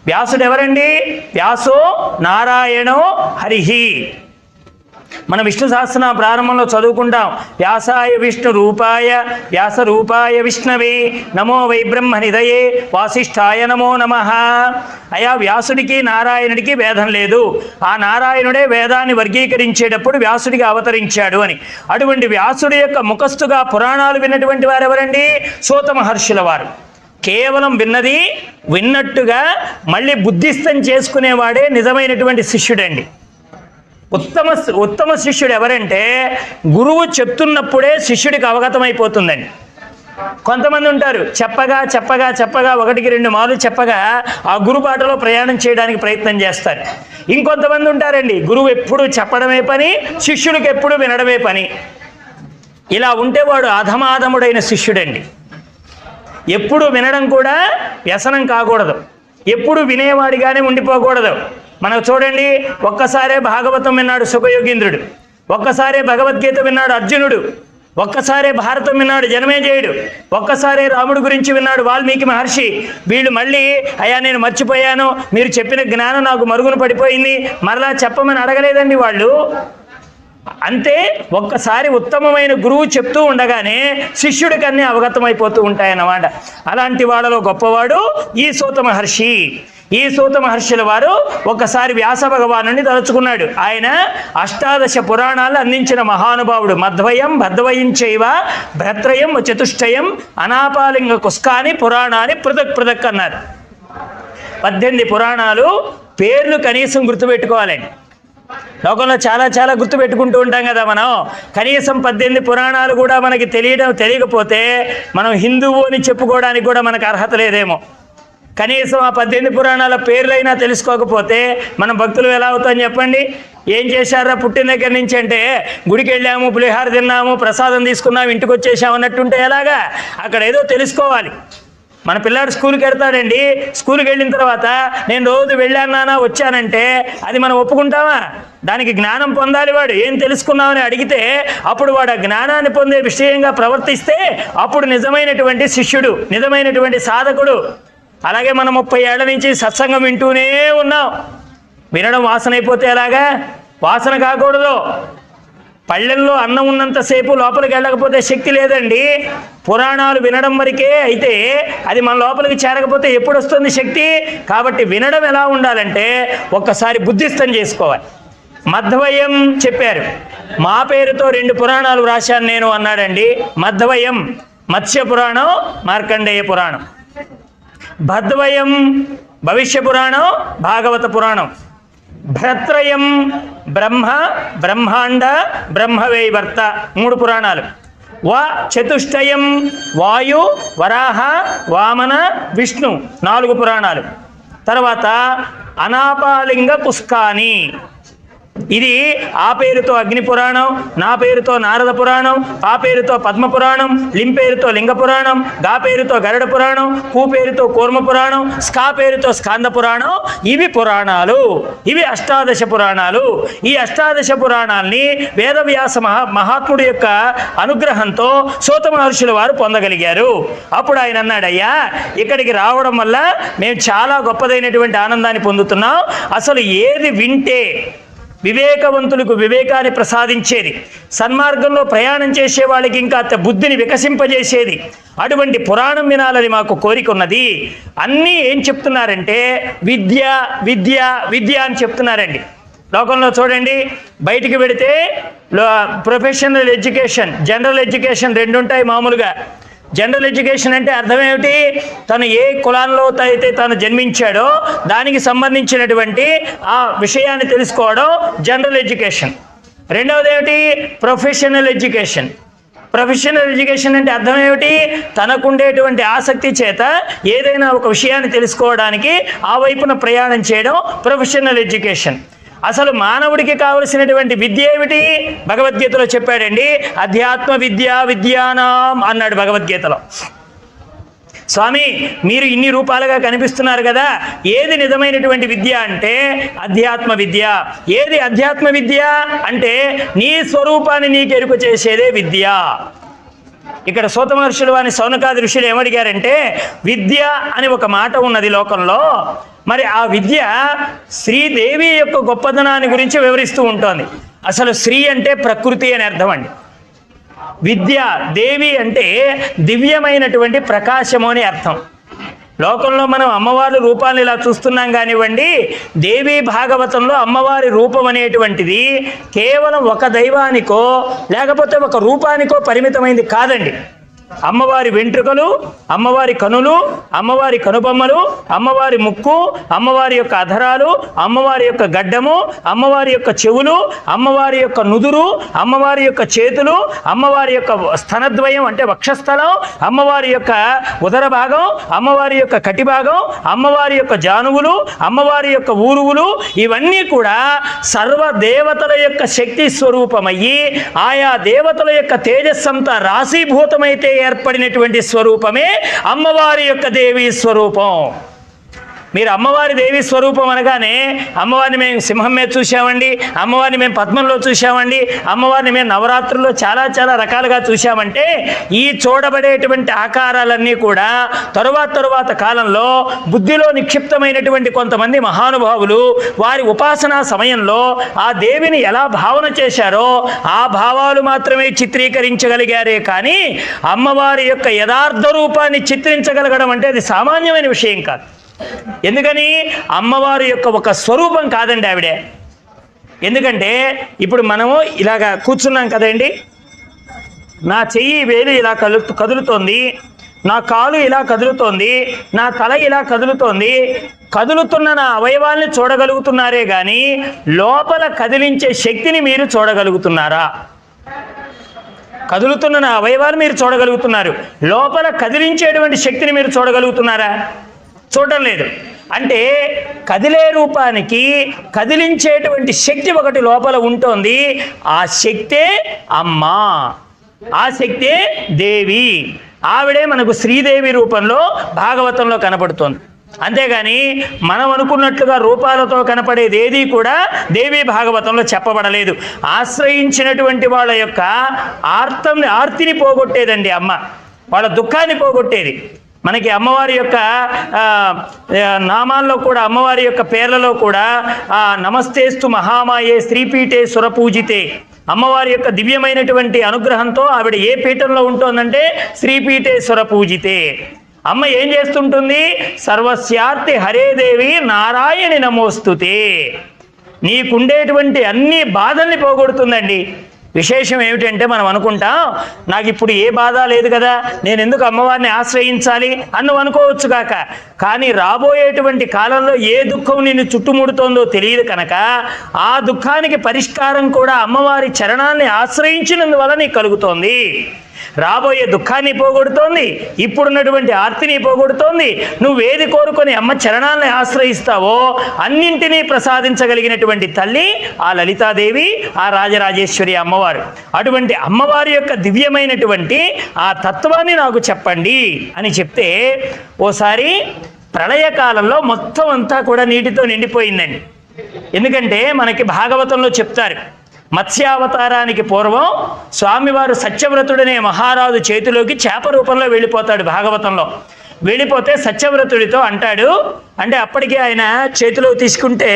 వ్యాసుడు ఎవరండి? వ్యాసో నారాయణో హరిహి. మన విష్ణు సహస్రనామ ప్రారంభంలో చదువుకుంటాం. వ్యాసాయ విష్ణు రూపాయ వ్యాస రూపాయ విష్ణవే నమో వై బ్రహ్మ నిధయే వాసిష్ఠాయ నమో నమః. అయా వ్యాసుడికి నారాయణుడికి భేదం లేదు, ఆ నారాయణుడే వేదాన్ని వర్గీకరించేటప్పుడు వ్యాసుడిగా అవతరించాడు అని. అటువంటి వ్యాసుడి యొక్క ముఖస్థుగా పురాణాలు విన్నటువంటి వారు ఎవరండి? సూత మహర్షుల వారు. కేవలం విన్నట్టుగా మళ్ళీ బుద్ధిస్థం చేసుకునేవాడే నిజమైనటువంటి శిష్యుడండి. ఉత్తమ శిష్యుడు ఎవరంటే గురువు చెప్తున్నప్పుడే శిష్యుడికి అవగతమైపోతుందండి. కొంతమంది ఉంటారు చెప్పగా చెప్పగా చెప్పగా 1-2 మార్లు చెప్పగా ఆ గురుబాటలో ప్రయాణం చేయడానికి ప్రయత్నం చేస్తారు. ఇంకొంతమంది ఉంటారండి గురువు ఎప్పుడు చెప్పడమే పని, శిష్యుడికి ఎప్పుడు వినడమే పని. ఇలా ఉంటే వాడు అధమాధముడైన శిష్యుడండి. ఎప్పుడు వినడం కూడా వ్యసనం కాకూడదు, ఎప్పుడు వినేవాడిగానే ఉండిపోకూడదు. మనకు చూడండి, ఒక్కసారే భాగవతం విన్నాడు సుఖయోగీంద్రుడు, ఒక్కసారే భగవద్గీత విన్నాడు అర్జునుడు, ఒక్కసారే భారతం విన్నాడు జనమేజయుడు, ఒక్కసారే రాముడి గురించి విన్నాడు వాల్మీకి మహర్షి. వీళ్ళు మళ్ళీ అయ్యా నేను మర్చిపోయాను, మీరు చెప్పిన జ్ఞానం నాకు మరుగున పడిపోయింది, మరలా చెప్పమని అడగలేదండి వాళ్ళు. అంతే, ఒక్కసారి ఉత్తమమైన గురువు చెప్తూ ఉండగానే శిష్యుడికి అన్నీ అవగతమైపోతూ ఉంటాయన్నమాట. అలాంటి వాళ్ళలో గొప్పవాడు ఈ సూత మహర్షి. ఈ సూత మహర్షుల వారు ఒకసారి వ్యాస భగవానుని తలుచుకున్నాడు. ఆయన 18 పురాణాలు అందించిన మహానుభావుడు. మధ్వయం భద్వయం చైవ భ్రత్రయం చతుష్టయం అనాపాలింగ కుస్కాని పురాణాన్ని పృథక్ పృథక్ అన్నారు. 18 పురాణాలు పేర్లు కనీసం గుర్తుపెట్టుకోవాలండి. లోకంలో చాలా గుర్తుపెట్టుకుంటూ ఉంటాం కదా మనం. కనీసం 18 పురాణాలు కూడా మనకి తెలియకపోతే మనం హిందువు అని చెప్పుకోవడానికి కూడా మనకు అర్హత లేదేమో. కనీసం ఆ 18 పురాణాల పేర్లైనా తెలుసుకోకపోతే మనం భక్తులు ఎలా అవుతాం చెప్పండి? ఏం చేశారా పుట్టిన దగ్గర నుంచి అంటే గుడికి వెళ్ళాము, పులిహార తిన్నాము, ప్రసాదం తీసుకున్నాము, ఇంటికి వచ్చేసాము అన్నట్టుంటే ఎలాగా? అక్కడ ఏదో తెలుసుకోవాలి. మన పిల్లాడు స్కూల్కి వెళ్తాడండి, స్కూల్కి వెళ్ళిన తర్వాత నేను రోజు వెళ్ళానా వచ్చానంటే అది మనం ఒప్పుకుంటామా? దానికి జ్ఞానం పొందాలి. వాడు ఏం తెలుసుకున్నామని అడిగితే అప్పుడు వాడు ఆ జ్ఞానాన్ని పొందే విషయంగా ప్రవర్తిస్తే అప్పుడు నిజమైనటువంటి శిష్యుడు, నిజమైనటువంటి సాధకుడు. అలాగే మనం 30 ఏళ్ల నుంచి సత్సంగం వింటూనే ఉన్నాం. వినడం వాసన అయిపోతే ఎలాగా? వాసన కాకూడదు. పళ్ళెల్లో అన్నం ఉన్నంతసేపు లోపలికి వెళ్ళకపోతే శక్తి లేదండి. పురాణాలు వినడం వరకే అయితే అది మన లోపలికి చేరకపోతే ఎప్పుడు వస్తుంది శక్తి? కాబట్టి వినడం ఎలా ఉండాలంటే ఒక్కసారి బుద్ధిస్థం చేసుకోవాలి. మధ్వయం చెప్పారు, మా పేరుతో 2 పురాణాలు రాశాను నేను అన్నాడండి. మధ్వయం మత్స్య పురాణం, మార్కండేయ పురాణం. భద్వయం భవిష్య పురాణం, భాగవత పురాణం. భ్రత్రయం బ్రహ్మ బ్రహ్మాండ బ్రహ్మవైవర్త 3 పురాణాలు. చతుష్టయం వాయు వరాహ వామన విష్ణు 4 పురాణాలు. తర్వాత అనాపాలింగ పుష్కాని, ఇది ఆ పేరుతో అగ్ని పురాణం, నా పేరుతో నారద పురాణం, ఆ పేరుతో పద్మ పురాణం, లిం పేరుతో లింగ పురాణం, గా పేరుతో గరుడ పురాణం, కు పేరుతో కూర్మ పురాణం, స్కా పేరుతో స్కాంద పురాణం. ఇవి పురాణాలు, ఇవి 18 పురాణాలు. ఈ 18 పురాణాల్ని వేదవ్యాస మహాత్ముడి యొక్క అనుగ్రహంతో సూత మహర్షుల వారు పొందగలిగారు. అప్పుడు ఆయన అన్నాడు, అయ్యా ఇక్కడికి రావడం వల్ల మేము చాలా గొప్పదైనటువంటి ఆనందాన్ని పొందుతున్నాం. అసలు ఏది వింటే వివేకవంతులకు వివేకాన్ని ప్రసాదించేది, సన్మార్గంలో ప్రయాణం చేసే వాళ్ళకి ఇంకా బుద్ధిని వికసింపజేసేది, అటువంటి పురాణం వినాలని మాకు కోరిక ఉన్నది. అన్నీ ఏం చెప్తున్నారంటే విద్య విద్య విద్య అని చెప్తున్నారండి. లోకంలో చూడండి, బయటికి వెడితే ప్రొఫెషనల్ ఎడ్యుకేషన్, జనరల్ ఎడ్యుకేషన్ 2 ఉంటాయి మామూలుగా. జనరల్ ఎడ్యుకేషన్ అంటే అర్థం ఏమిటి? తను ఏ కులంలో అయితే తను జన్మించాడో దానికి సంబంధించినటువంటి ఆ విషయాన్ని తెలుసుకోవడం జనరల్ ఎడ్యుకేషన్. రెండవది ఏమిటి? Professional education. ప్రొఫెషనల్ ఎడ్యుకేషన్ అంటే అర్థం ఏమిటి? తనకుండేటువంటి ఆసక్తి చేత ఏదైనా ఒక విషయాన్ని తెలుసుకోవడానికి ఆ వైపున ప్రయాణం చేయడం ప్రొఫెషనల్ ఎడ్యుకేషన్. అసలు మానవుడికి కావలసినటువంటి విద్య ఏమిటి? భగవద్గీతలో చెప్పాడండి, అధ్యాత్మ విద్యా విద్యానాం అన్నాడు భగవద్గీతలో. స్వామి మీరు ఇన్ని రూపాలుగా కనిపిస్తున్నారు కదా, ఏది నిజమైనటువంటి విద్య అంటే అధ్యాత్మ విద్య. ఏది అధ్యాత్మ విద్య అంటే నీ స్వరూపాన్ని నీకు ఎరుక చేసేదే విద్య. ఇక్కడ సూత మహర్షులు వారిని సౌనకాది ఋషులు ఏమడిగారంటే, విద్య అని ఒక మాట ఉన్నది లోకంలో, మరి ఆ విద్య శ్రీదేవి యొక్క గొప్పతనాన్ని గురించి వివరిస్తూ ఉంటుంది. అసలు శ్రీ అంటే ప్రకృతి అని అర్థం అండి. విద్య, దేవి అంటే దివ్యమైనటువంటి ప్రకాశము అని అర్థం. లోకంలో మనం అమ్మవారి రూపాలను ఇలా చూస్తున్నాం కానివ్వండి, దేవీ భాగవతంలో అమ్మవారి రూపం అనేటువంటిది కేవలం ఒక దైవానికో లేకపోతే ఒక రూపానికో పరిమితమైంది కాదండి. అమ్మవారి వెంట్రుకలు, అమ్మవారి కనులు, అమ్మవారి కనుబొమ్మలు, అమ్మవారి ముక్కు, అమ్మవారి యొక్క అధరాలు, అమ్మవారి యొక్క గడ్డము, అమ్మవారి యొక్క చెవులు, అమ్మవారి యొక్క నుదురు, అమ్మవారి యొక్క చేతులు, అమ్మవారి యొక్క స్తనద్వయం అంటే వక్షస్థలం, అమ్మవారి యొక్క ఉదర భాగం, అమ్మవారి యొక్క కటి భాగం, అమ్మవారి యొక్క జానువులు, అమ్మవారి యొక్క ఊరువులు, ఇవన్నీ కూడా సర్వ దేవతల యొక్క శక్తి స్వరూపమయ్యి ఆయా దేవతల యొక్క తేజస్సంతా రాశీభూతమైతే ఏర్పడినటువంటి స్వరూపమే అమ్మవారి యొక్క దేవీ స్వరూపం. మీరు అమ్మవారి దేవి స్వరూపం అనగానే అమ్మవారిని మేము సింహం మీద చూసామండి, అమ్మవారిని మేము పద్మంలో చూసామండి, అమ్మవారిని మేము నవరాత్రుల్లో చాలా చాలా రకాలుగా చూసామంటే ఈ చూడబడేటువంటి ఆకారాలన్నీ కూడా తరువాత కాలంలో బుద్ధిలో నిక్షిప్తమైనటువంటి కొంతమంది మహానుభావులు వారి ఉపాసనా సమయంలో ఆ దేవిని ఎలా భావన చేశారో ఆ భావాలు మాత్రమే చిత్రీకరించగలిగారే కానీ అమ్మవారి యొక్క యథార్థ రూపాన్ని చిత్రించగలగడం అంటే అది సామాన్యమైన విషయం కాదు. ఎందుకని? అమ్మవారి యొక్క ఒక స్వరూపం కాదండి ఆవిడే. ఎందుకంటే ఇప్పుడు మనము ఇలాగా కూర్చున్నాం కదండి, నా చెయ్యి వేలు ఇలా కదులుతోంది, నా కాలు ఇలా కదులుతోంది, నా తల ఇలా కదులుతోంది. కదులుతున్న నా అవయవాల్ని చూడగలుగుతున్నారే కానీ లోపల కదిలించే శక్తిని మీరు చూడగలుగుతున్నారా? కదులుతున్న నా అవయవాలు మీరు చూడగలుగుతున్నారు, లోపల కదిలించేటువంటి శక్తిని మీరు చూడగలుగుతున్నారా? చూడడం లేదు. అంటే కదిలే రూపానికి కదిలించేటువంటి శక్తి ఒకటి లోపల ఉంటుంది. ఆ శక్తే అమ్మ, ఆ శక్తే దేవి. ఆవిడే మనకు శ్రీదేవి రూపంలో భాగవతంలో కనపడుతోంది. అంతేగాని మనం అనుకున్నట్లుగా రూపాలతో కనపడేది ఏది కూడా దేవీ భాగవతంలో చెప్పబడలేదు. ఆశ్రయించినటువంటి వాళ్ళ యొక్క ఆర్తిని పోగొట్టేదండి అమ్మ, వాళ్ళ దుఃఖాన్ని పోగొట్టేది. మనకి అమ్మవారి యొక్క నామాల్లో కూడా, అమ్మవారి యొక్క పేర్లలో కూడా నమస్తేస్తు మహామాయే శ్రీపీఠే సురపూజితే, అమ్మవారి యొక్క దివ్యమైనటువంటి అనుగ్రహంతో ఆవిడ ఏ పీఠంలో ఉంటుందంటే శ్రీపీఠే సురపూజితే. అమ్మ ఏం చేస్తుంటుంది? సర్వస్యార్తి హరేదేవి నారాయణి నమోస్తుతే. నీకుండేటువంటి అన్ని బాధల్ని పోగొడుతుందండి. విశేషం ఏమిటంటే మనం అనుకుంటాం నాకు ఇప్పుడు ఏ బాధ లేదు కదా, నేను ఎందుకు అమ్మవారిని ఆశ్రయించాలి అని అనుకోవచ్చు కాక, కానీ రాబోయేటువంటి కాలంలో ఏ దుఃఖం నిన్ను చుట్టుముడుతోందో తెలియదు కనుక ఆ దుఃఖానికి పరిష్కారం కూడా అమ్మవారి చరణాన్ని ఆశ్రయించినందువల్ల నీకు కలుగుతోంది. రాబోయే దుఃఖాన్ని పోగొడుతోంది, ఇప్పుడున్నటువంటి ఆర్తిని పోగొడుతోంది. నువ్వేది కోరుకొని అమ్మ చరణాలని ఆశ్రయిస్తావో అన్నింటినీ ప్రసాదించగలిగినటువంటి తల్లి ఆ లలితాదేవి, ఆ రాజరాజేశ్వరి అమ్మవారు. అటువంటి అమ్మవారి యొక్క దివ్యమైనటువంటి ఆ తత్వాన్ని నాకు చెప్పండి అని చెప్తే ఓసారి ప్రళయకాలంలో మొత్తం అంతా కూడా నీటితో నిండిపోయిందండి. ఎందుకంటే మనకి భాగవతంలో చెప్తారు, మత్స్యావతారానికి పూర్వం స్వామివారు సత్యవ్రతుడనే మహారాజు చేతిలోకి చేప రూపంలో వెళ్ళిపోతాడు. భాగవతంలో వెళ్ళిపోతే సత్యవ్రతుడితో అంటాడు, అంటే అప్పటికే ఆయన చేతిలో తీసుకుంటే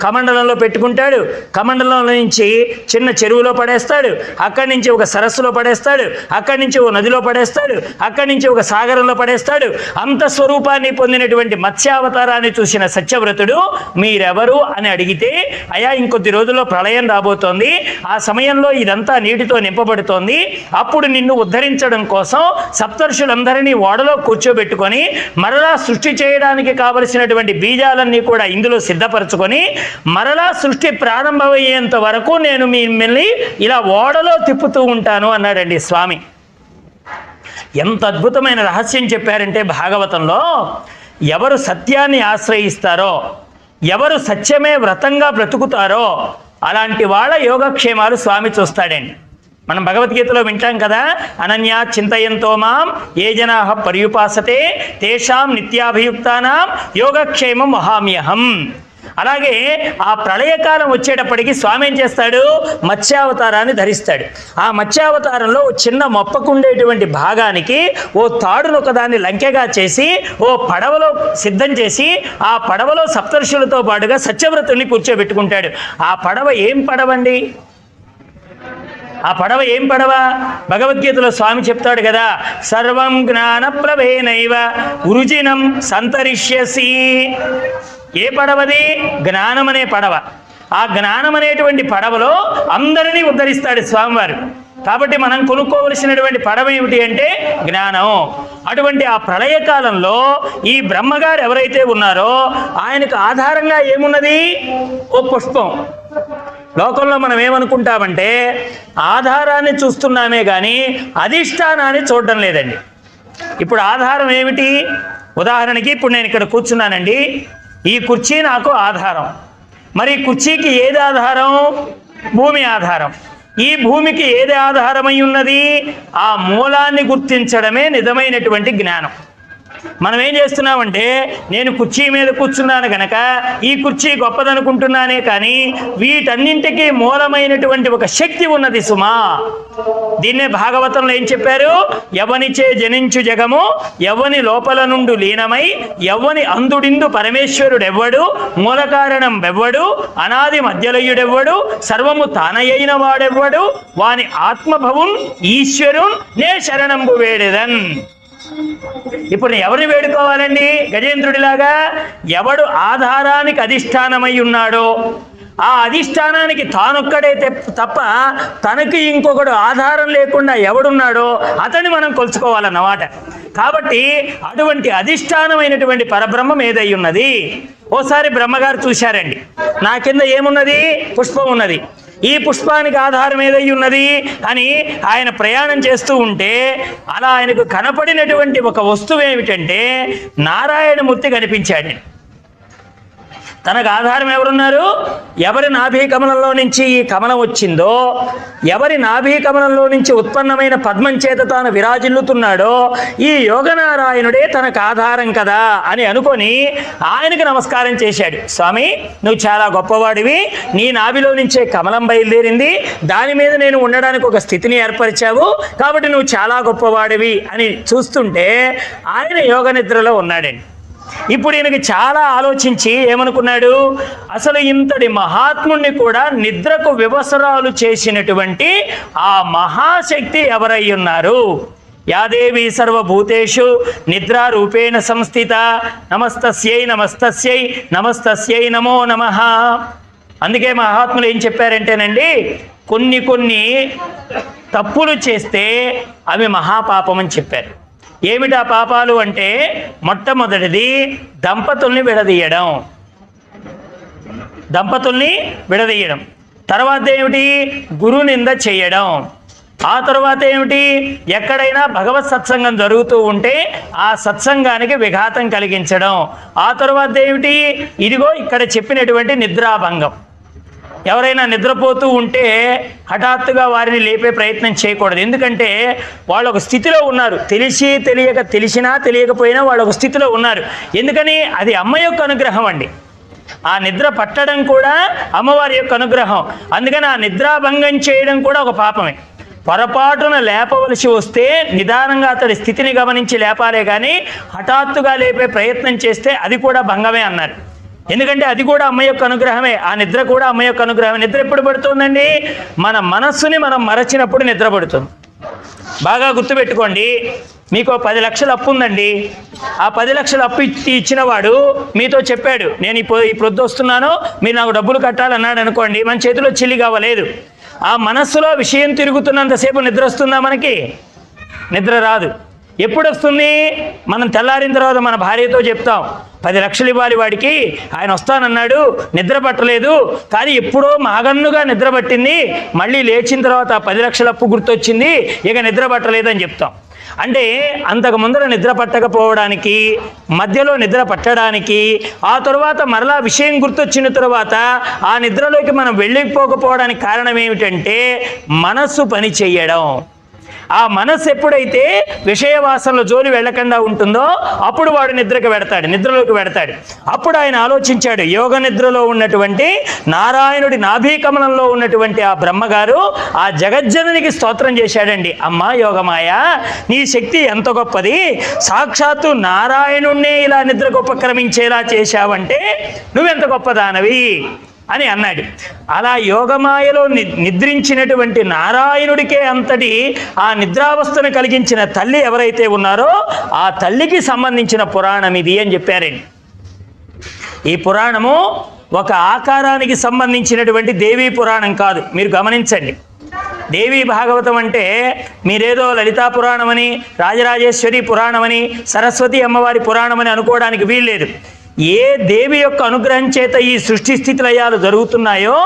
కమండలంలో పెట్టుకుంటాడు, కమండలంలో నుంచి చిన్న చెరువులో పడేస్తాడు, అక్కడి నుంచి ఒక సరస్సులో పడేస్తాడు, అక్కడి నుంచి ఒక నదిలో పడేస్తాడు, అక్కడి నుంచి ఒక సాగరంలో పడేస్తాడు. అంత స్వరూపాన్ని పొందినటువంటి మత్స్యావతారాన్ని చూసిన సత్యవ్రతుడు మీరెవరు అని అడిగితే, అయా ఇంకొద్ది రోజుల్లో ప్రళయం రాబోతోంది, ఆ సమయంలో ఇదంతా నీటితో నింపబడుతోంది, అప్పుడు నిన్ను ఉద్ధరించడం కోసం సప్తర్షులందరినీ ఓడలో కూర్చోబెట్టుకొని మరలా సృష్టి చేయడానికి కావలసినటువంటి బీజాలన్నీ కూడా ఇందులో సిద్ధపరచుకొని మరలా సృష్టి ప్రారంభమయ్యేంత వరకు నేను మిమ్మల్ని ఇలా ఓడలో తిప్పుతూ ఉంటాను అన్నాడండి స్వామి. ఎంత అద్భుతమైన రహస్యం చెప్పారంటే భాగవతంలో, ఎవరు సత్యాన్ని ఆశ్రయిస్తారో, ఎవరు సత్యమే వ్రతంగా బ్రతుకుతారో అలాంటి వాళ్ళ యోగక్షేమాలు స్వామి చూస్తాడండి. మనం భగవద్గీతలో వింటాం కదా, అనన్యా చింతయంతో మాం ఏ జనాః పర్యుపాసతే తేషాం నిత్యాభియుక్తానాం యోగక్షేమం వహామ్యహం. అలాగే ఆ ప్రళయకాలం వచ్చేటప్పటికి స్వామి ఏం చేస్తాడు? మత్స్యావతారాన్ని ధరిస్తాడు. ఆ మత్స్యావతారంలో చిన్న మొప్పకుండేటువంటి భాగానికి ఓ తాడును ఒకదాన్ని లంకెగా చేసి ఓ పడవలో సిద్ధం చేసి ఆ పడవలో సప్తర్షులతో పాటుగా సత్యవ్రతుడిని కూర్చోబెట్టుకుంటాడు. ఆ పడవ ఏం పడవండి? ఆ పడవ ఏం పడవ? భగవద్గీతలో స్వామి చెప్తాడు కదా, సర్వం జ్ఞానప్రభేనైవ వృజినం సంతరిష్యసి. ఏ పడవది? జ్ఞానం అనే పడవ. ఆ జ్ఞానం అనేటువంటి పడవలో అందరినీ ఉద్ధరిస్తాడు స్వామివారు. కాబట్టి మనం కొనుక్కోవలసినటువంటి పడవ ఏమిటి అంటే జ్ఞానం. అటువంటి ఆ ప్రళయకాలంలో ఈ బ్రహ్మగారు ఎవరైతే ఉన్నారో ఆయనకు ఆధారంగా ఏమున్నది? ఓ పుష్పం. లోకంలో మనం ఏమనుకుంటామంటే ఆధారాన్ని చూస్తున్నామే కానీ అధిష్టానాన్ని చూడడం లేదండి. ఇప్పుడు ఆధారం ఏమిటి? ఉదాహరణకి ఇప్పుడు నేను ఇక్కడ కూర్చున్నానండి, ఈ కుర్చీ నాకు ఆధారం. మరి కుర్చీకి ఏది ఆధారం? భూమి ఆధారం. ఈ భూమికి ఏది ఆధారమై ఉన్నది? ఆ మూలాన్ని గుర్తించడమే నిజమైనటువంటి జ్ఞానం. మనం ఏం చేస్తున్నామంటే నేను కుర్చీ మీద కూర్చున్నాను గనక ఈ కుర్చీ గొప్పదనుకుంటున్నానే కానీ వీటన్నింటికీ మూలమైనటువంటి ఒక శక్తి ఉన్నది సుమా. దీన్నే భాగవతంలో ఏం చెప్పారు? ఎవనిచే జనించు జగము ఎవని లోపల నుండి లీనమై ఎవని అందుడిందు పరమేశ్వరుడెవ్వడు మూల కారణం వెవ్వడు అనాది మధ్యలయుడెవ్వడు సర్వము తానయైన వాడెవ్వడు వాని ఆత్మభవం ఈశ్వరున్ నే శరణంబు వేడెదన్. ఇప్పుడు ఎవరిని వేడుకోవాలండి? గజేంద్రుడిలాగా ఎవడు ఆధారానికి అధిష్టానమై ఉన్నాడో ఆ అధిష్టానానికి తానొక్కడే తప్ప తనకి ఇంకొకడు ఆధారం లేకుండా ఎవడున్నాడో అతన్ని మనం కొలుచుకోవాలన్నమాట. కాబట్టి అటువంటి అధిష్టానమైనటువంటి పరబ్రహ్మం ఏదై ఉన్నది. ఓసారి బ్రహ్మగారు చూశారండి, నా కింద ఏమున్నది? పుష్పం ఉన్నది. ఈ పుష్పానికి ఆధారం ఏదై ఉన్నది అని ఆయన ప్రయాణం చేస్తూ ఉంటే అలా ఆయనకు కనపడినటువంటి ఒక వస్తువు ఏమిటంటే నారాయణమూర్తి కనిపించాడు. తనకు ఆధారం ఎవరున్నారు? ఎవరి నాభీ కమలంలో నుంచి ఈ కమలం వచ్చిందో, ఎవరి నాభీ కమలంలో నుంచి ఉత్పన్నమైన పద్మం చేత తాను విరాజిల్లుతున్నాడో ఈ యోగనారాయణుడే తనకు ఆధారం కదా అని అనుకొని ఆయనకు నమస్కారం చేశాడు. స్వామి, నువ్వు చాలా గొప్పవాడివి, నీ నాభిలో నుంచే కమలం బయలుదేరింది, దాని మీద నేను ఉండడానికి ఒక స్థితిని ఏర్పరిచావు, కాబట్టి నువ్వు చాలా గొప్పవాడివి అని చూస్తుంటే ఆయన యోగ నిద్రలో ఉన్నాడండి. ఇప్పుడు ఈయనకి చాలా ఆలోచించి ఏమనుకున్నాడు? అసలు ఇంతటి మహాత్ముణ్ణి కూడా నిద్రకు వివసరాలు చేసినటువంటి ఆ మహాశక్తి ఎవరై ఉన్నారు? యాదేవి సర్వభూతేషు నిద్రా రూపేణ సంస్థిత నమస్తస్యై నమస్తస్యై నమస్తస్యై నమో నమః. అందుకే మహాత్ములు ఏం చెప్పారంటేనండి, కొన్ని తప్పులు చేస్తే అవి మహాపాపం అని చెప్పారు. ఏమిటా పాపాలు అంటే మొట్టమొదటిది దంపతుల్ని విడదీయడం. తర్వాత ఏమిటి? గురు నింద చేయడం. ఆ తర్వాత ఏమిటి? ఎక్కడైనా భగవత్ సత్సంగం జరుగుతూ ఉంటే ఆ సత్సంగానికి విఘాతం కలిగించడం. ఆ తర్వాత ఏమిటి? ఇదిగో ఇక్కడ చెప్పినటువంటి నిద్రాభంగం. ఎవరైనా నిద్రపోతూ ఉంటే హఠాత్తుగా వారిని లేపే ప్రయత్నం చేయకూడదు. ఎందుకంటే వాళ్ళు ఒక స్థితిలో ఉన్నారు, తెలిసినా తెలియకపోయినా వాళ్ళు ఒక స్థితిలో ఉన్నారు. ఎందుకని? అది అమ్మ యొక్క అనుగ్రహం అండి. ఆ నిద్ర పట్టడం కూడా అమ్మవారి యొక్క అనుగ్రహం. అందుకని ఆ నిద్రాభంగం చేయడం కూడా ఒక పాపమే. పొరపాటున లేపవలసి వస్తే నిదానంగా అతడి స్థితిని గమనించి లేపాలే కానీ హఠాత్తుగా లేపే ప్రయత్నం చేస్తే అది కూడా భంగమే అన్నారు. ఎందుకంటే అది కూడా అమ్మ యొక్క అనుగ్రహమే, ఆ నిద్ర కూడా అమ్మ యొక్క అనుగ్రహమే. నిద్ర ఎప్పుడు పడుతుందండి? మన మనస్సుని మనం మరచినప్పుడు నిద్ర పడుతుంది. బాగా గుర్తుపెట్టుకోండి, మీకు 10 లక్షల అప్పు ఉందండి. ఆ 10 లక్షల అప్పు ఇచ్చిన వాడు మీతో చెప్పాడు, నేను ఈ ప్రొద్దు వస్తున్నాను, మీరు నాకు డబ్బులు కట్టాలన్నాడు అనుకోండి. మన చేతిలో చిల్లి కావలేదు. ఆ మనస్సులో విషయం తిరుగుతున్నంతసేపు నిద్ర వస్తుందా? మనకి నిద్ర రాదు. ఎప్పుడు వస్తుంది? మనం తెల్లారిన తర్వాత మన భార్యతో చెప్తాం, 10 లక్షలు ఇవ్వాలి వాడికి, ఆయన వస్తానన్నాడు, నిద్ర పట్టలేదు, కానీ ఎప్పుడో మాగన్నుగా నిద్ర పట్టింది, మళ్ళీ లేచిన తర్వాత 10 లక్షల అప్పు గుర్తొచ్చింది, ఇక నిద్ర పట్టలేదని చెప్తాం. అంటే అంతకు ముందర నిద్ర పట్టకపోవడానికి, మధ్యలో నిద్ర పట్టడానికి, ఆ తర్వాత మరలా విషయం గుర్తొచ్చిన తర్వాత ఆ నిద్రలోకి మనం వెళ్ళిపోకపోవడానికి కారణం ఏమిటంటే మనస్సు పని చెయ్యడం. ఆ మనస్సు ఎప్పుడైతే విషయవాసనలో జోలి వెళ్ళకుండా ఉంటుందో అప్పుడు వాడు నిద్రలోకి వెడతాడు. అప్పుడు ఆయన ఆలోచించాడు, యోగ నిద్రలో ఉన్నటువంటి నారాయణుడి నాభీకమలంలో ఉన్నటువంటి ఆ బ్రహ్మగారు ఆ జగజ్జననికి స్తోత్రం చేశాడండి. అమ్మా యోగమాయ, నీ శక్తి ఎంత గొప్పది, సాక్షాత్తు నారాయణుణ్ణే ఇలా నిద్రకు ఉపక్రమించేలా చేశావంటే నువ్వెంత గొప్పదానవి. అని అన్నాడు. అలా యోగమాయలో నిద్రించినటువంటి నారాయణుడికే అంతటి ఆ నిద్రావస్థను కలిగించిన తల్లి ఎవరైతే ఉన్నారో ఆ తల్లికి సంబంధించిన పురాణం ఇది అని చెప్పారండి. ఈ పురాణము ఒక ఆకారానికి సంబంధించినటువంటి దేవీ పురాణం కాదు, మీరు గమనించండి. దేవీ భాగవతం అంటే మీరేదో లలితా పురాణమని, రాజరాజేశ్వరి పురాణమని, సరస్వతి అమ్మవారి పురాణమని అనుకోవడానికి వీల్లేదు. ఏ దేవి యొక్క అనుగ్రహం చేత ఈ సృష్టి స్థితి లయాలు జరుగుతున్నాయో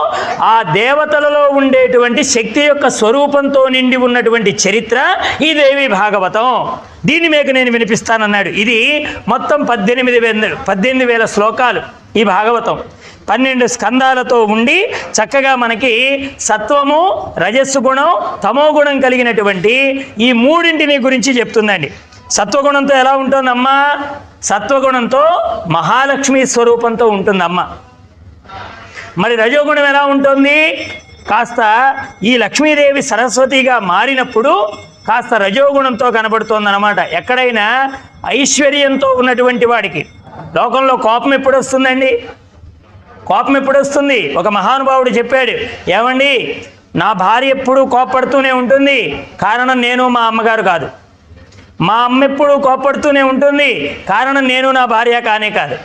ఆ దేవతలలో ఉండేటువంటి శక్తి యొక్క స్వరూపంతో నిండి ఉన్నటువంటి చరిత్ర ఈ దేవి భాగవతం. దీన్ని మీకు నేను వినిపిస్తానన్నాడు. ఇది మొత్తం 18,000 శ్లోకాలు ఈ భాగవతం. 12 స్కందాలతో ఉండి చక్కగా మనకి సత్వము, రజస్సు గుణం, తమో గుణం కలిగినటువంటి ఈ మూడింటిని గురించి చెప్తుందండి. సత్వగుణంతో ఎలా ఉంటుందమ్మా? సత్వగుణంతో మహాలక్ష్మి స్వరూపంతో ఉంటుందమ్మ. మరి రజోగుణం ఎలా ఉంటుంది? కాస్త ఈ లక్ష్మీదేవి సరస్వతిగా మారినప్పుడు కాస్త రజోగుణంతో కనబడుతోందన్నమాట. ఎక్కడైనా ఐశ్వర్యంతో ఉన్నటువంటి వాడికి లోకంలో కోపం ఎప్పుడు వస్తుందండి? కోపం ఎప్పుడు వస్తుంది? ఒక మహానుభావుడు చెప్పాడు, ఏమండి నా భార్య ఎప్పుడూ కోపడుతూనే ఉంటుంది, కారణం నేను మా అమ్మగారు కాదు. మా అమ్మ ఎప్పుడూ కోపడుతూనే ఉంటుంది, కారణం నేను నా భార్య కానే కాదు.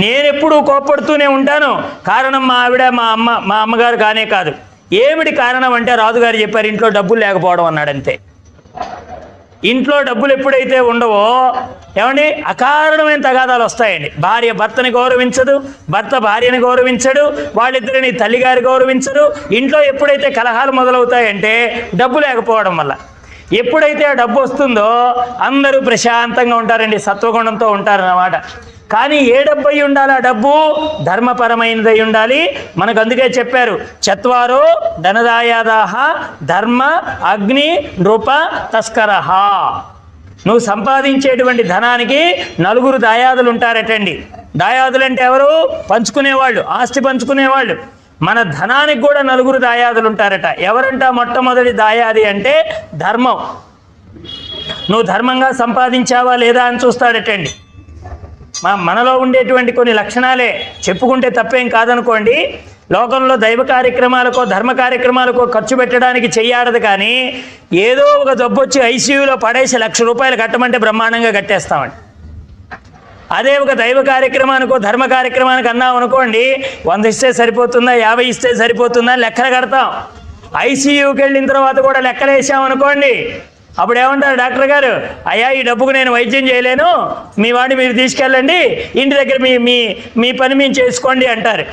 నేనెప్పుడూ కోపడుతూనే ఉంటాను, కారణం మా ఆవిడ మా అమ్మగారు కానే కాదు. ఏమిటి కారణం అంటే రాజుగారు చెప్పారు, ఇంట్లో డబ్బులు లేకపోవడం అన్నాడంతే. ఇంట్లో డబ్బులు ఎప్పుడైతే ఉండవో ఏమండి అకారణమైన తగాదాలు వస్తాయండి. భార్య భర్తని గౌరవించదు, భర్త భార్యని గౌరవించడు, వాళ్ళిద్దరిని తల్లిగారు గౌరవించడు. ఇంట్లో ఎప్పుడైతే కలహాలు మొదలవుతాయంటే డబ్బు లేకపోవడం వల్ల. ఎప్పుడైతే ఆ డబ్బు వస్తుందో అందరూ ప్రశాంతంగా ఉంటారండి, సత్వగుణంతో ఉంటారన్నమాట. కానీ ఏ డబ్బు అయి ఉండాలి? ఆ డబ్బు ధర్మపరమైనదై ఉండాలి. మనకు అందుకే చెప్పారు, చత్వారో ధనదాయాదాహ ధర్మ అగ్ని నృప తస్కరహ. నువ్వు సంపాదించేటువంటి ధనానికి 4 దాయాదులు ఉంటారటండి. దాయాదులు అంటే ఎవరు? పంచుకునేవాళ్ళు, ఆస్తి పంచుకునేవాళ్ళు. మన ధనానికి కూడా 4 దాయాదులు ఉంటారట. ఎవరంట మొట్టమొదటి దాయాది అంటే ధర్మం. నువ్వు ధర్మంగా సంపాదించావా లేదా అని చూస్తాడటండి. మనలో ఉండేటువంటి కొన్ని లక్షణాలే చెప్పుకుంటే తప్పేం కాదనుకోండి. లోకంలో దైవ కార్యక్రమాలకో ధర్మ కార్యక్రమాలకో ఖర్చు పెట్టడానికి చెయ్యాడదు. కానీ ఏదో ఒక జబ్బు వచ్చి ఐసీయూలో పడేసి 1,00,000 రూపాయలు కట్టమంటే బ్రహ్మాండంగా కట్టేస్తామండి. అదే ఒక దైవ కార్యక్రమానికో ధర్మ కార్యక్రమానికి అన్నాం అనుకోండి, 100 ఇస్తే సరిపోతుందా, 50 ఇస్తే సరిపోతుందా అని లెక్కలు కడతాం. ఐసీయూకి వెళ్ళిన తర్వాత కూడా లెక్కలు వేసామనుకోండి, అప్పుడు ఏమంటారు డాక్టర్ గారు, అయ్యా ఈ డబ్బుకు నేను వైద్యం చేయలేను, మీ వాడిని మీరు తీసుకెళ్ళండి, ఇంటి దగ్గర మీ పని మేము చేసుకోండి అంటారు.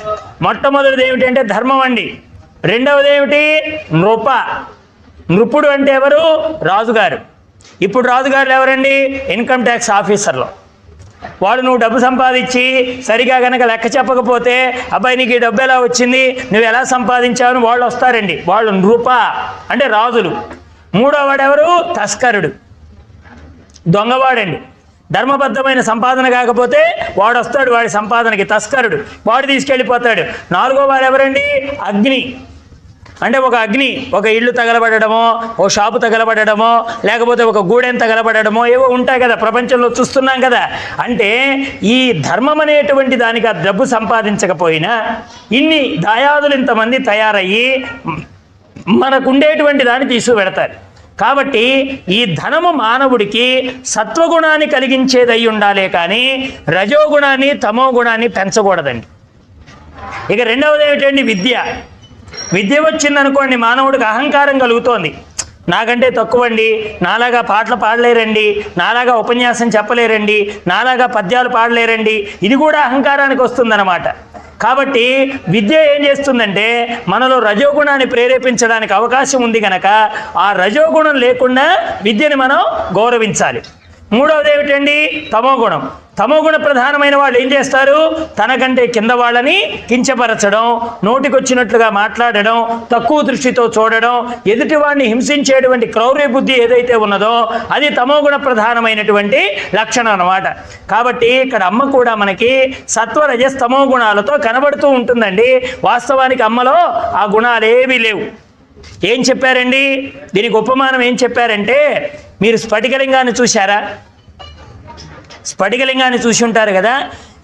మొట్టమొదటిది ఏమిటంటే ధర్మం అండి. రెండవది ఏమిటి? నృప. నృపుడు అంటే ఎవరు? రాజుగారు. ఇప్పుడు రాజుగారులు ఎవరండి? ఇన్కమ్ ట్యాక్స్ ఆఫీసర్లు. వాడు నువ్వు డబ్బు సంపాదించి సరిగా కనుక లెక్క చెప్పకపోతే, అబ్బాయి నీకు ఈ డబ్బు ఎలా వచ్చింది, నువ్వు ఎలా సంపాదించావని వాళ్ళు వస్తారండి. వాళ్ళు నృప అంటే రాజులు. మూడో వాడెవరు? తస్కరుడు, దొంగవాడండి. ధర్మబద్ధమైన సంపాదన కాకపోతే వాడు వస్తాడు వాడి సంపాదనకి, తస్కరుడు, వాడు తీసుకెళ్ళిపోతాడు. నాలుగో వాడు ఎవరండి? అగ్ని. అంటే ఒక అగ్ని ఒక ఇల్లు తగలబడడమో, ఓ షాపు తగలబడడమో, లేకపోతే ఒక గూడెం తగలబడడమో ఏవో ఉంటాయి కదా, ప్రపంచంలో చూస్తున్నాం కదా. అంటే ఈ ధర్మం అనేటువంటి దానికి ఆ డబ్బు సంపాదించకపోయినా ఇన్ని దాయాదులు ఇంతమంది తయారయ్యి మనకుండేటువంటి దాన్ని తీసుకువెడతారు. కాబట్టి ఈ ధనము మానవుడికి సత్వగుణాన్ని కలిగించేది అయి ఉండాలే కానీ రజోగుణాన్ని తమో గుణాన్ని పెంచకూడదండి. ఇక రెండవది ఏమిటండి? విద్య. విద్య వచ్చిందనుకోండి మానవుడికి అహంకారం కలుగుతోంది. నాకంటే తక్కువండి, నాలాగా పాటలు పాడలేరండి, నాలాగా ఉపన్యాసం చెప్పలేరండి, నాలాగా పద్యాలు పాడలేరండి, ఇది కూడా అహంకారానికి వస్తుందన్నమాట. కాబట్టి విద్య ఏం చేస్తుందంటే మనలో రజోగుణాన్ని ప్రేరేపించడానికి అవకాశం ఉంది కనుక ఆ రజోగుణం లేకుండా విద్యని మనం గౌరవించాలి. మూడవది ఏమిటండి? తమోగుణం. తమోగుణ ప్రధానమైన వాళ్ళు ఏం చేస్తారు? తనకంటే కింద వాళ్ళని కించపరచడం, నోటికొచ్చినట్లుగా మాట్లాడడం, తక్కువ దృష్టితో చూడడం, ఎదుటివాడిని హింసించేటువంటి క్రౌర్య బుద్ధి ఏదైతే ఉన్నదో అది తమోగుణ ప్రధానమైనటువంటి లక్షణం అన్నమాట. కాబట్టి ఇక్కడ అమ్మ కూడా మనకి సత్వ రజస్తమో గుణాలతో కనబడుతూ ఉంటుందండి. వాస్తవానికి అమ్మలో ఆ గుణాలేవీ లేవు. ఏం చెప్పారండి దీనికి ఉపమానం? ఏం చెప్పారంటే, మీరు స్ఫటికలింగాన్ని చూశారా? స్ఫటికలింగాన్ని చూసి ఉంటారు కదా.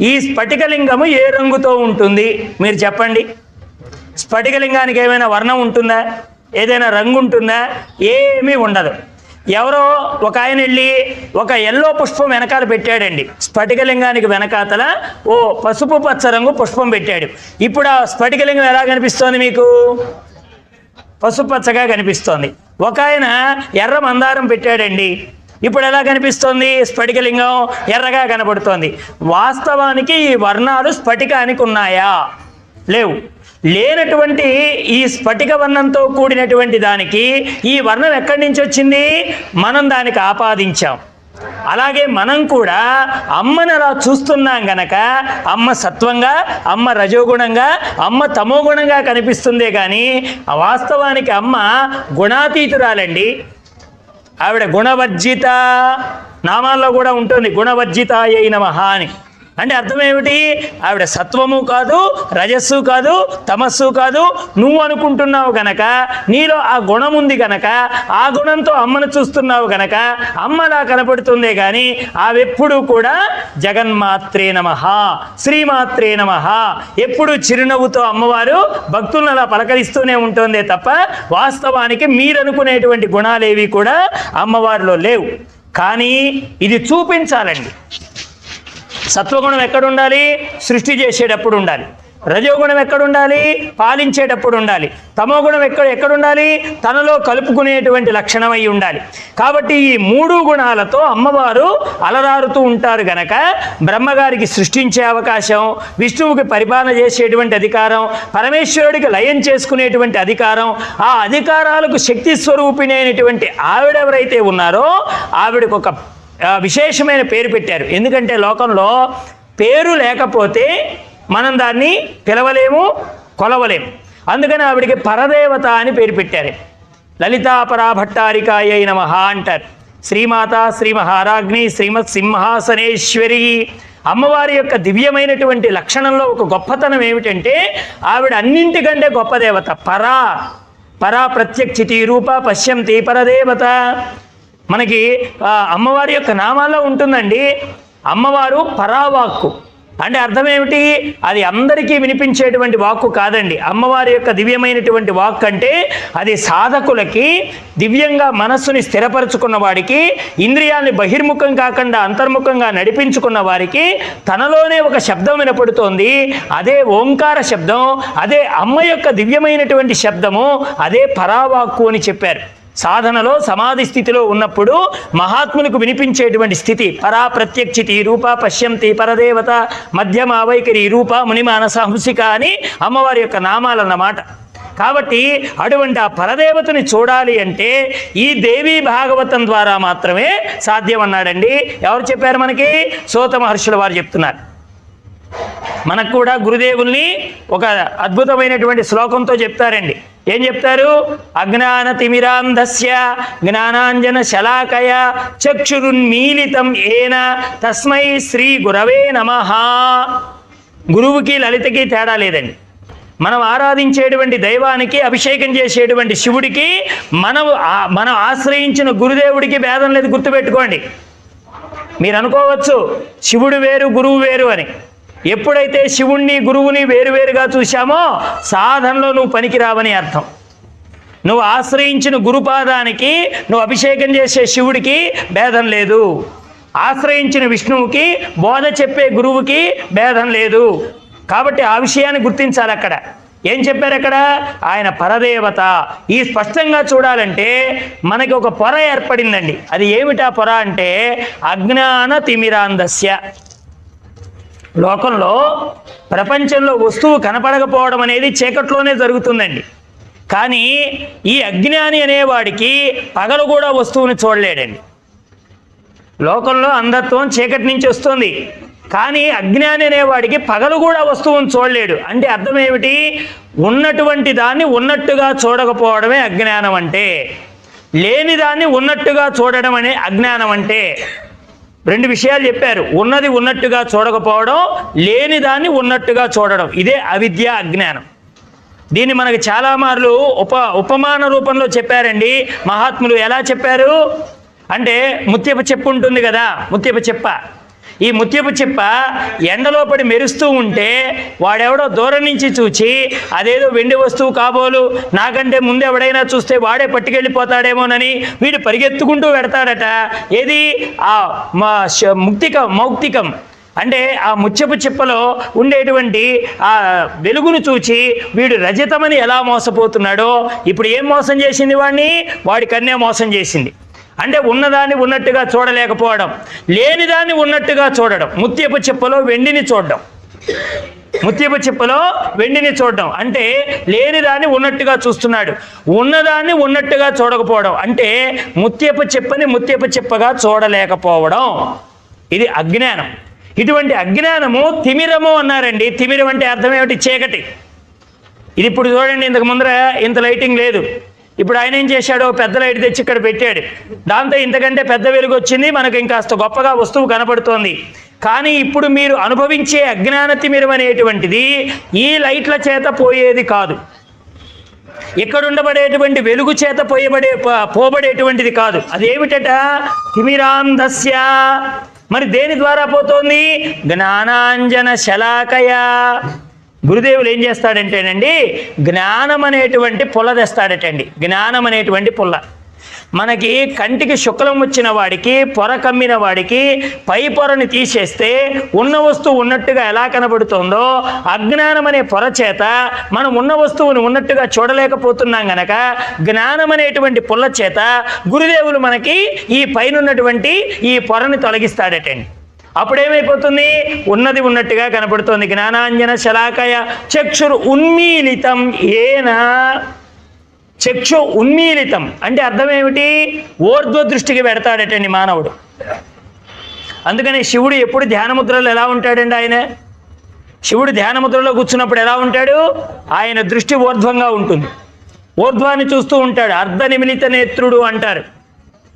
ఈ స్ఫటికలింగము ఏ రంగుతో ఉంటుంది మీరు చెప్పండి. స్ఫటికలింగానికి ఏమైనా వర్ణం ఉంటుందా? ఏదైనా రంగు ఉంటుందా? ఏమీ ఉండదు. ఎవరో ఒక ఆయన వెళ్ళి ఒక ఎల్లో పుష్పం వెనకాల పెట్టాడండి. స్ఫటికలింగానికి వెనకాతల ఓ పసుపు పచ్చ రంగు పుష్పం పెట్టాడు. ఇప్పుడు ఆ స్ఫటికలింగం ఎలా కనిపిస్తోంది మీకు? పసుపు పచ్చగా కనిపిస్తోంది. ఒక ఆయన ఎర్ర మందారం పెట్టాడండి. ఇప్పుడు ఎలా కనిపిస్తోంది? స్ఫటికలింగం ఎర్రగా కనబడుతోంది. వాస్తవానికి ఈ వర్ణాలు స్ఫటికానికి ఉన్నాయా? లేవు. లేనటువంటి ఈ స్ఫటిక వర్ణంతో కూడినటువంటి దానికి ఈ వర్ణం ఎక్కడి నుంచి వచ్చింది? మనం దానికి ఆపాదించాం. అలాగే మనం కూడా అమ్మని అలా చూస్తున్నాం గనక అమ్మ సత్వంగా, అమ్మ రజోగుణంగా, అమ్మ తమోగుణంగా కనిపిస్తుందే కానీ వాస్తవానికి అమ్మ గుణాతీతురాలండి. ఆవిడ గుణవర్జిత, నామాల్లో కూడా ఉంటుంది గుణవర్జితాయై నమః అని. అంటే అర్థం ఏమిటి? ఆవిడ సత్వము కాదు, రజస్సు కాదు, తమస్సు కాదు. నువ్వు అనుకుంటున్నావు గనక, నీలో ఆ గుణం ఉంది గనక, ఆ గుణంతో అమ్మను చూస్తున్నావు గనక అమ్మలా కనపడుతుందే కానీ ఆవెప్పుడు కూడా జగన్మాత్రే నమః, శ్రీమాత్రే నమః ఎప్పుడు చిరునవ్వుతో అమ్మవారు భక్తులను అలా పలకరిస్తూనే ఉంటుందే తప్ప వాస్తవానికి మీరనుకునేటువంటి గుణాలేవి కూడా అమ్మవారిలో లేవు. కానీ ఇది చూపించాలండి. సత్వగుణం ఎక్కడుండాలి? సృష్టి చేసేటప్పుడు ఉండాలి. రజోగుణం ఎక్కడుండాలి? పాలించేటప్పుడు ఉండాలి. తమోగుణం ఎక్కడుండాలి? తనలో కలుపుకునేటువంటి లక్షణమై ఉండాలి. కాబట్టి ఈ మూడు గుణాలతో అమ్మవారు అలరారుతూ ఉంటారు గనక బ్రహ్మగారికి సృష్టించే అవకాశం, విష్ణువుకి పరిపాలన చేసేటువంటి అధికారం, పరమేశ్వరుడికి లయం చేసుకునేటువంటి అధికారం, ఆ అధికారాలకు శక్తి స్వరూపిణైనటువంటి ఆవిడెవరైతే ఉన్నారో ఆవిడకు ఒక విశేషమైన పేరు పెట్టారు. ఎందుకంటే లోకంలో పేరు లేకపోతే మనం దాన్ని పిలవలేము, కొలవలేము. అందుకని ఆవిడికి పరదేవత అని పేరు పెట్టారు. లలితాపరా భట్టారికాయై నమః అంటారు. శ్రీమాత, శ్రీ మహారాజ్ఞి, శ్రీమత్ సింహాసనేశ్వరి. అమ్మవారి యొక్క దివ్యమైనటువంటి లక్షణంలో ఒక గొప్పతనం ఏమిటంటే ఆవిడ అన్నింటికంటే గొప్ప దేవత. పరా ప్రత్యక్షితి రూప పశ్యంతి పరదేవత. మనకి అమ్మవారి యొక్క నామాల్లో ఉంటుందండి. అమ్మవారు పరావాక్కు అంటే అర్థం ఏమిటి? అది అందరికీ వినిపించేటువంటి వాక్కు కాదండి. అమ్మవారి యొక్క దివ్యమైనటువంటి వాక్కు అంటే అది సాధకులకి, దివ్యంగా మనస్సుని స్థిరపరచుకున్న వాడికి, ఇంద్రియాల్ని బహిర్ముఖం కాకుండా అంతర్ముఖంగా నడిపించుకున్న వారికి తనలోనే ఒక శబ్దం వినపడుతోంది. అదే ఓంకార శబ్దం, అదే అమ్మ యొక్క దివ్యమైనటువంటి శబ్దము, అదే పరావాక్కు అని చెప్పారు. సాధనలో సమాధి స్థితిలో ఉన్నప్పుడు మహాత్ములకు వినిపించేటువంటి స్థితి. పరా ప్రత్యక్షితి రూప పశ్యంతి పరదేవత మధ్యమ వైఖరి రూప మునిమానస హంసిక అని అమ్మవారి యొక్క నామాలన్నమాట. కాబట్టి అటువంటి ఆ పరదేవతని చూడాలి అంటే ఈ దేవీ భాగవతం ద్వారా మాత్రమే సాధ్యం అన్నాడండి. ఎవరు చెప్పారు మనకి? సూత మహర్షుల వారు చెప్తున్నారు. మనకు కూడా గురుదేవుల్ని ఒక అద్భుతమైనటువంటి శ్లోకంతో చెప్తారండి. ఏం చెప్తారు? అజ్ఞాన తిమిరాంధస్య జ్ఞానాంజన శలాకయ చక్షురున్మీలితం ఏన తస్మై శ్రీ గురవే నమః. గురువుకి లలితకి తేడా లేదండి. మనం ఆరాధించేటువంటి దైవానికి, అభిషేకం చేసేటువంటి శివుడికి, మనం ఆశ్రయించిన గురుదేవుడికి భేదం లేదు. గుర్తుపెట్టుకోండి. మీరు అనుకోవచ్చు శివుడు వేరు గురువు వేరు అని. ఎప్పుడైతే శివుణ్ణి గురువుని వేరువేరుగా చూశామో సాధనలో నువ్వు పనికిరావని అర్థం. నువ్వు ఆశ్రయించిన గురుపాదానికి, నువ్వు అభిషేకం చేసే శివుడికి భేదం లేదు. ఆశ్రయించిన విష్ణువుకి, బోధ చెప్పే గురువుకి భేదం లేదు. కాబట్టి ఆ విషయాన్ని గుర్తించాలి. అక్కడ ఏం చెప్పారు? అక్కడ ఆయన పరదేవత. ఈ స్పష్టంగా చూడాలంటే మనకి ఒక పొర ఏర్పడిందండి. అది ఏమిటా పొర అంటే అజ్ఞాన తిమిరాంధస్య. లోకంలో ప్రపంచంలో వస్తువు కనపడకపోవడం అనేది చీకట్లోనే జరుగుతుందండి. కానీ ఈ అజ్ఞాని అనేవాడికి పగలు కూడా వస్తువుని చూడలేడండి. లోకంలో అంధత్వం చీకటి నుంచి వస్తుంది. కానీ అజ్ఞాని అనేవాడికి పగలు కూడా వస్తువుని చూడలేడు. అంటే అర్థం ఏమిటి? ఉన్నటువంటి దాన్ని ఉన్నట్టుగా చూడకపోవడమే అజ్ఞానం అంటే. లేని దాన్ని ఉన్నట్టుగా చూడడం అనే అజ్ఞానం అంటే. రెండు విషయాలు చెప్పారు. ఉన్నది ఉన్నట్టుగా చూడకపోవడం, లేని దాన్ని ఉన్నట్టుగా చూడడం. ఇదే అవిద్య, అజ్ఞానం. దీన్ని మనకు చాలా మార్లు ఉపమాన రూపంలో చెప్పారండి మహాత్ములు. ఎలా చెప్పారు అంటే ముత్యపు చెప్పు ఉంటుంది కదా, ముత్యపు చెప్ప. ఈ ముత్యపు చిప్ప ఎండలో పడి మెరుస్తూ ఉంటే వాడెవడో దూరం నుంచి చూచి అదేదో వెండి వస్తువు కాబోలు, నాకంటే ముందు ఎవడైనా చూస్తే వాడే పట్టుకెళ్ళిపోతాడేమోనని వీడు పరిగెత్తుకుంటూ పెడతాడట. ఏది ఆ మౌక్తికం అంటే ఆ ముత్యపు చిప్పలో ఉండేటువంటి ఆ వెలుగును చూచి వీడు రజతమని ఎలా మోసపోతున్నాడో, ఇప్పుడు ఏం మోసం చేసింది వాడిని? వాడి కన్య మోసం చేసింది. అంటే ఉన్నదాన్ని ఉన్నట్టుగా చూడలేకపోవడం, లేనిదాన్ని ఉన్నట్టుగా చూడడం, ముత్యపు చిప్పలో వెండిని చూడడం. ముత్యపు చిప్పలో వెండిని చూడడం అంటే లేనిదాన్ని ఉన్నట్టుగా చూస్తున్నాడు, ఉన్నదాన్ని ఉన్నట్టుగా చూడకపోవడం అంటే ముత్యపు చిప్పని ముత్యపు చిప్పగా చూడలేకపోవడం. ఇది అజ్ఞానం. ఇటువంటి అజ్ఞానము తిమిరము అన్నారండి. తిమిరం అంటే అర్థం ఏమిటి? చీకటి. ఇది ఇప్పుడు చూడండి, ఇంతకు ముందర ఇంత లైటింగ్ లేదు. ఇప్పుడు ఆయన ఏం చేశాడో పెద్ద లైట్ తెచ్చి ఇక్కడ పెట్టాడు. దాంతో ఇంతకంటే పెద్ద వెలుగు వచ్చింది, మనకు ఇంకాస్త గొప్పగా వస్తువు కనపడుతోంది. కానీ ఇప్పుడు మీరు అనుభవించే అజ్ఞాన తిమిరం అనేటువంటిది ఈ లైట్ల చేత పోయేది కాదు, ఇక్కడ ఉండబడేటువంటి వెలుగు చేత పోబడేటువంటిది కాదు. అదేమిటట? తిమిరాంధస్య. మరి దేని ద్వారా పోతోంది? జ్ఞానాంజన శలాకయ. గురుదేవులు ఏం చేస్తాడంటేనండి, జ్ఞానం అనేటువంటి పుల్ల తెస్తాడటండి. జ్ఞానం అనేటువంటి పుల్ల మనకి కంటికి శుక్లం వచ్చిన వాడికి, పొర కమ్మిన వాడికి పై పొరని తీసేస్తే ఉన్న వస్తువు ఉన్నట్టుగా ఎలా కనబడుతుందో, అజ్ఞానం అనే పొర చేత మనం ఉన్న వస్తువుని ఉన్నట్టుగా చూడలేకపోతున్నాం గనక జ్ఞానం అనేటువంటి పుల్ల చేత గురుదేవులు మనకి ఈ పైనున్నటువంటి ఈ పొరని తొలగిస్తాడటండి. అప్పుడేమైపోతుంది? ఉన్నది ఉన్నట్టుగా కనపడుతుంది. జ్ఞానాంజన శలాకయ చక్షురు ఉన్మీలితం ఏనా. చక్షు ఉన్మీలితం అంటే అర్థం ఏమిటి? ఊర్ధ్వ దృష్టికి పెడతాడటండి మానవుడు. అందుకని శివుడు ఎప్పుడు ధ్యానముద్రలో ఎలా ఉంటాడండి? శివుడు ధ్యానముద్రలో కూర్చున్నప్పుడు ఎలా ఉంటాడు? ఆయన దృష్టి ఊర్ధ్వంగా ఉంటుంది, ఊర్ధ్వాన్ని చూస్తూ ఉంటాడు. అర్ధ నిమిలిత నేత్రుడు అంటారు.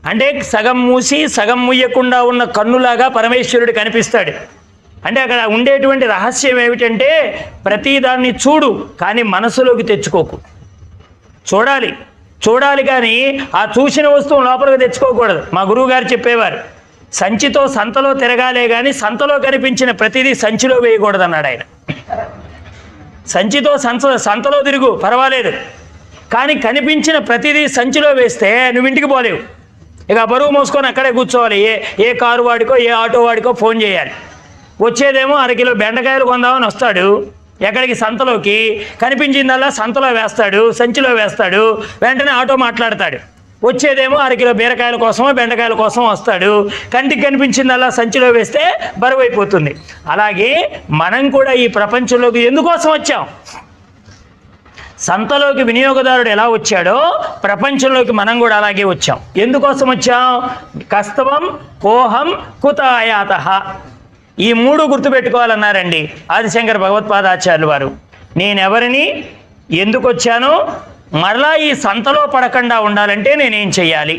అంటే సగం మూసి సగం ముయ్యకుండా ఉన్న కన్నులాగా పరమేశ్వరుడు కనిపిస్తాడు. అంటే అక్కడ ఉండేటువంటి రహస్యం ఏమిటంటే ప్రతిదాన్ని చూడు, కానీ మనసులోకి తెచ్చుకోకు. చూడాలి కానీ ఆ చూసిన వస్తువు లోపలికి తెచ్చుకోకూడదు. మా గురువు గారు చెప్పేవారు, సంచితో సంతలో తిరగాలే కానీ సంతలో కనిపించిన ప్రతిదీ సంచిలో వేయకూడదు అన్నాడు ఆయన. సంచితో సంతలో తిరుగు పర్వాలేదు, కానీ కనిపించిన ప్రతిదీ సంచిలో వేస్తే నువ్వు ఇంటికి పోలేవు. ఇక బరువు మోసుకొని అక్కడే కూర్చోవాలి. ఏ కారు వాడికో ఏ ఆటో వాడికో ఫోన్ చేయాలి. వచ్చేదేమో 1 కిలో బెండకాయలు కొందామని వస్తాడు. ఎక్కడికి? సంతలోకి. కనిపించిందల్లా సంతలో వేస్తాడు, సంచిలో వేస్తాడు. వెంటనే ఆటో మాట్లాడతాడు. వచ్చేదేమో 1 కిలో బీరకాయల కోసమో బెండకాయల కోసం వస్తాడు. కంటికి కనిపించిందల్లా సంచిలో వేస్తే బరువు అయిపోతుంది. అలాగే మనం కూడా ఈ ప్రపంచంలోకి ఎందుకోసం వచ్చాం? సంతలోకి వినియోగదారుడు ఎలా వచ్చాడో ప్రపంచంలోకి మనం కూడా అలాగే వచ్చాం. ఎందుకోసం వచ్చాం? కస్తవం కోహం కుతాయాత. ఈ 3 గుర్తుపెట్టుకోవాలన్నారండి ఆదిశంకర భగవత్పాదాచార్యులు వారు. నేనెవరిని, ఎందుకు వచ్చానో, మరలా ఈ సంతలో పడకుండా ఉండాలంటే నేనేం చెయ్యాలి?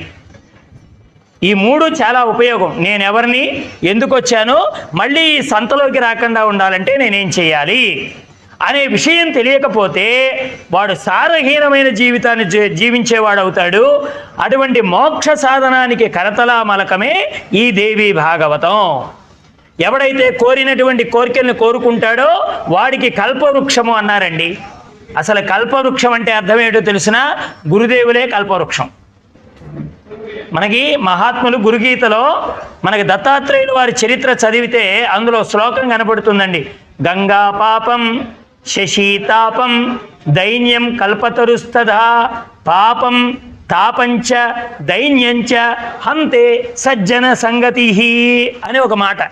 ఈ 3 చాలా ఉపయోగం. నేనెవరిని, ఎందుకు వచ్చానో, మళ్ళీ ఈ సంతలోకి రాకుండా ఉండాలంటే నేనేం చెయ్యాలి అనే విషయం తెలియకపోతే వాడు సారహీనమైన జీవితాన్ని జీవించేవాడు అవుతాడు. అటువంటి మోక్ష సాధనానికి కరతలామలకమే ఈ దేవీ భాగవతం. ఎవడైతే కోరినటువంటి కోరికల్ని కోరుకుంటాడో వాడికి కల్పవృక్షము అన్నారండి. అసలు కల్పవృక్షం అంటే అర్థం ఏంటో తెలిసిన? గురుదేవులే కల్పవృక్షం. మనకి మహాత్ములు గురుగీతలో మనకి దత్తాత్రేయులు వారి చరిత్ర చదివితే అందులో శ్లోకం కనబడుతుందండి. గంగా పాపం శశీతాపం దైన్యం కల్పతరుస్తదా పాపం తాపంచ దైన్యంచ హంతే సజ్జన సంగతి అని ఒక మాట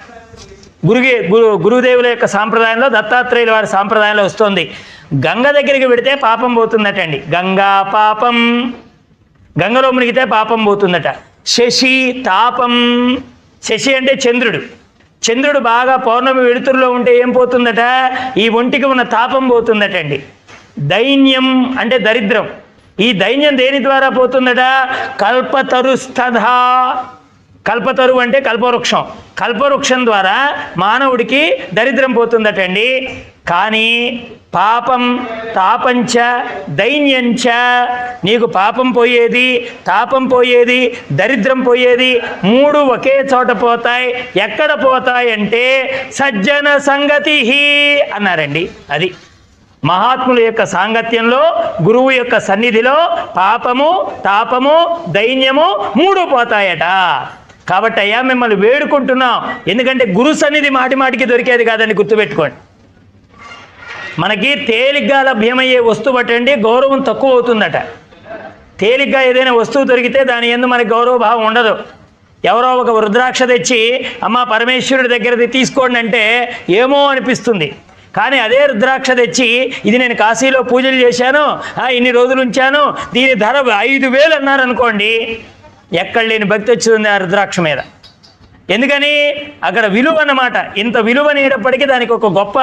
గురుదేవుల యొక్క సాంప్రదాయంలో, దత్తాత్రేయుల వారి సాంప్రదాయంలో వస్తుంది. గంగ దగ్గరికి పెడితే పాపం పోతుందటండి. గంగా పాపం, గంగలో మునిగితే పాపం పోతుందట. శశి తాపం, శశి అంటే చంద్రుడు. చంద్రుడు బాగా పౌర్ణమి వెలుతురులో ఉంటే ఏం పోతుందట? ఈ ఒంటికి ఉన్న తాపం పోతుందటండి. దైన్యం అంటే దరిద్రం. ఈ దైన్యం దేని ద్వారా పోతుందట? కల్పతరుస్తథా, కల్పతరువు అంటే కల్పవృక్షం. కల్పవృక్షం ద్వారా మానవుడికి దరిద్రం పోతుందటండి. కానీ పాపం తాపంచ దైన్యంచ, నీకు పాపం పోయేది, తాపం పోయేది, దరిద్రం పోయేది, మూడు ఒకే చోట పోతాయి. ఎక్కడ పోతాయి అంటే సజ్జన సంగతి అన్నారండి. అది మహాత్ముల యొక్క సాంగత్యంలో, గురువు యొక్క సన్నిధిలో పాపము తాపము దైన్యము మూడు పోతాయట. కాబట్టి అయ్యా మిమ్మల్ని వేడుకుంటున్నాం. ఎందుకంటే గురు సన్నిధి మాటి మాటికి దొరికేది కాదని గుర్తుపెట్టుకోండి. మనకి తేలిగ్గా లభ్యమయ్యే వస్తువు అటండి గౌరవం తక్కువ అవుతుందట. తేలిగ్గా ఏదైనా వస్తువు దొరికితే దాని యందు మనకి గౌరవభావం ఉండదు. ఎవరో ఒక రుద్రాక్ష తెచ్చి అమ్మ పరమేశ్వరుడి దగ్గరది తీసుకోండి అంటే ఏమో అనిపిస్తుంది. కానీ అదే రుద్రాక్ష తెచ్చి ఇది నేను కాశీలో పూజలు చేశాను, ఇన్ని రోజులు ఉంచాను, దీని ధర 5,000 అన్నారనుకోండి, ఎక్కడ లేని భక్తి వచ్చింది ఆ రుద్రాక్ష మీద. ఎందుకని అక్కడ విలువ అన్నమాట. ఇంత విలువనేటప్పటికీ దానికి ఒక గొప్ప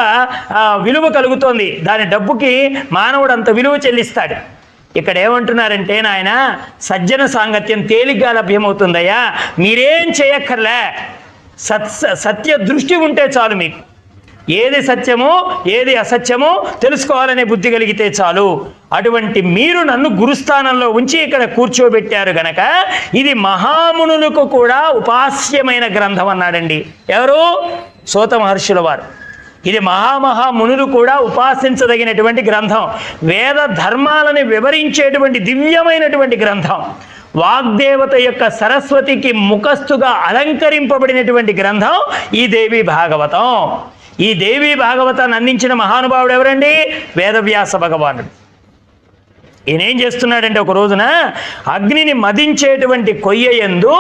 విలువ కలుగుతోంది. దాని డబ్బుకి మానవుడు అంత విలువ చెల్లిస్తాడు. ఇక్కడ ఏమంటున్నారంటే నాయన సజ్జన సాంగత్యం తేలిగ్గా లభ్యమవుతుందయ్యా, మీరేం చేయక్కర్లే, సత్య దృష్టి ఉంటే చాలు. మీకు ఏది సత్యమో ఏది అసత్యమో తెలుసుకోవాలనే బుద్ధి కలిగితే చాలు. అటువంటి మీరు నన్ను గురుస్థానంలో ఉంచి ఇక్కడ కూర్చోబెట్టారు గనక ఇది మహామునులకు కూడా ఉపాస్యమైన గ్రంథం అన్నాడండి. ఎవరు? సూత మహర్షుల వారు. ఇది మహామునులు కూడా ఉపాసించదగినటువంటి గ్రంథం. వేద ధర్మాలని వివరించేటువంటి దివ్యమైనటువంటి గ్రంథం. వాగ్దేవత యొక్క సరస్వతికి ముఖస్థుగా అలంకరింపబడినటువంటి గ్రంథం ఈ దేవి భాగవతం. ఈ దేవి భాగవతాన్ని అందించిన మహానుభావుడు ఎవరండి? వేదవ్యాస భగవానుడు. ఈయనేం చేస్తున్నాడంటే ఒక రోజున అగ్నిని మదించేటువంటి కొయ్య యందు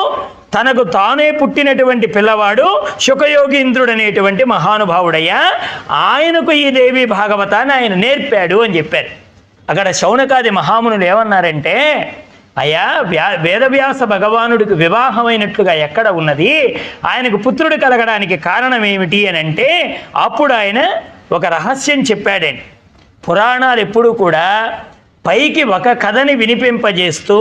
తనకు తానే పుట్టినటువంటి పిల్లవాడు శుకయోగీంద్రుడు అనేటువంటి మహానుభావుడయ్యా, ఆయనకు ఈ దేవి భాగవతాన్ని ఆయన నేర్పాడు అని చెప్పారు. అక్కడ శౌనకాది మహామునులు ఏమన్నారంటే, అయ్యా వేదవ్యాస భగవానుడికి వివాహమైనట్లుగా ఎక్కడ ఉన్నది, ఆయనకు పుత్రుడు కలగడానికి కారణం ఏమిటి అని అంటే అప్పుడు ఆయన ఒక రహస్యం చెప్పాడండి. పురాణాలు ఎప్పుడూ కూడా పైకి ఒక కథని వినిపింపజేస్తూ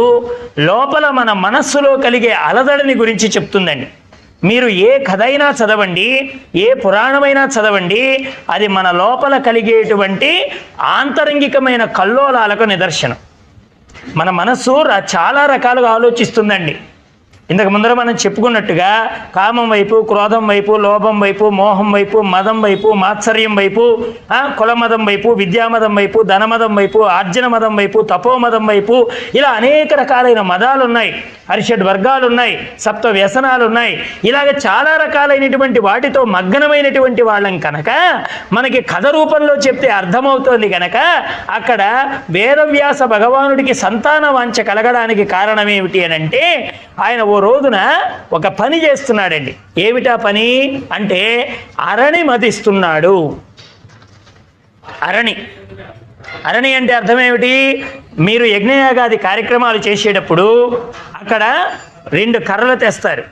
లోపల మన మనస్సులో కలిగే అలదడిని గురించి చెప్తుందండి. మీరు ఏ కథ అయినా చదవండి, ఏ పురాణమైనా చదవండి, అది మన లోపల కలిగేటువంటి ఆంతరంగికమైన కల్లోలాలకు నిదర్శనం. మన మనస్సు చాలా రకాలుగా ఆలోచిస్తుందండి. ఇంతకు ముందర మనం చెప్పుకున్నట్టుగా కామం వైపు, క్రోధం వైపు, లోభం వైపు, మోహం వైపు, మదం వైపు, మాత్సర్యం వైపు, కులమదం వైపు, విద్యామదం వైపు, ధనమదం వైపు, ఆర్జన మదం వైపు, తపోమదం వైపు, ఇలా అనేక రకాలైన మదాలు ఉన్నాయి. హరిషడ్ వర్గాలు ఉన్నాయి, సప్త వ్యసనాలు ఉన్నాయి. ఇలాగ చాలా రకాలైనటువంటి వాటితో మగ్నమైనటువంటి వాళ్ళం కనుక మనకి కథ రూపంలో చెప్తే అర్థమవుతోంది కనుక అక్కడ వేదవ్యాస భగవానుడికి సంతాన వాంఛ కలగడానికి కారణం ఏమిటి అని అంటే ఆయన ఓ రోజున ఒక పని చేస్తున్నాడండి. ఏమిటా పని అంటే అరణి మదిస్తున్నాడు. అరణి అంటే అర్థం ఏమిటి? మీరు యజ్ఞయాగాది కార్యక్రమాలు చేసేటప్పుడు అక్కడ 2 కర్రలు తెస్తారు.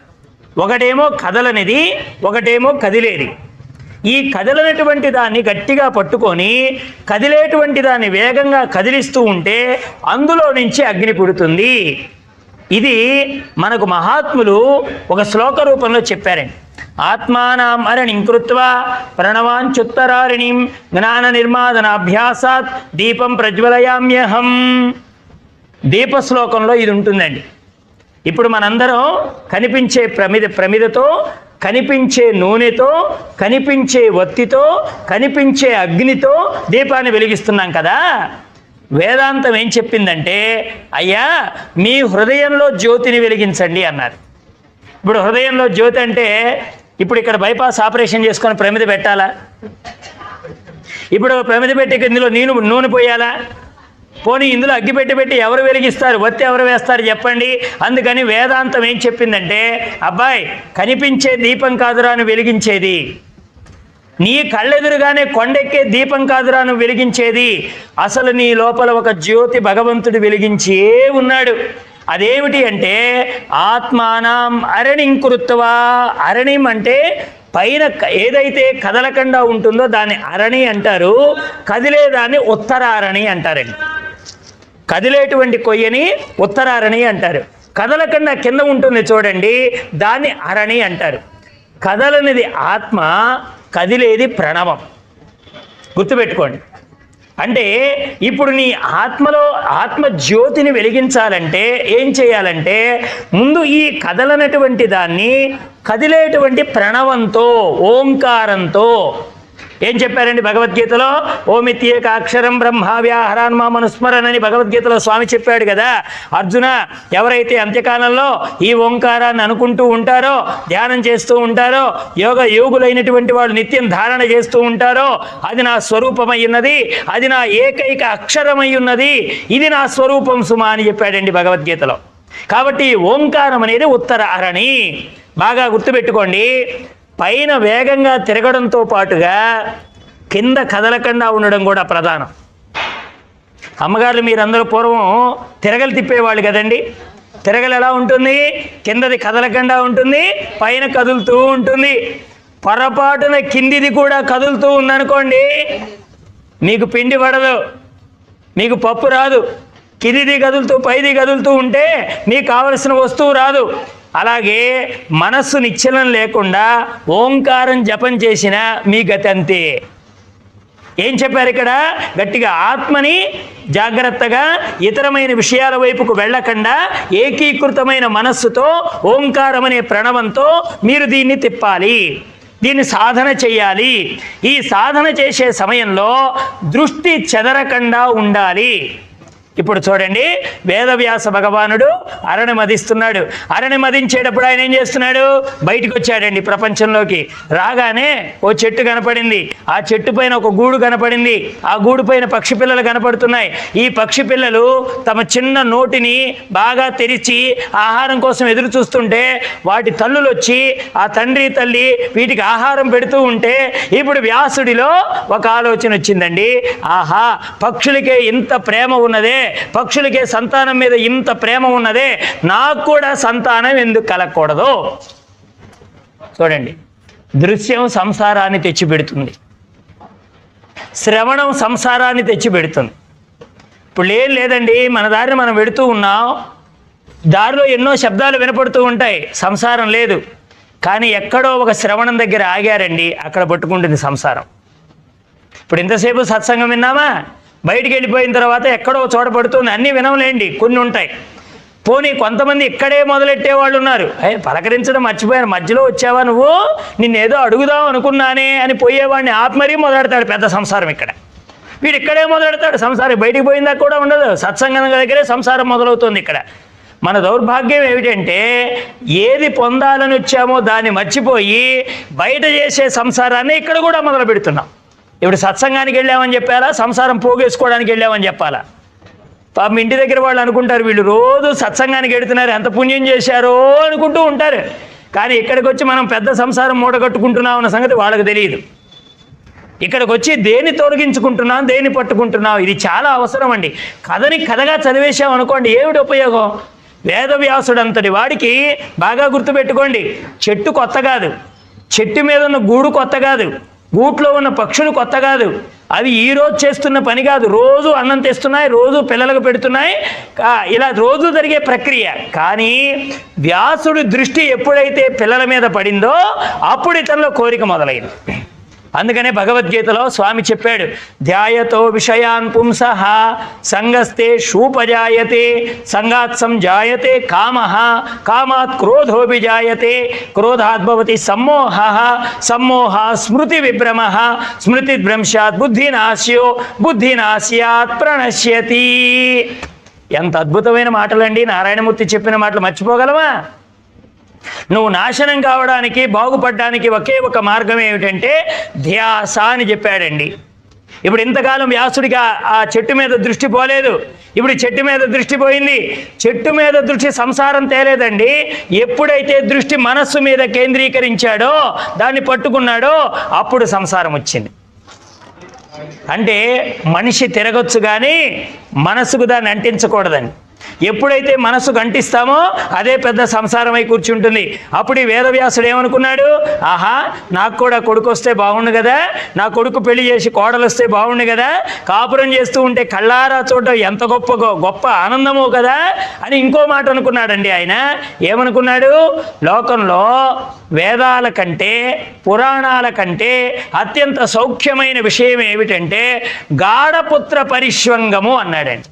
ఒకటేమో కదలనిది, ఒకటేమో కదిలేది. ఈ కదలనటువంటి దాన్ని గట్టిగా పట్టుకొని కదిలేటువంటి దాన్ని వేగంగా కదిలిస్తూ ఉంటే అందులో నుంచి అగ్ని పుడుతుంది. ఇది మనకు మహాత్ములు ఒక శ్లోక రూపంలో చెప్పారండి. ఆత్మానాం అరణిం కృత్వా ప్రణవాంచుత్తరారిణిం జ్ఞాన నిర్మాదనాభ్యాసాత్ దీపం ప్రజ్వలయామ్యహం. దీప శ్లోకంలో ఇది ఉంటుందండి. ఇప్పుడు మనందరం కనిపించే ప్రమిదతో, కనిపించే నూనెతో, కనిపించే ఒత్తితో, కనిపించే అగ్నితో దీపాన్ని వెలిగిస్తున్నాం కదా. వేదాంతం ఏం చెప్పిందంటే అయ్యా మీ హృదయంలో జ్యోతిని వెలిగించండి అన్నారు. ఇప్పుడు హృదయంలో జ్యోతి అంటే ఇప్పుడు ఇక్కడ బైపాస్ ఆపరేషన్ చేసుకొని ప్రమిద పెట్టాలా? ఇప్పుడు ప్రమిద పెట్టి ఇందులో నూనె పోయాలా? పోనీ ఇందులో అగ్గి పెట్టి ఎవరు వెలిగిస్తారు? ఒత్తి ఎవరు వేస్తారు చెప్పండి? అందుకని వేదాంతం ఏం చెప్పిందంటే అబ్బాయి కనిపించే దీపం కాదురా నువ్వు వెలిగించేది, నీ కళ్ళెదురుగానే కొండెక్కే దీపం కాదురా నువ్వు వెలిగించేది, అసలు నీ లోపల ఒక జ్యోతి భగవంతుడు వెలిగించే ఉన్నాడు. అదేమిటి అంటే ఆత్మానం అరణిం కృత్వా. అరణిం అంటే పైన ఏదైతే కదలకుండా ఉంటుందో దాన్ని అరణి అంటారు, కదిలేదాన్ని ఉత్తరారణి అంటారండి. కదిలేటువంటి కొయ్యని ఉత్తరారణి అంటారు. కదలకుండా కింద ఉంటుంది చూడండి, దాన్ని అరణి అంటారు. కదలనిది ఆత్మ, కదిలేది ప్రణవం. గుర్తుపెట్టుకోండి. అంటే ఇప్పుడు నీ ఆత్మలో ఆత్మ జ్యోతిని వెలిగించాలంటే ఏం చేయాలంటే, ముందు ఈ కదలనటువంటి దాన్ని కదిలేటువంటి ప్రణవంతో, ఓంకారంతో, ఏం చెప్పారండి భగవద్గీతలో, ఓమిత్యేక అక్షరం బ్రహ్మ వ్యాహరాన్మా మనుస్మరణ అని భగవద్గీతలో స్వామి చెప్పాడు కదా. అర్జున, ఎవరైతే అంత్యకాలంలో ఈ ఓంకారాన్ని అనుకుంటూ ఉంటారో, ధ్యానం చేస్తూ ఉంటారో, యోగులైనటువంటి వాళ్ళు నిత్యం ధారణ చేస్తూ ఉంటారో, అది నా స్వరూపమై ఉన్నది, అది నా ఏకైక అక్షరమై ఉన్నది, ఇది నా స్వరూపం సుమా అని చెప్పాడండి భగవద్గీతలో. కాబట్టి ఓంకారం అనేది ఉత్తర అరణి. బాగా గుర్తుపెట్టుకోండి. పైన వేగంగా తిరగడంతో పాటుగా కింద కదలకుండా ఉండడం కూడా ప్రధానం. అమ్మగారులు మీరందరూ పూర్వం తిరగలు తిప్పేవాళ్ళు కదండి. తిరగలు ఎలా ఉంటుంది? కిందది కదలకుండా ఉంటుంది, పైన కదులుతూ ఉంటుంది. పొరపాటున కిందిది కూడా కదులుతూ ఉందనుకోండి, మీకు పిండి పడదు, మీకు పప్పు రాదు. కిందిది కదులుతూ పైది కదులుతూ ఉంటే మీకు కావలసిన వస్తువు రాదు. అలాగే మనస్సు నిశ్చలం లేకుండా ఓంకారం జపం చేసిన మీ గతి అంతే. ఏం చెప్పారు ఇక్కడ? గట్టిగా ఆత్మని జాగ్రత్తగా ఇతరమైన విషయాల వైపుకు వెళ్ళకుండా ఏకీకృతమైన మనస్సుతో ఓంకారం అనే ప్రణవంతో మీరు దీన్ని తిప్పాలి, దీన్ని సాధన చేయాలి. ఈ సాధన చేసే సమయంలో దృష్టి చెదరకుండా ఉండాలి. ఇప్పుడు చూడండి, వేదవ్యాస భగవానుడు అరణి మదిస్తున్నాడు. అరణి మదించేటప్పుడు ఆయన ఏం చేస్తున్నాడు? బయటికి వచ్చాడండి ప్రపంచంలోకి. రాగానే ఓ చెట్టు కనపడింది, ఆ చెట్టు పైన ఒక గూడు కనపడింది, ఆ గూడు పైన పక్షి పిల్లలు కనపడుతున్నాయి. ఈ పక్షి పిల్లలు తమ చిన్న నోటిని బాగా తెరిచి ఆహారం కోసం ఎదురు చూస్తుంటే వాటి తల్లులు వచ్చి ఆ తండ్రి తల్లి వీటికి ఆహారం పెడుతూ ఉంటే ఇప్పుడు వ్యాసుడిలో ఒక ఆలోచన వచ్చిందండి. ఆహా, పక్షులకే ఇంత ప్రేమ ఉన్నదే, పక్షులకే సంతానం మీద ఇంత ప్రేమ ఉన్నదే, నాకు కూడా సంతానం ఎందుకు కలగకూడదు? చూడండి, దృశ్యం సంసారాన్ని తెచ్చిపెడుతుంది, శ్రవణం సంసారాన్ని తెచ్చిపెడుతుంది. ఇప్పుడు ఏం లేదండి, మన దారిని మనం వెడుతూ ఉన్నాం, దారిలో ఎన్నో శబ్దాలు వినపడుతూ ఉంటాయి, సంసారం లేదు. కానీ ఎక్కడో ఒక శ్రవణం దగ్గర ఆగారండి, అక్కడ పట్టుకుంటుంది సంసారం. ఇప్పుడు ఇంతసేపు సత్సంగం విన్నామా, బయటికి వెళ్ళిపోయిన తర్వాత ఎక్కడో చోట పడుతుంది. అన్నీ వినవులేండి, కొన్ని ఉంటాయి. పోనీ కొంతమంది ఇక్కడే మొదలెట్టే వాళ్ళు ఉన్నారు. పలకరించడం మర్చిపోయాను, మధ్యలో వచ్చావా నువ్వు, నిన్నేదో అడుగుదాం అనుకున్నానే అని పోయేవాడిని ఆత్మరీ మొదలెడతాడు. పెద్ద సంసారం ఇక్కడ. వీడు ఇక్కడే మొదలెడతాడు సంసారం, బయటికి పోయిందాక కూడా ఉండదు. సత్సంగం దగ్గరే సంసారం మొదలవుతుంది ఇక్కడ. మన దౌర్భాగ్యం ఏమిటంటే, ఏది పొందాలని వచ్చామో దాన్ని మర్చిపోయి బయట చేసే సంసారాన్ని ఇక్కడ కూడా మొదలు పెడుతున్నాం. ఇప్పుడు సత్సంగానికి వెళ్ళామని చెప్పాలా, సంసారం పోగేసుకోవడానికి వెళ్ళామని చెప్పాలా? పాపం ఇంటి దగ్గర వాళ్ళు అనుకుంటారు, వీళ్ళు రోజు సత్సంగానికి వెడుతున్నారు, ఎంత పుణ్యం చేశారో అనుకుంటూ ఉంటారు. కానీ ఇక్కడికి వచ్చి మనం పెద్ద సంసారం మూటగట్టుకుంటున్నాం అన్న సంగతి వాళ్ళకి తెలియదు. ఇక్కడికి వచ్చి దేన్ని తొలగించుకుంటున్నాం, దేన్ని పట్టుకుంటున్నాం, ఇది చాలా అవసరం అండి. కథని కథగా చదివేశాం అనుకోండి, ఏమిటి ఉపయోగం? వేదవ్యాసుడంతటి వాడికి బాగా గుర్తుపెట్టుకోండి, చెట్టు కొత్త కాదు, చెట్టు మీద ఉన్న గూడు కొత్త కాదు, గూట్లో ఉన్న పక్షులు కొత్త కాదు, అవి ఈరోజు చేస్తున్న పని కాదు. రోజు అన్నం తెస్తున్నాయి, రోజు పిల్లలకు పెడుతున్నాయి, ఇలా రోజు జరిగే ప్రక్రియ. కానీ వ్యాసుడి దృష్టి ఎప్పుడైతే పిల్లల మీద పడిందో అప్పుడు ఇతనిలో కోరిక మొదలైంది. అందుకనే భగవద్గీతలో స్వామి చెప్పాడు, ధ్యాయతో విషయాన్ పుంసః సంగస్తే షూపజాయతే సంగాత్ సంజాయతే కామః కామాత్ క్రోధోభిజాయతే క్రోధాత్ భవతి సమ్మోహః సమ్మోహాత్ స్మృతి విభ్రమః స్మృతిభ్రంశాత్ బుద్ధినాశ్యో బుద్ధినాశ్యాత్ ప్రణశ్యతి. ఎంత అద్భుతమైన మాటలండి! నారాయణమూర్తి చెప్పిన మాటలు మర్చిపోగలమా? నువ్వు నాశనం కావడానికి, బాగుపడడానికి ఒకే ఒక మార్గం ఏమిటంటే ధ్యాస అని చెప్పాడండి. ఇప్పుడు ఇంతకాలం వ్యాసుడికి ఆ చెట్టు మీద దృష్టి పోలేదు, ఇప్పుడు చెట్టు మీద దృష్టి పోయింది. చెట్టు మీద దృష్టి సంసారం తేలేదండి. ఎప్పుడైతే దృష్టి మనస్సు మీద కేంద్రీకరించాడో, దాన్ని పట్టుకున్నాడో, అప్పుడు సంసారం వచ్చింది. అంటే మనిషి తిరగొచ్చు కానీ మనసుకు దాన్ని అంటించకూడదని. ఎప్పుడైతే మనసు గంటిస్తామో అదే పెద్ద సంసారమై కూర్చుంటుంది. అప్పుడు ఈ వేదవ్యాసుడు ఏమనుకున్నాడు, ఆహా నాకు కూడా కొడుకు వస్తే బాగుండు కదా, నా కొడుకు పెళ్లి చేసి కోడలు వస్తే బాగుండు కదా, కాపురం చేస్తూ ఉంటే కళ్ళారా చూడటం ఎంత గొప్ప ఆనందమో కదా అని ఇంకో మాట అనుకున్నాడండి. ఆయన ఏమనుకున్నాడు, లోకంలో వేదాల కంటే పురాణాల కంటే అత్యంత సౌఖ్యమైన విషయం ఏమిటంటే గాఢపుత్ర పరిష్వంగము అన్నాడండి.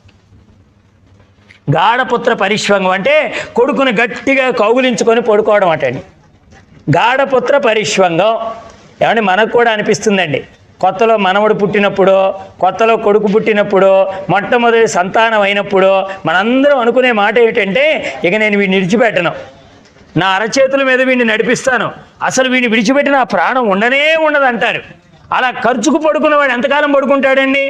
గాఢపుత్ర పరిష్వంగం అంటే కొడుకుని గట్టిగా కౌగులించుకొని పడుకోవడం అటండి. గాఢపుత్ర పరిష్వంగం ఏమంటే మనకు కూడా అనిపిస్తుందండి. కొత్తలో మనవడు పుట్టినప్పుడు, కొత్తలో కొడుకు పుట్టినప్పుడు, మొట్టమొదటి సంతానం అయినప్పుడు మనందరం అనుకునే మాట ఏమిటంటే, ఇక నేను వీడిని విడిచిపెట్టను, నా అరచేతుల మీద వీడిని నడిపిస్తాను, అసలు వీడిని విడిచిపెట్టి నా ప్రాణం ఉండనే ఉండదు అంటారు. అలా ఖర్చుకు పడుకున్నవాడు ఎంతకాలం పడుకుంటాడండి?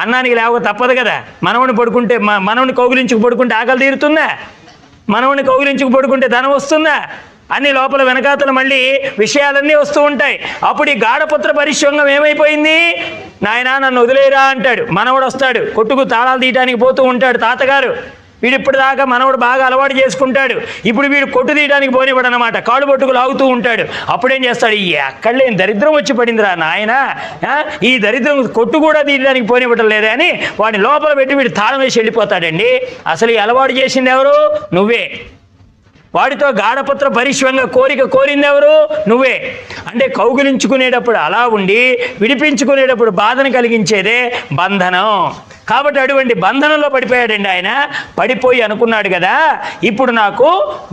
అన్నానికి లేక తప్పదు కదా. మనవని పడుకుంటే మనవని కౌగిలించుకు పడుకుంటే ఆకలి తీరుతుందా? మనవని కౌగిలించుకు పడుకుంటే ధనం వస్తుందా? అన్ని లోపల వెనకాతలు మళ్ళీ విషయాలన్నీ వస్తూ ఉంటాయి. అప్పుడు ఈ గాఢపుత్ర పరిష్వంగం ఏమైపోయింది, నాయనా నన్ను వదిలేరా అంటాడు. మనవడు వస్తాడు, కొట్టుకు తాళాలు తీయడానికి పోతూ ఉంటాడు తాతగారు. వీడు ఇప్పటిదాకా మనవడు బాగా అలవాటు చేసుకుంటాడు. ఇప్పుడు వీడు కొట్టు తీయడానికి పోనివ్వడు అనమాట, కాళ్ళు పట్టుకు లాగుతూ ఉంటాడు. అప్పుడేం చేస్తాడు, ఎక్కడలేని దరిద్రం వచ్చి పడిందిరా నాయన, ఈ దరిద్రం కొట్టు కూడా తీయడానికి పోనివ్వటం లేదా అని వాడిని లోపల పెట్టి వీడు తాళం వేసి వెళ్ళిపోతాడండి. అసలు ఈ అలవాటు చేసింది ఎవరు? నువ్వే. వాడితో గాఢపుత్ర పరిష్వంగ కోరిక కోరింది ఎవరు? నువ్వే. అంటే కౌగులించుకునేటప్పుడు అలా ఉండి విడిపించుకునేటప్పుడు బాధను కలిగించేదే బంధనం. కాబట్టి అటువంటి బంధనంలో పడిపోయాడండి ఆయన. పడిపోయి అనుకున్నాడు కదా, ఇప్పుడు నాకు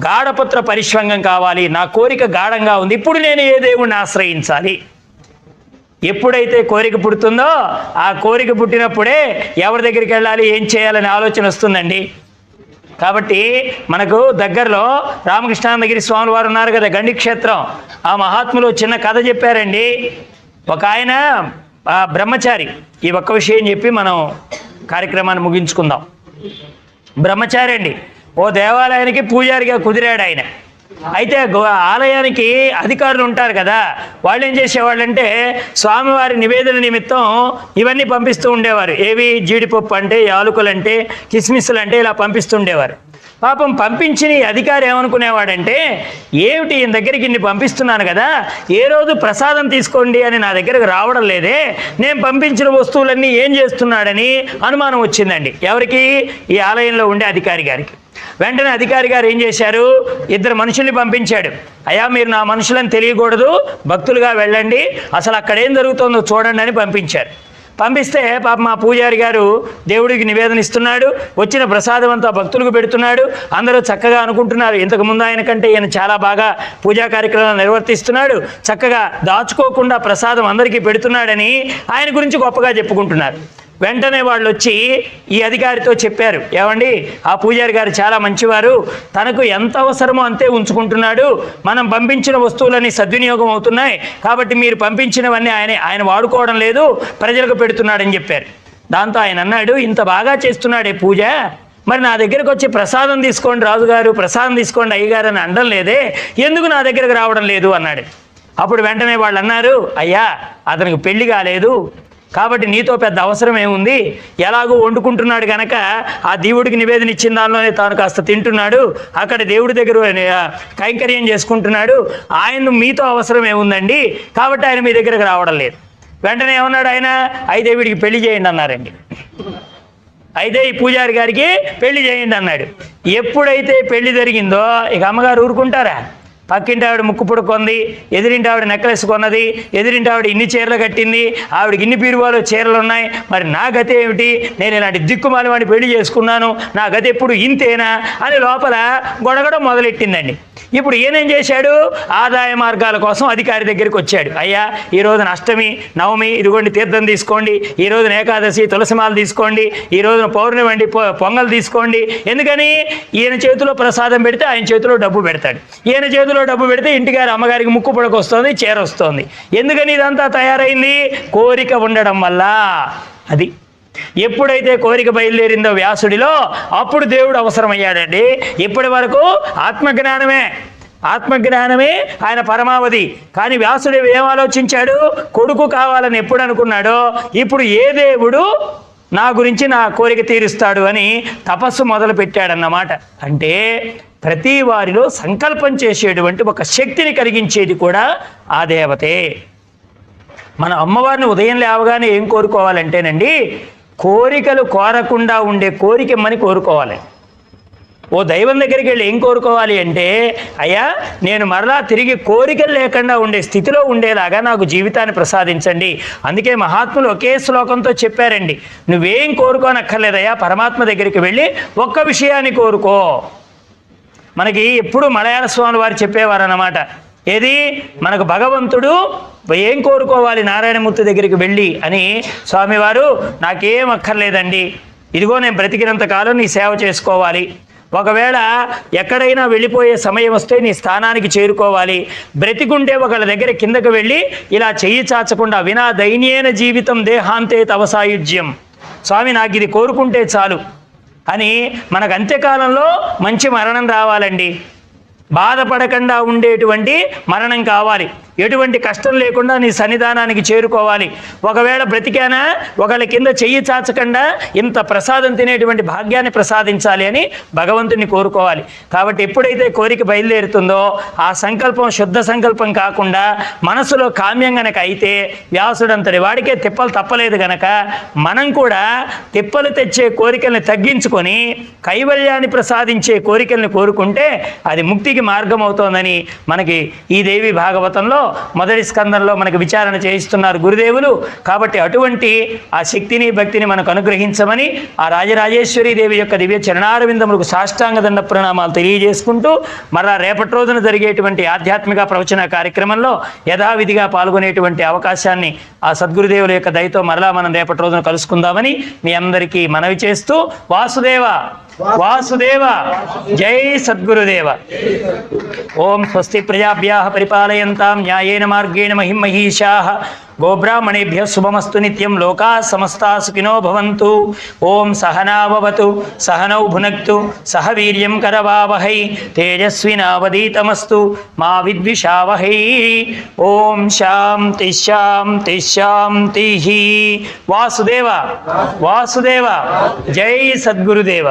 గాఢపుత్ర పరిష్వంగం కావాలి, నా కోరిక గాఢంగా ఉంది, ఇప్పుడు నేను ఏ దేవుణ్ణి ఆశ్రయించాలి? ఎప్పుడైతే కోరిక పుడుతుందో ఆ కోరిక పుట్టినప్పుడే ఎవరి దగ్గరికి వెళ్ళాలి, ఏం చేయాలనే ఆలోచన వస్తుందండి. కాబట్టి మనకు దగ్గరలో రామకృష్ణానందగిరి స్వామి వారు ఉన్నారు కదా, గండి క్షేత్రం. ఆ మహాత్ములు చిన్న కథ చెప్పారండి. ఒక ఆయన బ్రహ్మచారి. ఈ ఒక్క విషయం చెప్పి మనం కార్యక్రమాన్ని ముగించుకుందాం. బ్రహ్మచారి అండి. ఓ దేవాలయానికి పూజారిగా కుదిరాడు ఆయన. అయితే ఆలయానికి అధికారులు ఉంటారు కదా, వాళ్ళు ఏం చేసేవాళ్ళంటే స్వామివారి నివేదన నిమిత్తం ఇవన్నీ పంపిస్తూ ఉండేవారు. ఏవి? జీడిపప్పు అంటే, యాలకులు అంటే, కిస్మిస్లు అంటే ఇలా పంపిస్తుండేవారు. పాపం పంపించిన ఈ అధికారి ఏమనుకునేవాడంటే, ఏమిటి ఈయన దగ్గరికి ఇన్ని పంపిస్తున్నాను కదా, ఏ రోజు ప్రసాదం తీసుకోండి అని నా దగ్గరకు రావడం లేదే, నేను పంపించిన వస్తువులన్నీ ఏం చేస్తున్నాడని అనుమానం వచ్చిందండి. ఎవరికి? ఈ ఆలయంలో ఉండే అధికారి గారికి. వెంటనే అధికారి గారు ఏం చేశారు, ఇద్దరు మనుషుల్ని పంపించాడు. అయ్యా మీరు నా మనుషులని తెలియకూడదు, భక్తులుగా వెళ్ళండి, అసలు అక్కడ ఏం జరుగుతుందో చూడండి అని పంపించారు. పంపిస్తే పాప మా పూజారి గారు దేవుడికి నివేదన ఇస్తున్నాడు, వచ్చిన ప్రసాదం అంతా భక్తులకు పెడుతున్నాడు. అందరూ చక్కగా అనుకుంటున్నారు, ఇంతకుముందు ఆయన కంటే ఈయన చాలా బాగా పూజా కార్యక్రమాలు నిర్వర్తిస్తున్నాడు, చక్కగా దాచుకోకుండా ప్రసాదం అందరికీ పెడుతున్నాడని ఆయన గురించి గొప్పగా చెప్పుకుంటున్నారు. వెంటనే వాళ్ళు వచ్చి ఈ అధికారితో చెప్పారు, ఏమండి ఆ పూజారి గారు చాలా మంచివారు, తనకు ఎంత అవసరమో అంతే ఉంచుకుంటున్నాడు, మనం పంపించిన వస్తువులన్నీ సద్వినియోగం అవుతున్నాయి, కాబట్టి మీరు పంపించినవన్నీ ఆయన వాడుకోవడం లేదు, ప్రజలకు పెడుతున్నాడని చెప్పారు. దాంతో ఆయన అన్నాడు, ఇంత బాగా చేస్తున్నాడే పూజ, మరి నా దగ్గరకు వచ్చి ప్రసాదం తీసుకోండి రాజుగారు, ప్రసాదం తీసుకోండి అయ్యగారు అని అనడం లేదే, ఎందుకు నా దగ్గరకు రావడం లేదు అన్నాడు. అప్పుడు వెంటనే వాళ్ళు అన్నారు, అయ్యా అతనికి పెళ్లి కాలేదు, కాబట్టి నీతో పెద్ద అవసరం ఏముంది, ఎలాగో వండుకుంటున్నాడు కనుక ఆ దేవుడికి నివేదన ఇచ్చిన దానిలోనే తాను కాస్త తింటున్నాడు, అక్కడ దేవుడి దగ్గర కైంకర్యం చేసుకుంటున్నాడు, ఆయన మీతో అవసరం ఏముందండి, కాబట్టి ఆయన మీ దగ్గరకు రావడం లేదు. వెంటనే ఏమన్నాడు ఆయన, అయితే వీడికి పెళ్లి చేయండి అన్నారండి. అయితే ఈ పూజారి గారికి పెళ్లి చేయండి అన్నాడు. ఎప్పుడైతే పెళ్లి జరిగిందో ఇక అమ్మగారు ఊరుకుంటారా? పక్కింటి ఆవిడ ముక్కు పుడుకొంది, ఎదిరింటి ఆవిడ నెక్లెస్ కొన్నది, ఎదిరింటి ఆవిడ ఇన్ని చీరలు కట్టింది, ఆవిడకి ఇన్ని పీరువాలు చీరలు ఉన్నాయి, మరి నా గతి ఏమిటి, నేను ఇలాంటి దిక్కుమాలి వాడిని పెళ్లి చేసుకున్నాను, నా గతి ఎప్పుడు ఇంతేనా అని లోపల గొడగడం మొదలెట్టిందండి. ఇప్పుడు ఈయనేం చేశాడు, ఆదాయ మార్గాల కోసం అధికారి దగ్గరికి వచ్చాడు. అయ్యా ఈ రోజున అష్టమి నవమి, ఇదిగోండి తీర్థం తీసుకోండి, ఈ రోజున ఏకాదశి తులసిమాల తీసుకోండి, ఈ రోజున పౌర్ణమి వండి పొంగల్ తీసుకోండి. ఎందుకని? ఈయన చేతిలో ప్రసాదం పెడితే ఆయన చేతిలో డబ్బు పెడతాడు, ఈయన చేతిలో డబ్బు పెడితే ఇంటిగారి అమ్మగారికి ముక్కు పొడకు వస్తుంది, చీర వస్తుంది. ఎందుకని ఇదంతా తయారైంది? కోరిక ఉండడం వల్ల. అది ఎప్పుడైతే కోరిక బయలుదేరిందో వ్యాసుడిలో, అప్పుడు దేవుడు అవసరమయ్యాడండి. ఇప్పటి వరకు ఆత్మజ్ఞానమే ఆయన పరమావధి. కానీ వ్యాసుడు ఏం ఆలోచించాడు, కొడుకు కావాలని ఎప్పుడు అనుకున్నాడో, ఇప్పుడు ఏ దేవుడు నా గురించి నా కోరిక తీరుస్తాడు అని తపస్సు మొదలు పెట్టాడన్నమాట. అంటే ప్రతి వారిలో సంకల్పం చేసేటువంటి ఒక శక్తిని కలిగించేది కూడా ఆ దేవతే. మన అమ్మవారిని ఉదయం లేవగానే ఏం కోరుకోవాలంటేనండి, కోరికలు కోరకుండా ఉండే కోరికమ్మని కోరుకోవాలి. ఓ దైవం దగ్గరికి వెళ్ళి ఏం కోరుకోవాలి అంటే, అయ్యా నేను మరలా తిరిగి కోరికలు లేకుండా ఉండే స్థితిలో ఉండేలాగా నాకు జీవితాన్ని ప్రసాదించండి. అందుకే మహాత్ములు ఒకే శ్లోకంతో చెప్పారండి, నువ్వేం కోరుకోనక్కర్లేదయ్యా, పరమాత్మ దగ్గరికి వెళ్ళి ఒక్క విషయాన్ని కోరుకో. మనకి ఎప్పుడు మలయాళ స్వామి వారు చెప్పేవారు అన్నమాట, ఏది మనకు భగవంతుడు ఏం కోరుకోవాలి నారాయణమూర్తి దగ్గరికి వెళ్ళి అని. స్వామివారు నాకేం అక్కర్లేదండి, ఇదిగో నేను బ్రతికినంత కాలం నీ సేవ చేసుకోవాలి, ఒకవేళ ఎక్కడైనా వెళ్ళిపోయే సమయం వస్తే నీ స్థానానికి చేరుకోవాలి, బ్రతికుంటే ఒకళ్ళ దగ్గర కిందకు వెళ్ళి ఇలా చెయ్యి చాచకుండా వినా దైన్యేన జీవితం దేహాంతే తవ సాయుజ్యం, స్వామి నాకు ఇది కోరుకుంటే చాలు అని. మనకు అంత్యకాలంలో మంచి మరణం రావాలండి, బాధపడకుండా ఉండేటువంటి మరణం కావాలి, ఎటువంటి కష్టం లేకుండా నీ సన్నిధానానికి చేరుకోవాలి. ఒకవేళ బ్రతికానా ఒకళ్ళ కింద చెయ్యి చాచకుండా ఇంత ప్రసాదం తినేటువంటి భాగ్యాన్ని ప్రసాదించాలి అని భగవంతుని కోరుకోవాలి. కాబట్టి ఎప్పుడైతే కోరిక బయలుదేరుతుందో ఆ సంకల్పం శుద్ధ సంకల్పం కాకుండా మనసులో కామ్యం గనక అయితే, వ్యాసుడంతటి వాడికే తిప్పలు తప్పలేదు గనక మనం కూడా తిప్పలు తెచ్చే కోరికల్ని తగ్గించుకొని కైవల్యాన్ని ప్రసాదించే కోరికల్ని కోరుకుంటే అది ముక్తికి మార్గం అవుతోందని మనకి ఈ దేవి భాగవతంలో మొదటి స్కందంలో మనకు విచారణ చేయిస్తున్నారు గురుదేవులు. కాబట్టి అటువంటి ఆ శక్తిని భక్తిని మనకు అనుగ్రహించమని ఆ రాజరాజేశ్వరి దేవి యొక్క దివ్య చరణారవిందములకు సాష్టాంగ దండ ప్రణామాలు తెలియజేసుకుంటూ, మరలా రేపటి రోజున జరిగేటువంటి ఆధ్యాత్మిక ప్రవచన కార్యక్రమంలో యథావిధిగా పాల్గొనేటువంటి అవకాశాన్ని ఆ సద్గురుదేవుల యొక్క దయతో మరలా మనం రేపటి రోజున కలుసుకుందామని మీ అందరికీ మనవి చేస్తూ, వాసుదేవ వాసుదేవ జై సద్గురుదేవ. ఓం స్వస్తి ప్రజాభ్యాః పరిపాలయంతాం న్యాయేన మార్గేణ మహిం మహీషాః గోబ్రాహ్మణేభ్యః శుభమస్తు నిత్యం లోకాః సమస్తాః సుఖినో భవంతు. ఓం సహనావవతు సహనౌ భునక్తు సహ వీర్యం కరవావహై తేజస్వినావధీతమస్తు మా విద్విషావహై. ఓం శాంతి శాంతి శాంతి. వాసుదేవ వాసుదేవ జై సద్గురుదేవ.